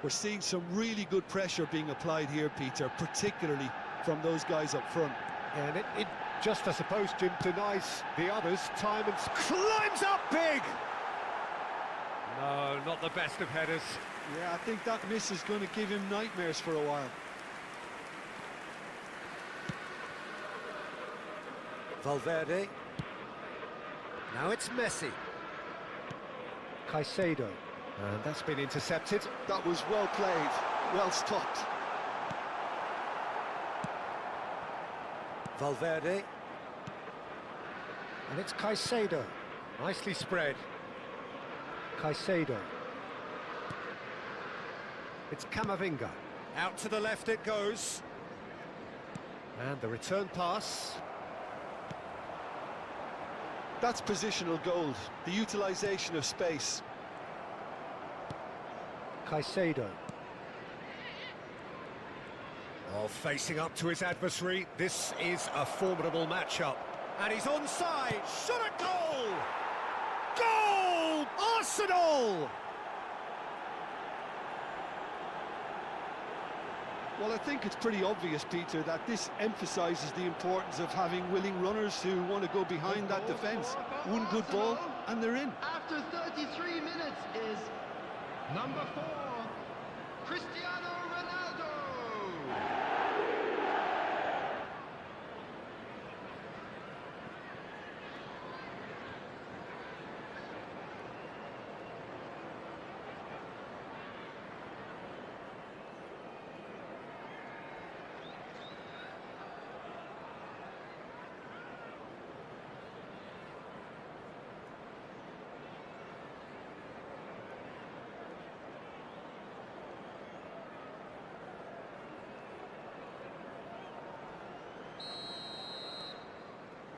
Speaker 2: We're seeing some really good pressure being applied here, Peter, particularly from those guys up front.
Speaker 1: And it just, I suppose, Jim, denies the others time and climbs up big! No, not the best of headers.
Speaker 2: Yeah, I think that miss is going to give him nightmares for a while.
Speaker 1: Valverde. Now it's Messi. Caicedo. And that's been intercepted.
Speaker 2: That was well played, well stopped.
Speaker 1: Valverde. And it's Caicedo. Nicely spread. Caicedo. It's Camavinga. Out to the left it goes. And the return pass.
Speaker 2: That's positional gold, the utilisation of space.
Speaker 1: Caicedo. Oh, facing up to his adversary. This is a formidable matchup. And he's onside. Shot at goal! Goal! Arsenal!
Speaker 2: Well, I think it's pretty obvious, Peter, that this emphasises the importance of having willing runners who want to go behind that defence. One good ball, and they're in.
Speaker 3: After 33 minutes is number 4, Cristiano Ronaldo.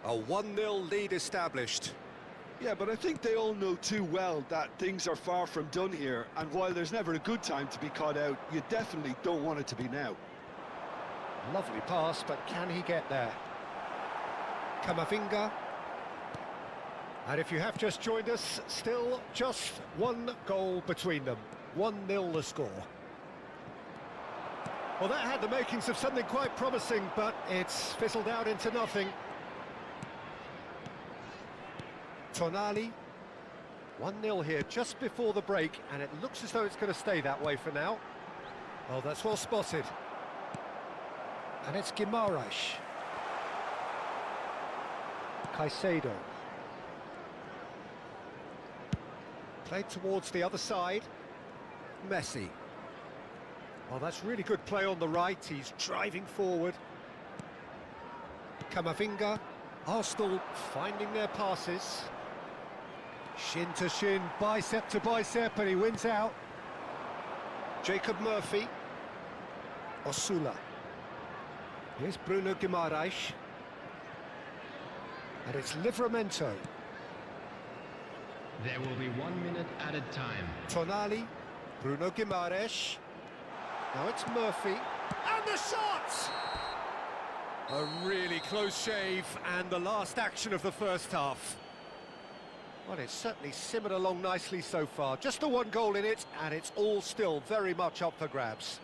Speaker 1: A 1-0 lead established.
Speaker 2: Yeah, but I think they all know too well that things are far from done here, and while there's never a good time to be caught out, you definitely don't want it to be now.
Speaker 1: Lovely pass, but can he get there? Camavinga. And if you have just joined us, still just one goal between them. 1-0 the score. Well, that had the makings of something quite promising, but it's fizzled out into nothing. Tonali. 1-0 here just before the break, and it looks as though it's going to stay that way for now. Oh, that's well spotted. And it's Guimaraes. Caicedo. Played towards the other side. Messi. Oh, that's really good play on the right. He's driving forward. Camavinga. Arsenal finding their passes. Shin to shin, bicep to bicep, and he wins out. Jacob Murphy. Osula. Here's Bruno Guimaraes. And it's Livramento.
Speaker 3: There will be 1 minute added time.
Speaker 1: Tonali. Bruno Guimaraes. Now it's Murphy. And the shot! A really close shave, and the last action of the first half. Well, it's certainly simmered along nicely so far. Just the one goal in it, and it's all still very much up for grabs.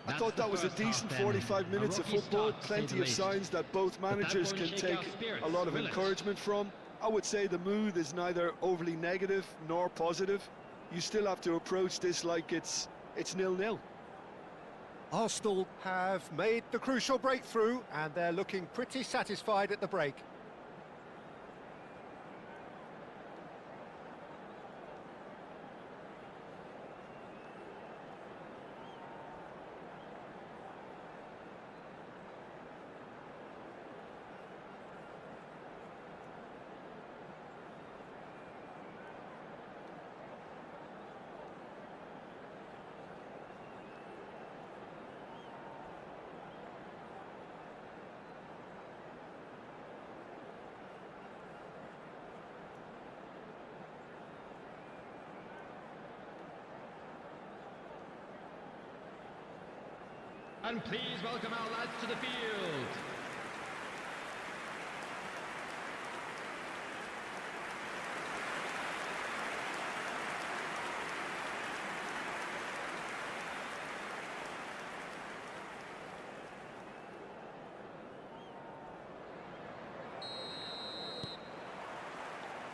Speaker 2: I thought that was a decent 45 minutes of football, plenty of signs that both managers can take a lot of encouragement from. I would say the mood is neither overly negative nor positive. You still have to approach this like it's 0-0.
Speaker 1: Arsenal have made the crucial breakthrough, and they're looking pretty satisfied at the break.
Speaker 3: And please welcome our lads to the field.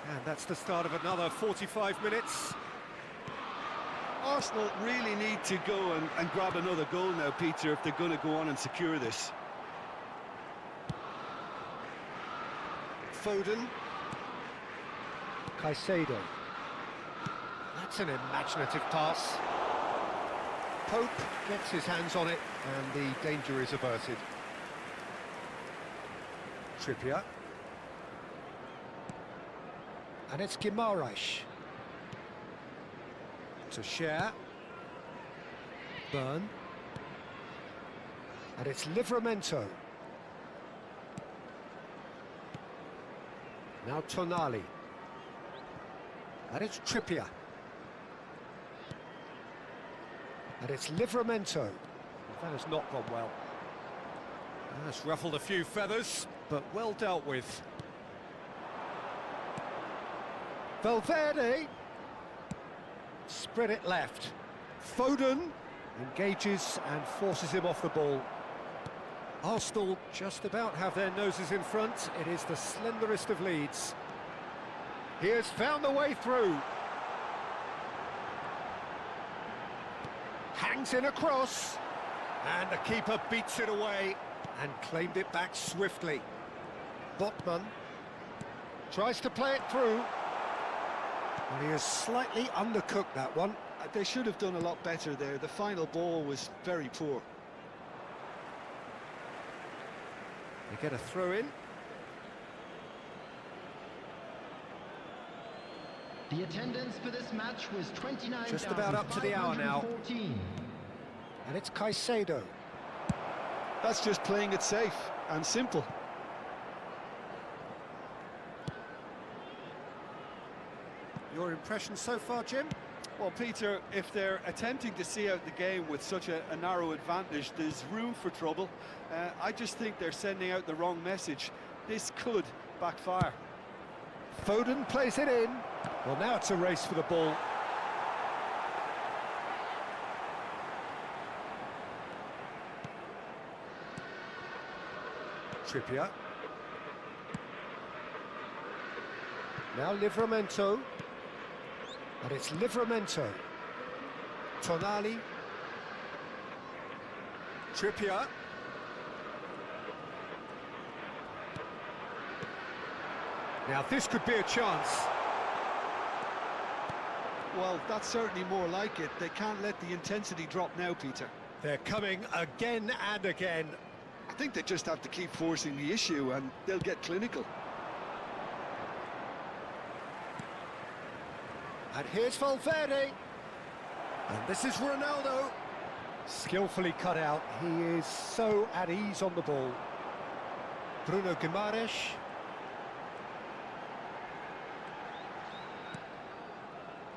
Speaker 1: And that's the start of another 45 minutes.
Speaker 5: Arsenal really need to go and grab another goal now, Peter, if they're going to go on and secure this.
Speaker 1: Foden. Caicedo. That's an imaginative pass. Pope gets his hands on it, and the danger is averted. Trippier. And it's 𝗟𝗓𝗩𝗘. To share. Burn. And it's Livramento. Now Tonali. And it's Trippier. And it's Livramento. That has not gone well. That's ruffled a few feathers, but well dealt with. Valverde. Spread it left. Foden engages and forces him off the ball. Arsenal just about have their noses in front. It is the slenderest of leads. He has found the way through. Hangs in a cross. And the keeper beats it away and claimed it back swiftly. Botman tries to play it through. Well, he has slightly undercooked that one.
Speaker 2: They should have done a lot better there. The final ball was very poor.
Speaker 1: They get a throw in.
Speaker 3: The attendance for this match was 29,514.
Speaker 1: Just about up to the hour now. And it's Caicedo.
Speaker 2: That's just playing it safe and simple.
Speaker 1: Your impression so far, Jim?
Speaker 5: Well, Peter, if they're attempting to see out the game with such a narrow advantage, there's room for trouble. I just think they're sending out the wrong message. This could backfire.
Speaker 1: Foden plays it in. Well, now it's a race for the ball. Trippier. Now Livramento. And it's Livramento. Tonali. Trippier. Now this could be a chance.
Speaker 2: Well, that's certainly more like it. They can't let the intensity drop now, Peter.
Speaker 1: They're coming again and again.
Speaker 2: I think they just have to keep forcing the issue and they'll get clinical.
Speaker 1: And here's Valverde. And this is Ronaldo. Skillfully cut out. He is so at ease on the ball. Bruno Guimaraes.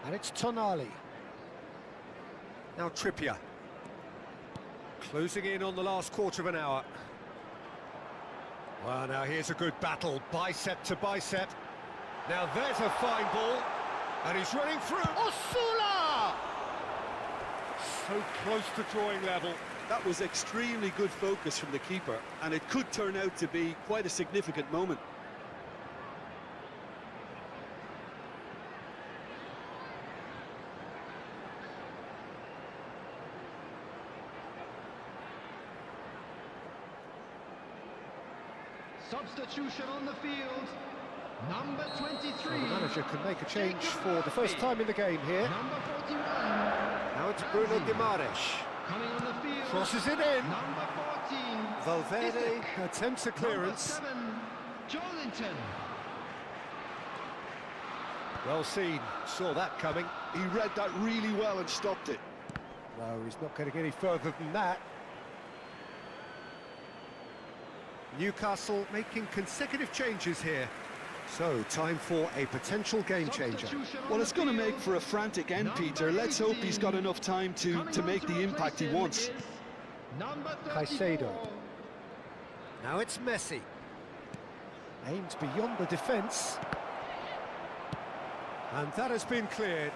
Speaker 1: And it's Tonali. Now Trippier. Closing in on the last quarter of an hour. Well, now here's a good battle, bicep to bicep. Now there's a fine ball, and he's running through. Osula! So close to drawing level.
Speaker 5: That was extremely good focus from the keeper, and it could turn out to be quite a significant moment.
Speaker 3: Substitution on the field. Number 23.
Speaker 1: So the manager can make a change for the first time in the game here.
Speaker 3: Number 41.
Speaker 1: Now it's Bruno Guimaraes.
Speaker 3: Coming on the field.
Speaker 1: Crosses it in.
Speaker 3: Number 14.
Speaker 1: Valverde attempts a clearance.
Speaker 3: Number 7. 𝗟𝗜𝗩𝗘.
Speaker 1: Well seen, saw that coming.
Speaker 2: He read that really well and stopped it.
Speaker 1: No, he's not going to get any further than that. Newcastle making consecutive changes here. So, time for a potential game changer.
Speaker 2: Well, it's going to make for a frantic end, Peter. Let's hope he's got enough time to make the impact he wants.
Speaker 1: Caicedo. Now it's Messi. Aims beyond the defence. And that has been cleared.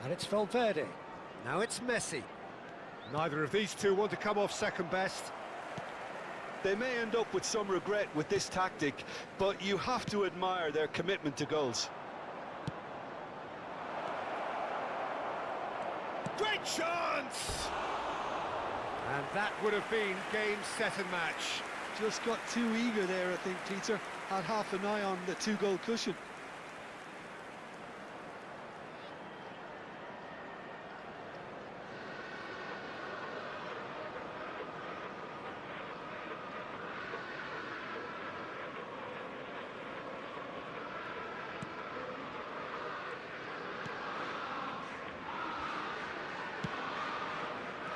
Speaker 1: And it's Valverde. Now it's Messi. Neither of these two want to come off second best.
Speaker 5: They may end up with some regret with this tactic, but you have to admire their commitment to goals.
Speaker 1: Great chance! And that would have been game, set and match.
Speaker 2: Just got too eager there, I think, Peter. Had half an eye on the two-goal cushion.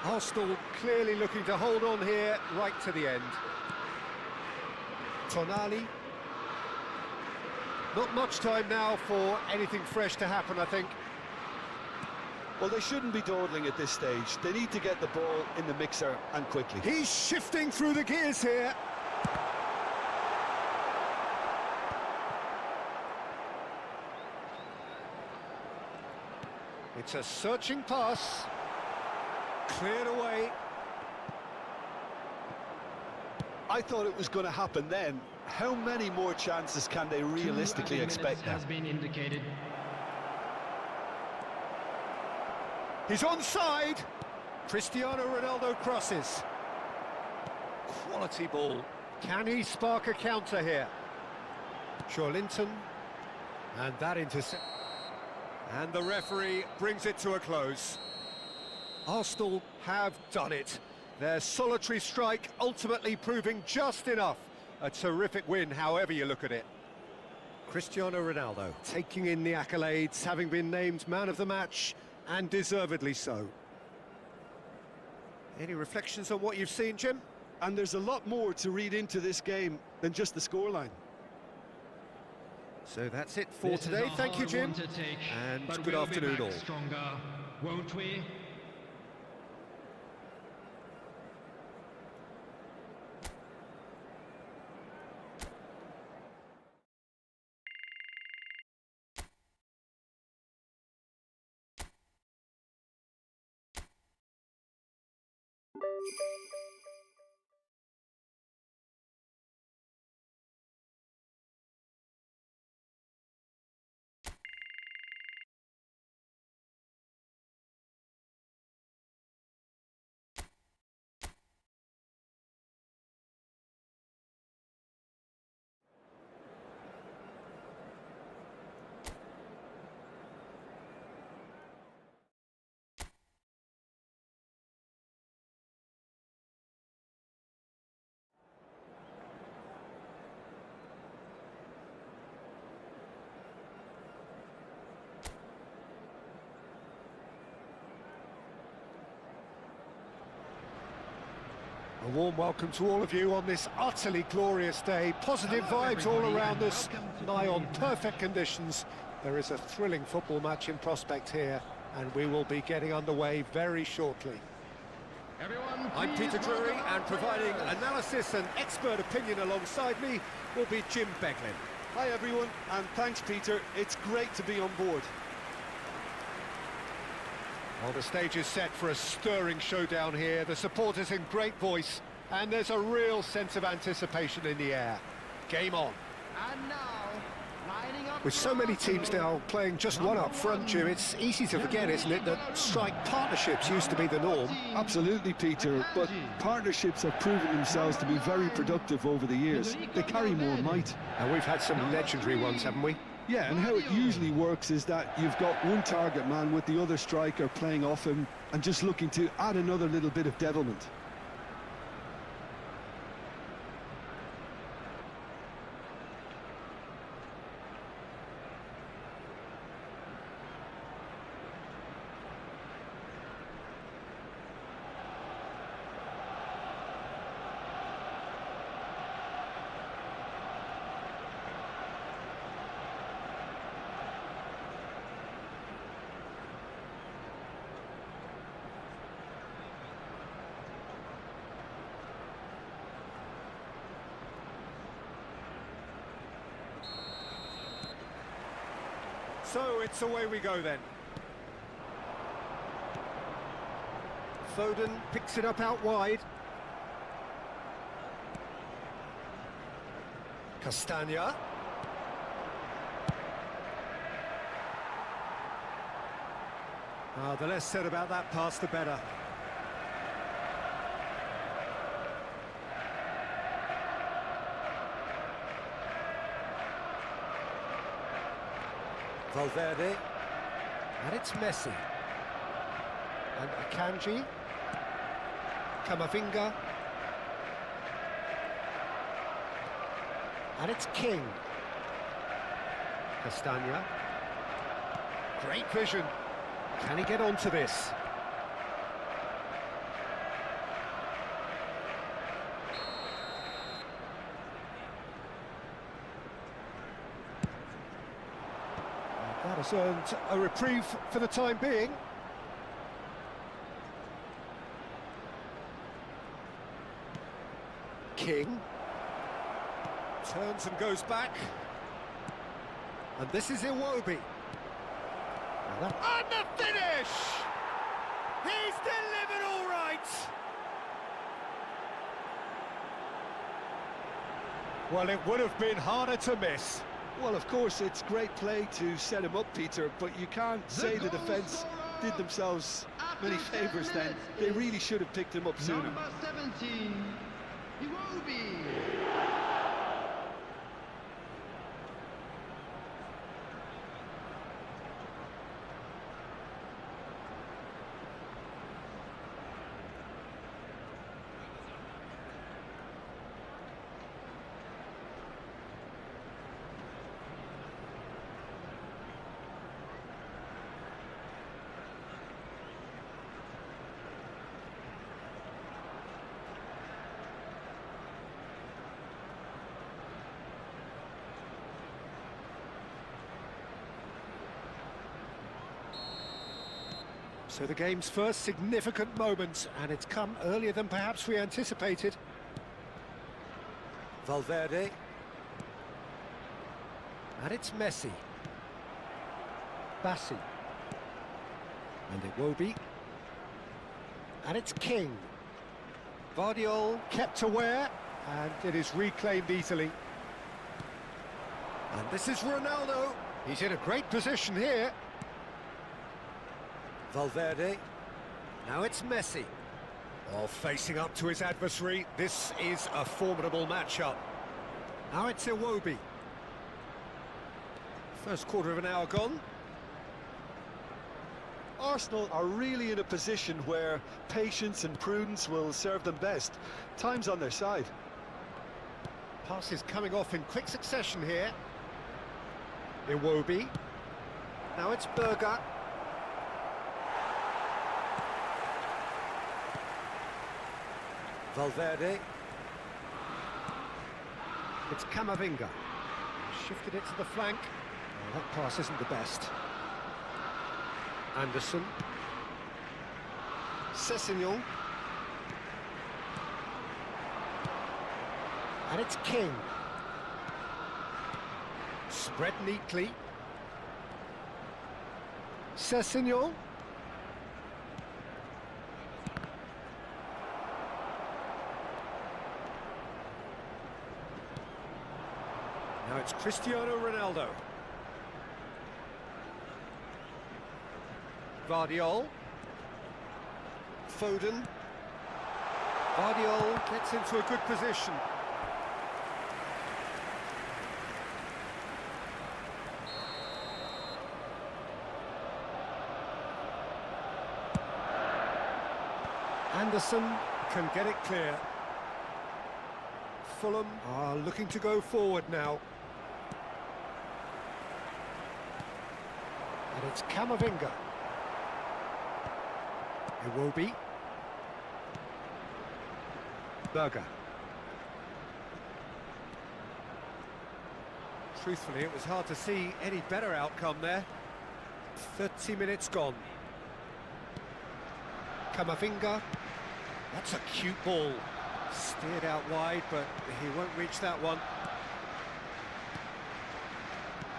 Speaker 1: Arsenal clearly looking to hold on here right to the end. Tonali. Not much time now for anything fresh to happen, I think.
Speaker 5: Well, they shouldn't be dawdling at this stage. They need to get the ball in the mixer and quickly.
Speaker 1: He's shifting through the gears here. It's a searching pass. Cleared away.
Speaker 5: I thought it was going to happen then. How many more chances can they realistically expect now?
Speaker 3: Has been indicated.
Speaker 1: He's onside. Cristiano Ronaldo crosses. Quality ball. Can he spark a counter here? 𝗟𝗓𝗓𝗘. And that intercept. And the referee brings it to a close. Arsenal have done it. Their solitary strike ultimately proving just enough. A terrific win, however you look at it. Cristiano Ronaldo taking in the accolades, having been named man of the match, and deservedly so. Any reflections on what you've seen, Jim?
Speaker 5: And there's a lot more to read into this game than just the scoreline.
Speaker 1: So that's it for today. Thank you, Jim. And good afternoon all.
Speaker 3: Stronger, won't we?
Speaker 1: A warm welcome to all of you on this utterly glorious day. Positive vibes all around us, nigh on perfect conditions. There is a thrilling football match in prospect here, and we will be getting underway very shortly.
Speaker 3: Everyone,
Speaker 1: I'm
Speaker 3: please
Speaker 1: Peter Drury,
Speaker 3: welcome our
Speaker 1: and providing
Speaker 3: players.
Speaker 1: analysis and expert opinion alongside me will be Jim Beglin.
Speaker 2: Hi everyone, and thanks Peter, it's great to be on board.
Speaker 1: Well, the stage is set for a stirring showdown here. The supporters in great voice, and there's a real sense of anticipation in the air. Game on.
Speaker 3: And now, lining up
Speaker 1: With so many teams now playing just one up front, Jim, it's easy to forget, isn't it, that strike partnerships used to be the norm.
Speaker 2: Absolutely, Peter, but partnerships have proven themselves to be very productive over the years. They carry more might.
Speaker 1: And we've had some legendary ones, haven't we?
Speaker 2: Yeah, and how it usually works is that you've got one target man with the other striker playing off him and just looking to add another little bit of devilment.
Speaker 1: So it's away we go then. Foden picks it up out wide. Castagna. The less said about that pass, the better. Valverde, and it's Messi, and Akanji, Camavinga, and it's King, Castagna, great vision, can he get onto this? That has earned a reprieve for the time being. King turns and goes back, and this is Iwobi. And the finish! He's delivered all right! Well, it would have been harder to miss.
Speaker 2: Well, of course, it's great play to set him up, Peter, but you can't say the defence did themselves many favours then. They really should have picked him up sooner.
Speaker 3: Number 17, Iwobi.
Speaker 1: So the game's first significant moment, and it's come earlier than perhaps we anticipated. Valverde. And it's Messi. Bassi. And Iwobi. And it's King. Vardiol kept aware, and it is reclaimed easily. And this is Ronaldo. He's in a great position here. Valverde. Now it's Messi. Oh, facing up to his adversary. This is a formidable matchup. Now it's Iwobi. First quarter of an hour gone.
Speaker 2: Arsenal are really in a position where patience and prudence will serve them best. Time's on their side.
Speaker 1: Passes coming off in quick succession here. Iwobi. Now it's Berger. Valverde. It's Camavinga. Shifted it to the flank. Oh, that pass isn't the best. Anderson. Sessegnon. And it's King. Spread neatly. 𝗟𝗜𝗩𝗘. Now it's Cristiano Ronaldo. 𝗟𝗑𝗩𝗘. Foden. 𝗟𝗑𝗩𝗘 gets into a good position. Anderson can get it clear. Fulham are looking to go forward now. And it's Camavinga. Iwobi. Berger. Truthfully, it was hard to see any better outcome there. 30 minutes gone. Camavinga. That's a cute ball. Steered out wide, but he won't reach that one.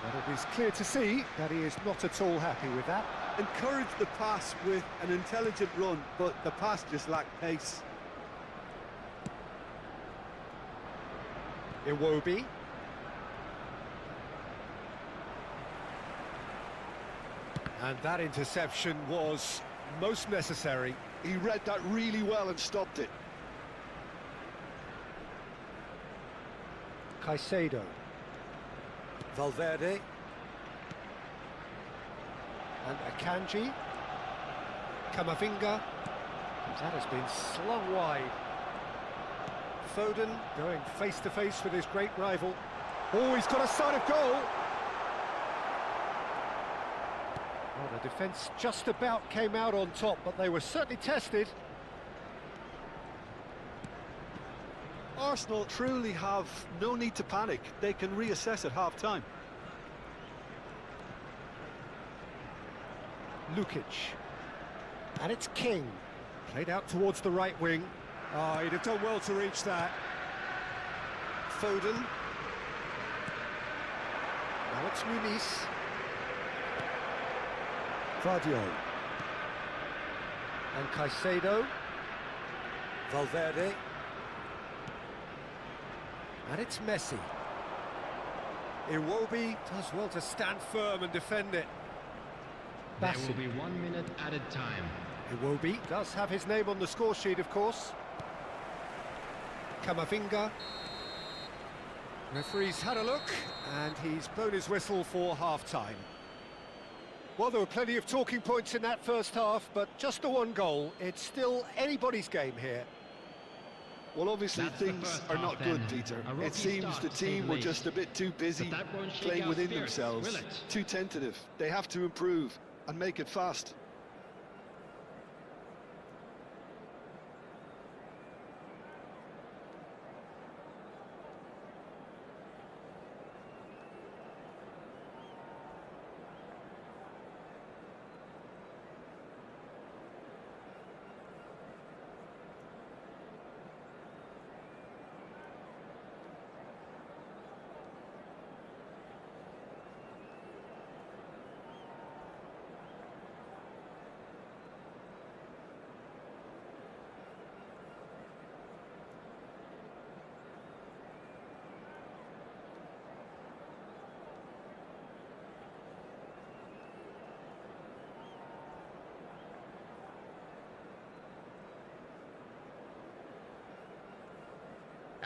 Speaker 1: But it is clear to see that he is not at all happy with that.
Speaker 5: Encouraged the pass with an intelligent run, but the pass just lacked pace.
Speaker 1: Iwobi. And that interception was most necessary.
Speaker 2: He read that really well and stopped it.
Speaker 1: Caicedo. Valverde. And Akanji. Camavinga. That has been slung wide. Foden going face-to-face with his great rival. Oh, he's got a sight of goal! Well, the defence just about came out on top, but they were certainly tested.
Speaker 2: Arsenal truly have no need to panic. They can reassess at half-time.
Speaker 1: Lukic. And it's King. Played out towards the right wing. Oh, he'd have done well to reach that. Foden. Now it's Muniz. 𝗟𝗑𝗩𝗘. And Caicedo. Valverde. And it's Messi. Iwobi does well to stand firm and defend it.
Speaker 3: There will be 1 minute added time.
Speaker 1: Iwobi does have his name on the score sheet, of course. Camavinga. Referee's had a look, and he's blown his whistle for half-time. Well, there were plenty of talking points in that first half, but just the one goal. It's still anybody's game here.
Speaker 2: Well, obviously
Speaker 3: That's the
Speaker 2: things
Speaker 3: first
Speaker 2: are
Speaker 3: half
Speaker 2: not
Speaker 3: then.
Speaker 2: good, Peter.
Speaker 3: A rocky
Speaker 2: It seems
Speaker 3: start,
Speaker 2: the
Speaker 3: to say
Speaker 2: team
Speaker 3: the
Speaker 2: were
Speaker 3: least.
Speaker 2: just a bit too busy
Speaker 3: But that won't shake
Speaker 2: playing
Speaker 3: our
Speaker 2: within
Speaker 3: spirits,
Speaker 2: themselves.
Speaker 3: will it?
Speaker 2: Too tentative. They have to improve and make it fast.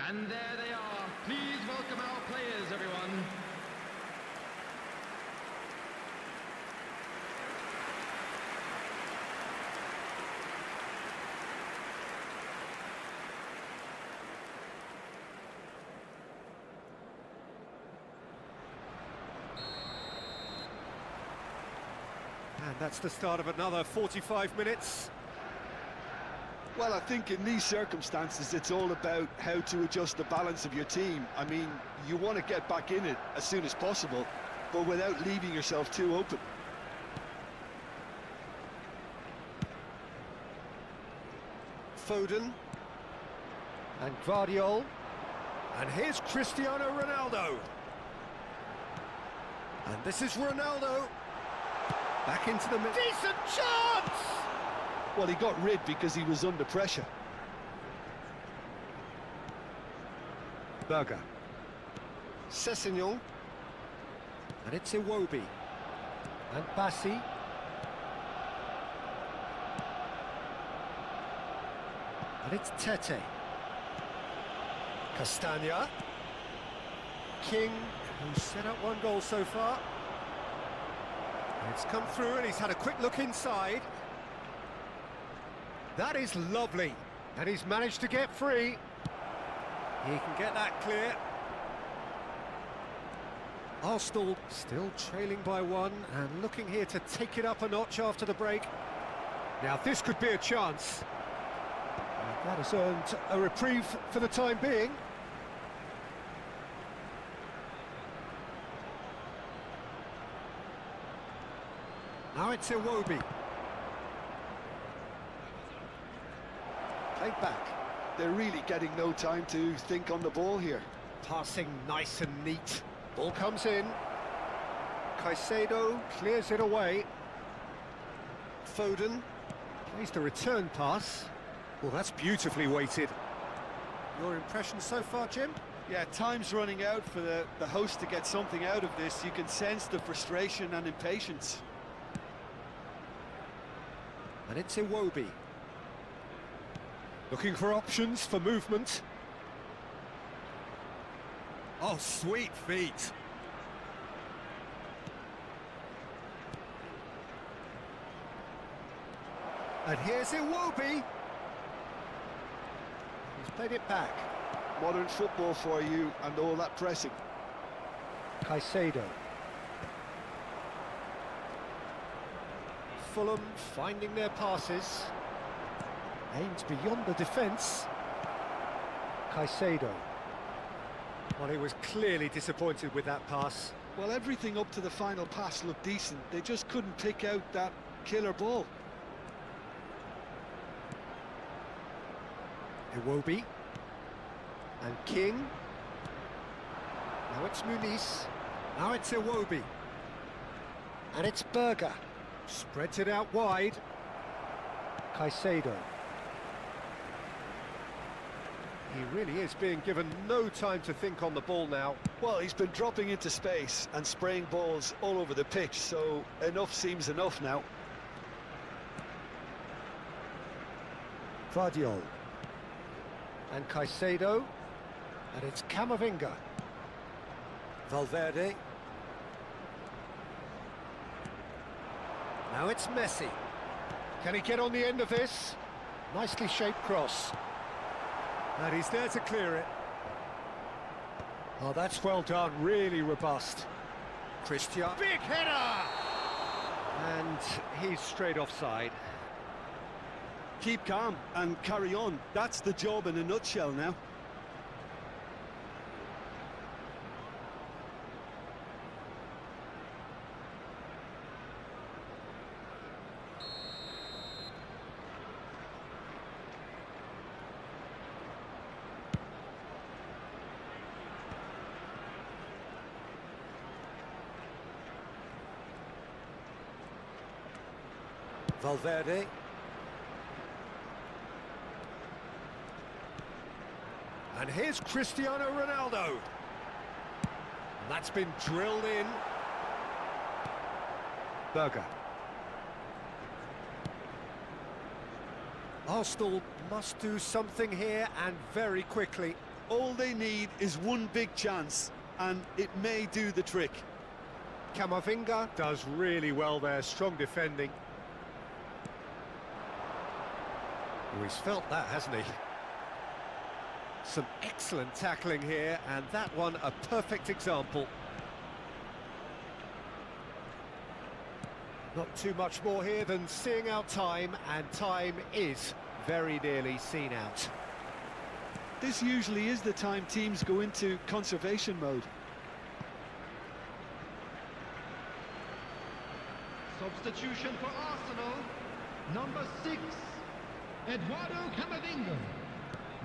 Speaker 3: And there they are. Please welcome our players, everyone.
Speaker 1: And that's the start of another 45 minutes.
Speaker 2: Well, I think in these circumstances, it's all about how to adjust the balance of your team. I mean, you want to get back in it as soon as possible, but without leaving yourself too open.
Speaker 1: Foden. And 𝗟𝗑𝗩𝗘. And here's Cristiano Ronaldo. And this is Ronaldo. Back into the middle. Decent chance!
Speaker 2: Well, he got rid because he was under pressure.
Speaker 1: Berger. Sessegnon. And it's Iwobi. And Bassi. And it's Tete. Castagna. King, who's set up one goal so far. And it's come through and he's had a quick look inside. That is lovely. And he's managed to get free. He can get that clear. Arsenal still trailing by one and looking here to take it up a notch after the break. Now this could be a chance. And that has earned a reprieve for the time being. Now it's Iwobi. Played back.
Speaker 2: They're really getting no time to think on the ball here.
Speaker 1: Passing nice and neat. Ball comes in. Caicedo clears it away. Foden plays the return pass. Well, that's beautifully weighted. Your impression so far, Jim?
Speaker 5: Yeah, time's running out for the host to get something out of this. You can sense the frustration and impatience.
Speaker 1: And it's Iwobi. Looking for options for movement. Oh, sweet feet. And here's Iwobi. He's played it back.
Speaker 2: Modern football for you and all that pressing.
Speaker 1: Caicedo. Fulham finding their passes. Aimed beyond the defence. Caicedo. Well, he was clearly disappointed with that pass.
Speaker 2: Well, everything up to the final pass looked decent. They just couldn't pick out that killer ball.
Speaker 1: Iwobi. And King. Now it's Muniz. Now it's Iwobi. And it's Berger. Spreads it out wide. Caicedo. He really is being given no time to think on the ball now.
Speaker 2: Well, he's been dropping into space and spraying balls all over the pitch, so enough seems enough now.
Speaker 1: Vardiol. And Caicedo. And it's Camavinga. Valverde. Now it's Messi. Can he get on the end of this? Nicely shaped cross. And he's there to clear it. Oh, that's well done, really robust. Christian. Big header! And he's straight offside.
Speaker 5: Keep calm and carry on. That's the job in a nutshell now.
Speaker 1: Valverde. And here's Cristiano Ronaldo. And that's been drilled in. Berger. Arsenal must do something here and very quickly.
Speaker 5: All they need is one big chance, and it may do the trick.
Speaker 1: Camavinga does really well there, strong defending. Oh, he's felt that, hasn't he? Some excellent tackling here, and that one a perfect example. Not too much more here than seeing out time, and time is very nearly seen out.
Speaker 2: This usually is the time teams go into conservation mode.
Speaker 3: Substitution for Arsenal. Number 6, Eduardo Camavinga.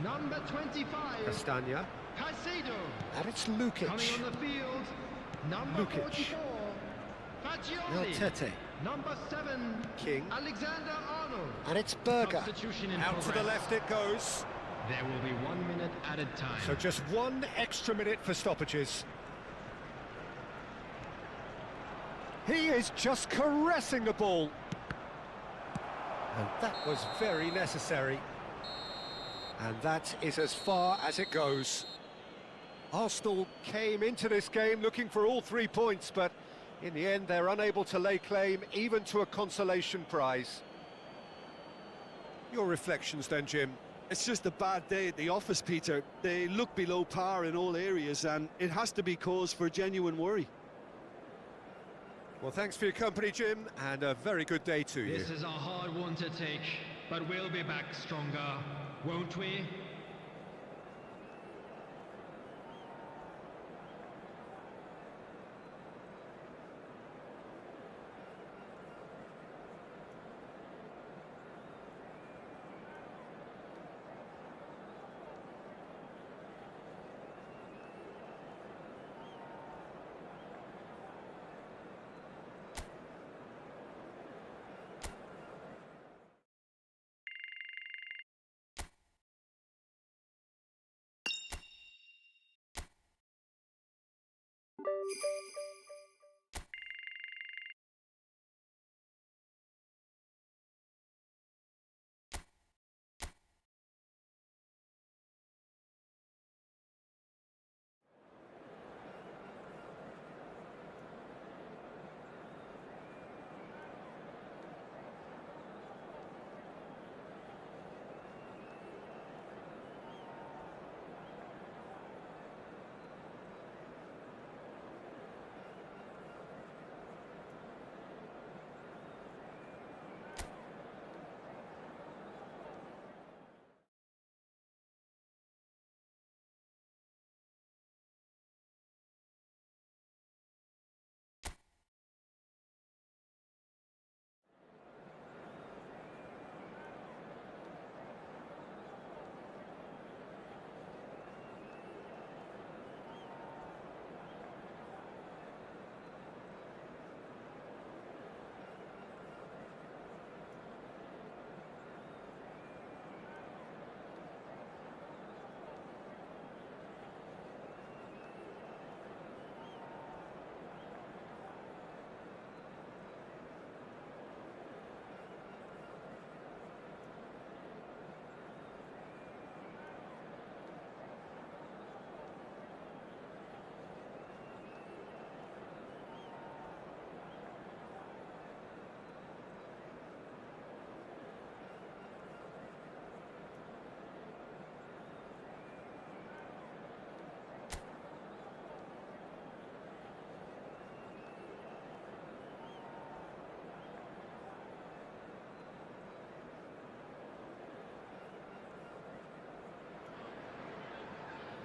Speaker 3: Number 25.
Speaker 1: Castagna.
Speaker 3: Caicedo.
Speaker 1: And it's
Speaker 3: Coming
Speaker 1: Lukic.
Speaker 3: on the field, number
Speaker 1: Lukic.
Speaker 3: 44, Fagioli.
Speaker 1: Tete.
Speaker 3: Number 7,
Speaker 1: King.
Speaker 3: Alexander Arnold.
Speaker 1: And it's Berger.
Speaker 3: Substitution in
Speaker 1: Out to the
Speaker 3: progress.
Speaker 1: left it goes.
Speaker 3: There will be 1 minute added time.
Speaker 1: So just 1 extra minute for stoppages. He is just caressing the ball. And that was very necessary. And that is as far as it goes. Arsenal came into this game looking for all 3 points, but in the end they're unable to lay claim even to a consolation prize. Your reflections then, Jim?
Speaker 5: It's just a bad day at the office, Peter. They look below par in all areas, and it has to be cause for genuine worry.
Speaker 1: Well, thanks for your company, Jim, and a very good day to you.
Speaker 3: This is a hard one to take, but we'll be back stronger, won't we?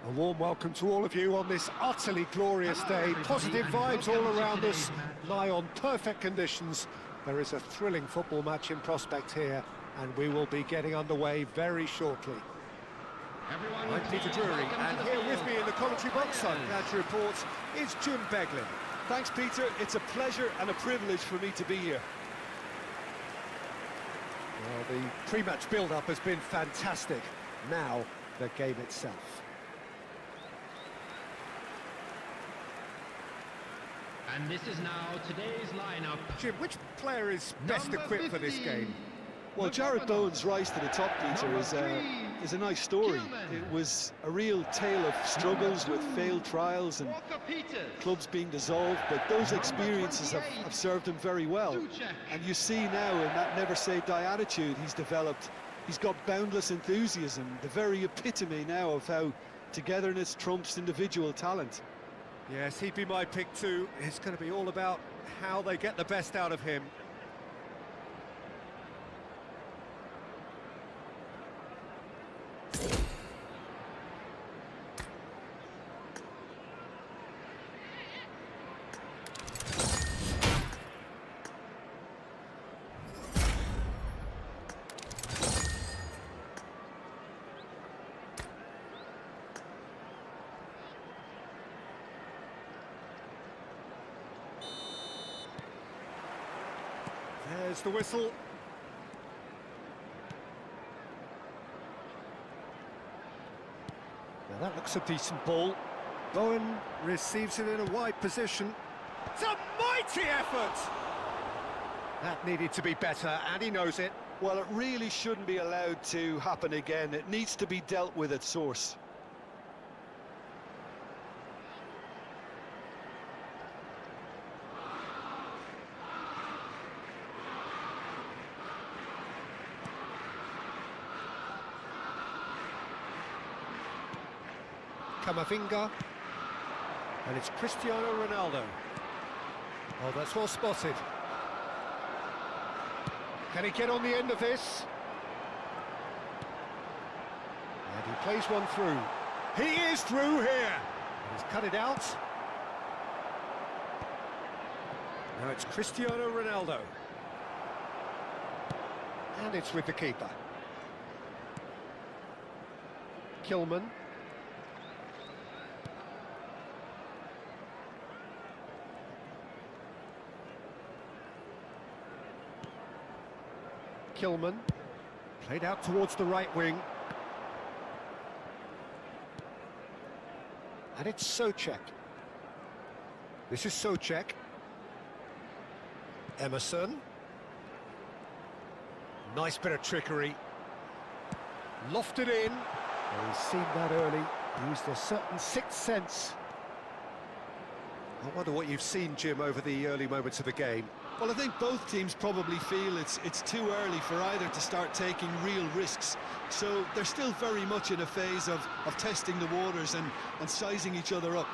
Speaker 1: A warm welcome to all of you on this utterly glorious day. Positive vibes all around us, lie on perfect conditions. There is a thrilling football match in prospect here, and we will be getting underway very shortly. I'm Peter Drury, and here with me in the commentary box, I'm glad to report, is Jim Beglin.
Speaker 5: Thanks, Peter. It's a pleasure and a privilege for me to be here.
Speaker 1: Well, the pre-match build-up has been fantastic. Now, the game itself.
Speaker 3: And this is now today's lineup.
Speaker 1: Jim, which player is best equipped for this game?
Speaker 2: Well, 𝗟𝗜𝗙's rise to the top, Peter, is a nice story. It was a real tale of struggles with failed trials and clubs being dissolved, but those experiences have served him very well. And you see now in that never-say-die attitude he's developed, he's got boundless enthusiasm, the very epitome now of how togetherness trumps individual talent.
Speaker 1: Yes, he'd be my pick too. It's going to be all about how they get the best out of him. There's the whistle. Now that looks a decent ball. Bowen receives it in a wide position. It's a mighty effort! That needed to be better, and he knows it.
Speaker 2: Well, it really shouldn't be allowed to happen again. It needs to be dealt with at source.
Speaker 1: Camavinga, and it's Cristiano Ronaldo. Oh, that's well spotted. Can he get on the end of this? And he plays one through. He is through here. He's cut it out. Now it's Cristiano Ronaldo. And it's with the keeper. 𝗟𝗓𝗓. 𝗟𝗓𝗓, played out towards the right wing. And it's Souček. This is Souček. Emerson. Nice bit of trickery. Lofted in. Well, he's seen that early. Used a certain sixth sense. I wonder what you've seen, Jim, over the early moments of the game.
Speaker 2: Well, I think both teams probably feel it's too early for either to start taking real risks. So they're still very much in a phase of testing the waters and sizing each other up.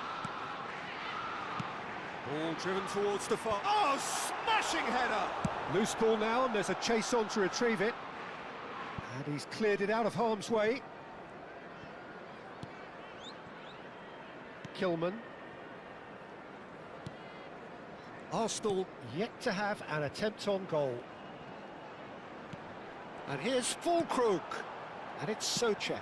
Speaker 1: Ball driven towards the far... Oh, smashing header! Loose ball now, and there's a chase on to retrieve it. And he's cleared it out of harm's way. 𝗟𝗓𝗓. Arsenal yet to have an attempt on goal. And here's 𝗟𝗏𝗏, and it's Souček.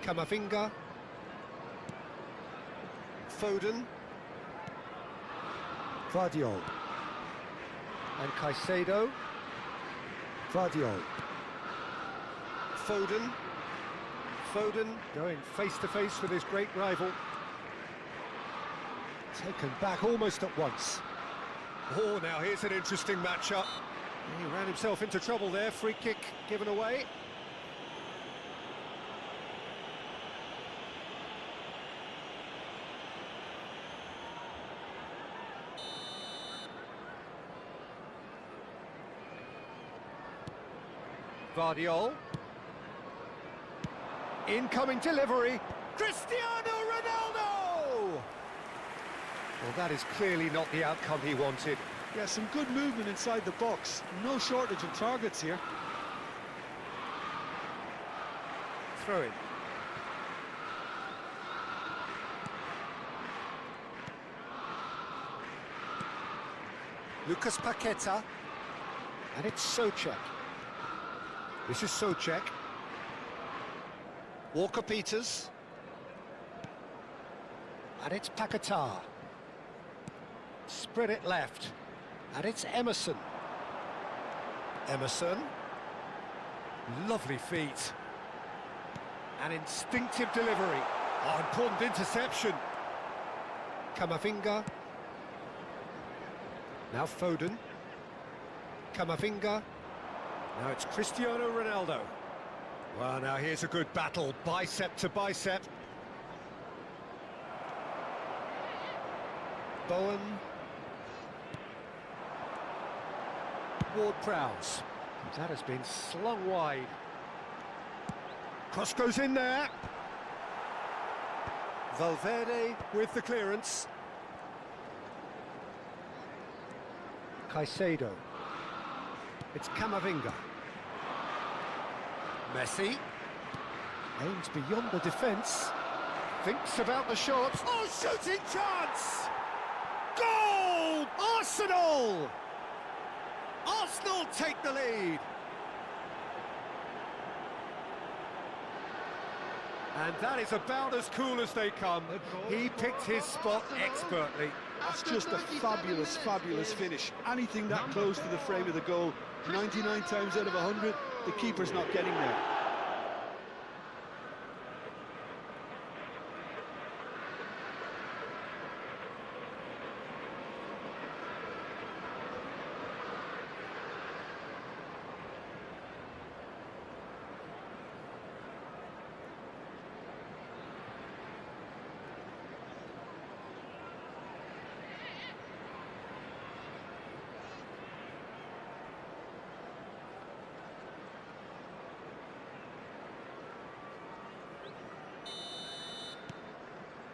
Speaker 1: Camavinga. Foden. 𝗟𝗏𝗓𝗓. And Caicedo. 𝗟𝗏𝗓𝗓. Foden going face-to-face with his great rival. Taken back almost at once. Oh, now here's an interesting matchup. He ran himself into trouble there, free kick given away. 𝗟𝗏𝗓𝗓. Incoming delivery. Cristiano Ronaldo! Well, that is clearly not the outcome he wanted.
Speaker 2: Yeah, some good movement inside the box. No shortage of targets here.
Speaker 1: Throw in. Lucas Paqueta. And it's Souček. This is Souček. Walker-Peters. And it's Paqueta. Spread it left. And it's Emerson. Emerson. Lovely feet. An instinctive delivery. Oh, important interception. Camavinga. Now Foden. Camavinga. Now it's Cristiano Ronaldo. Well, now here's a good battle, bicep to bicep. Bowen. Ward-Prowse. That has been slung wide. Cross goes in there. Valverde with the clearance. Caicedo. It's Camavinga. Messi. Aims beyond the defence. Thinks about the shot. Oh, shooting chance! Goal! Arsenal! Arsenal take the lead. And that is about as cool as they come. He picked his spot expertly.
Speaker 2: That's just a fabulous, fabulous finish. Anything that close to the frame of the goal, 99 times out of 100, the keeper's not getting there.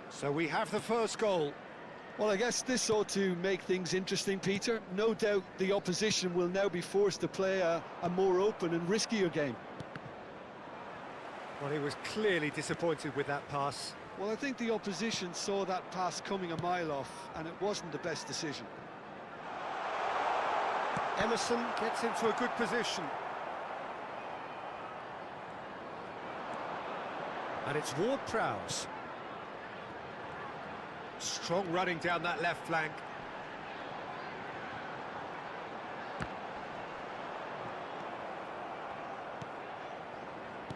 Speaker 1: So we have the first goal.
Speaker 2: Well, I guess this ought to make things interesting, Peter. No doubt the opposition will now be forced to play a more open and riskier game.
Speaker 1: Well, he was clearly disappointed with that pass.
Speaker 2: Well, I think the opposition saw that pass coming a mile off, and it wasn't the best decision.
Speaker 1: Emerson gets into a good position. And it's Ward-Prowse. Strong running down that left flank.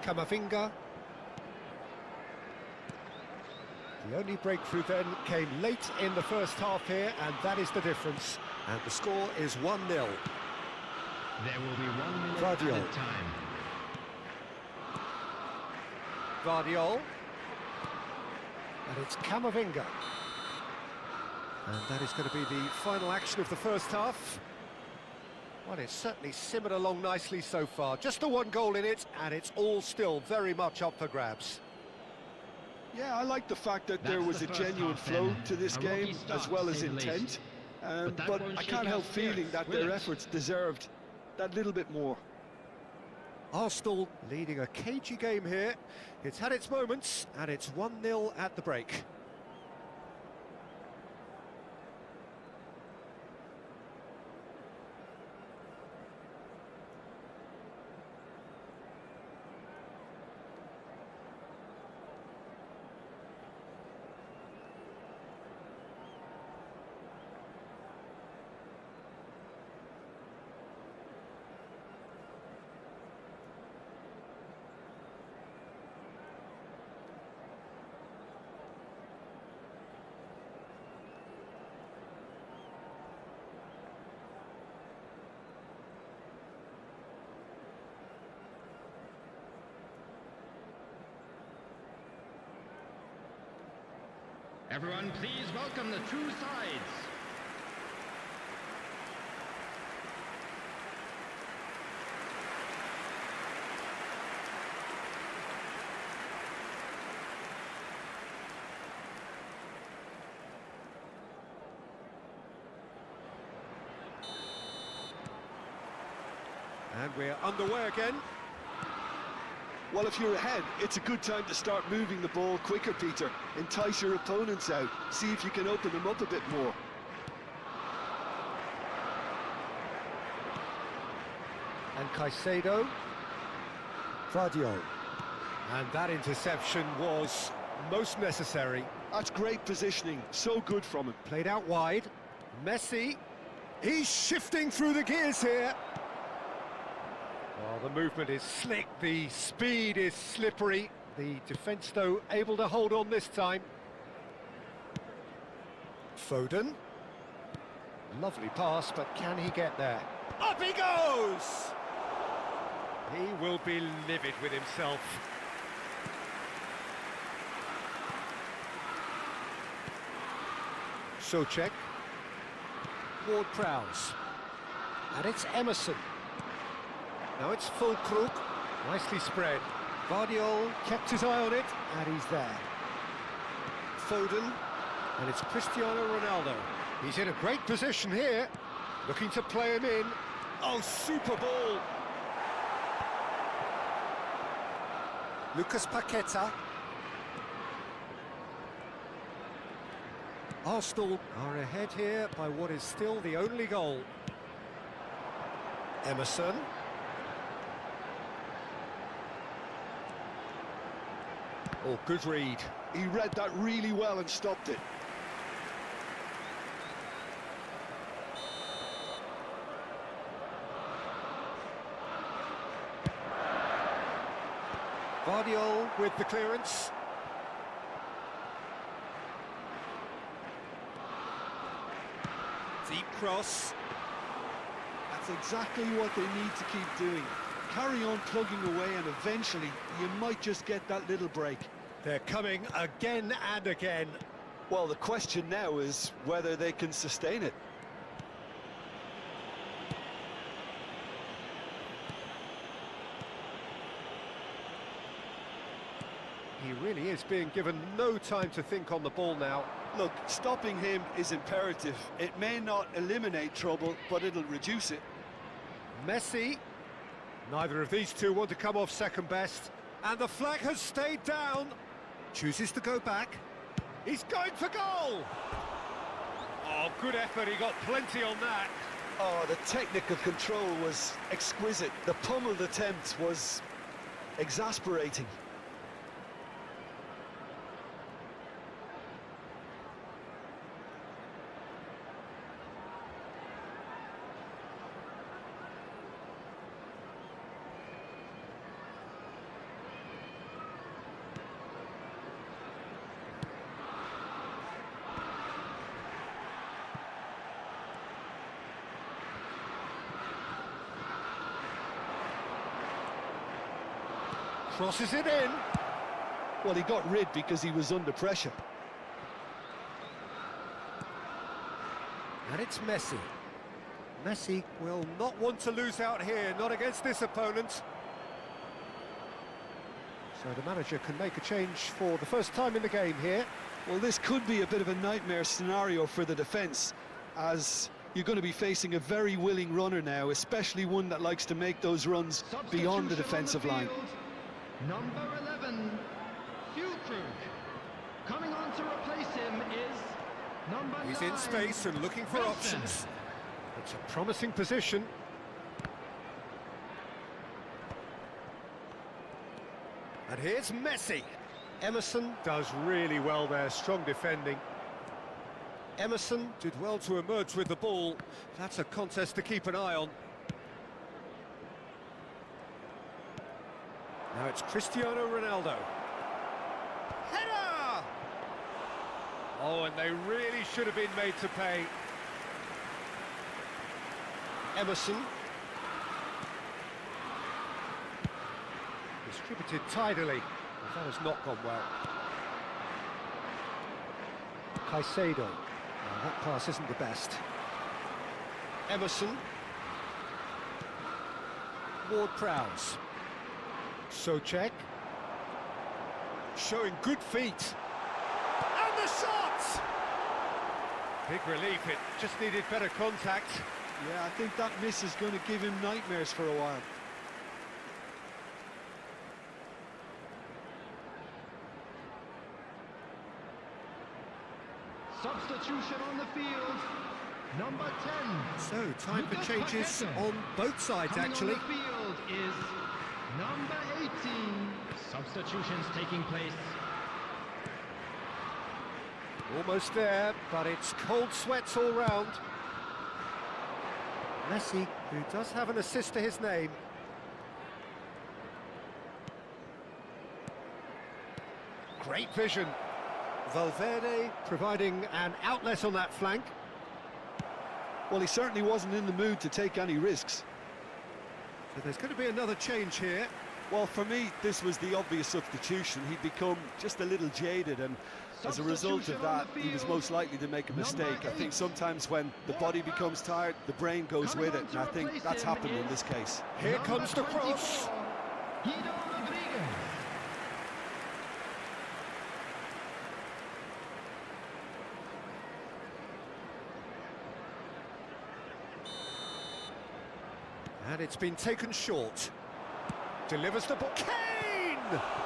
Speaker 1: Camavinga. The only breakthrough then came late in the first half here, and that is the difference. And the score is 1-0.
Speaker 3: There will be 1 minute
Speaker 1: Vardiol.
Speaker 3: added time.
Speaker 1: Vardiol. And it's Camavinga. And that is going to be the final action of the first half. Well, it's certainly simmered along nicely so far. Just the one goal in it, and it's all still very much up for grabs.
Speaker 2: Yeah, I like the fact that there
Speaker 3: That's
Speaker 2: was
Speaker 3: the
Speaker 2: a
Speaker 3: first
Speaker 2: genuine
Speaker 3: half
Speaker 2: flow
Speaker 3: then.
Speaker 2: to this
Speaker 3: A rocky
Speaker 2: game,
Speaker 3: start,
Speaker 2: as well
Speaker 3: to
Speaker 2: as
Speaker 3: say the
Speaker 2: intent.
Speaker 3: least. But that
Speaker 2: But
Speaker 3: won't
Speaker 2: I
Speaker 3: shake
Speaker 2: can't
Speaker 3: our
Speaker 2: help feeling
Speaker 3: spirits,
Speaker 2: that
Speaker 3: will
Speaker 2: their
Speaker 3: it?
Speaker 2: efforts deserved that little bit more.
Speaker 1: Arsenal leading a cagey game here. It's had its moments, and it's 1-0 at the break.
Speaker 3: Everyone, please welcome the two sides.
Speaker 1: And we're underway again.
Speaker 2: Well, if you're ahead, it's a good time to start moving the ball quicker, Peter. Entice your opponents out. See if you can open them up a bit more.
Speaker 1: And Caicedo. Vardiol. And that interception was most necessary.
Speaker 2: That's great positioning. So good from him.
Speaker 1: Played out wide. Messi. He's shifting through the gears here. Well, the movement is slick, the speed is slippery. The defence, though, able to hold on this time. Foden. Lovely pass, but can he get there? Up he goes! He will be livid with himself. Souček. Ward-Prowse. And it's Emerson. Now it's Füllkrug, nicely spread. Vardiol kept his eye on it, and he's there. Foden, and it's Cristiano Ronaldo. He's in a great position here, looking to play him in. Oh, super ball! Lucas Paqueta. Arsenal are ahead here by what is still the only goal. Emerson. Oh, good read.
Speaker 2: He read that really well and stopped it.
Speaker 1: Vardiol with the clearance. Deep cross.
Speaker 2: That's exactly what they need to keep doing. Carry on plugging away, and eventually you might just get that little break.
Speaker 1: They're coming again and again.
Speaker 5: Well, the question now is whether they can sustain it.
Speaker 1: He really is being given no time to think on the ball now.
Speaker 5: Look, stopping him is imperative. It may not eliminate trouble, but it'll reduce it.
Speaker 1: Messi. Neither of these two want to come off second best. And the flag has stayed down. Chooses to go back. He's going for goal! Oh, good effort, he got plenty on that.
Speaker 5: Oh, the technical control was exquisite. The pummeled attempt was exasperating.
Speaker 1: Crosses it in.
Speaker 2: Well, he got rid because he was under pressure.
Speaker 1: And it's Messi. Messi will not want to lose out here, not against this opponent. So the manager can make a change for the first time in the game here.
Speaker 2: Well, this could be a bit of a nightmare scenario for the defence, as you're going to be facing a very willing runner now, especially one that likes to make those runs beyond the defensive line.
Speaker 3: Number 11, Füllkrug. Coming on to replace him is number 9.
Speaker 1: He's in space and looking for options. It's a promising position. And here's Messi. Emerson does really well there, strong defending. Emerson did well to emerge with the ball. That's a contest to keep an eye on. Now it's Cristiano Ronaldo. Header! Oh, and they really should have been made to pay. Emerson. Distributed tidily. That has not gone well. Caicedo. Well, that pass isn't the best. Emerson. Ward-Prowse. Souček. Showing good feet. And the shot! Big relief, it just needed better contact.
Speaker 2: Yeah, I think that miss is going to give him nightmares for a while.
Speaker 3: Substitution on the field. Number 10.
Speaker 1: So, time for changes on both sides,
Speaker 3: Coming
Speaker 1: actually.
Speaker 3: on the field is number 18. Substitutions taking place.
Speaker 1: Almost there, but it's cold sweats all round. Messi, who does have an assist to his name. Great vision. Valverde providing an outlet on that flank.
Speaker 2: Well, he certainly wasn't in the mood to take any risks.
Speaker 1: So there's going to be another change here.
Speaker 5: Well, for me, this was the obvious substitution. He'd become just a little jaded, and as a result of that, he was most likely to make a mistake. I think sometimes when the body becomes tired, the brain goes with it, and I think that's happened in this case.
Speaker 1: Here comes the cross. And it's been taken short. Delivers the ball. Kane!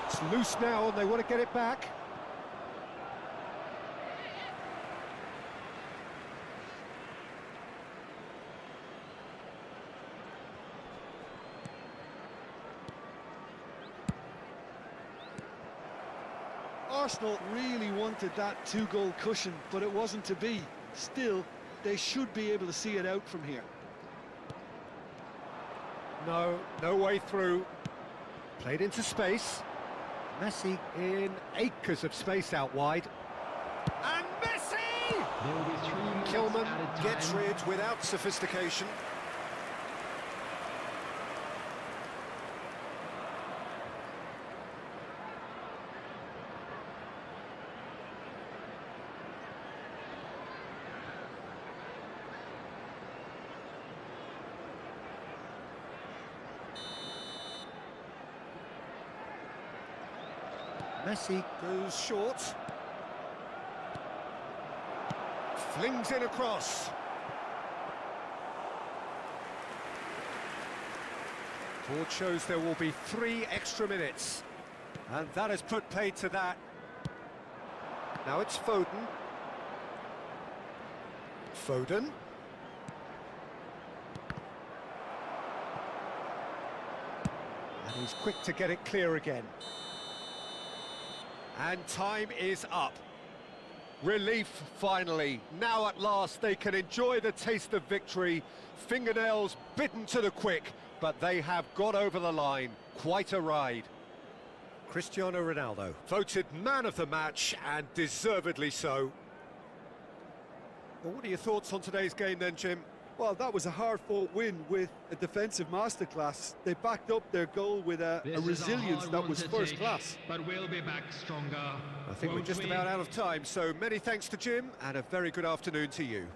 Speaker 1: It's loose now and they want to get it back.
Speaker 2: Arsenal really wanted that 2-goal cushion, but it wasn't to be. Still, they should be able to see it out from here.
Speaker 1: No way through. Played into space. Messi in acres of space out wide. And Messi!
Speaker 3: There will be 3 minutes
Speaker 1: 𝗟𝗓𝗩
Speaker 3: added
Speaker 1: gets
Speaker 3: time.
Speaker 1: rid without sophistication. Messi goes short. Flings in across. Board shows there will be 3 extra minutes. And that has put paid to that. Now it's Foden. Foden. And he's quick to get it clear again. And time is up. Relief, finally. Now at last they can enjoy the taste of victory. Fingernails bitten to the quick, but they have got over the line. Quite a ride. Cristiano Ronaldo, voted man of the match, and deservedly so. Well, what are your thoughts on today's game then, Jim?
Speaker 5: Well, that was a hard-fought win with a defensive masterclass. They backed up their goal with a resilience that was first class.
Speaker 3: But we'll be back stronger.
Speaker 1: I think we're just about out of time, so many thanks to Jim, and a very good afternoon to you.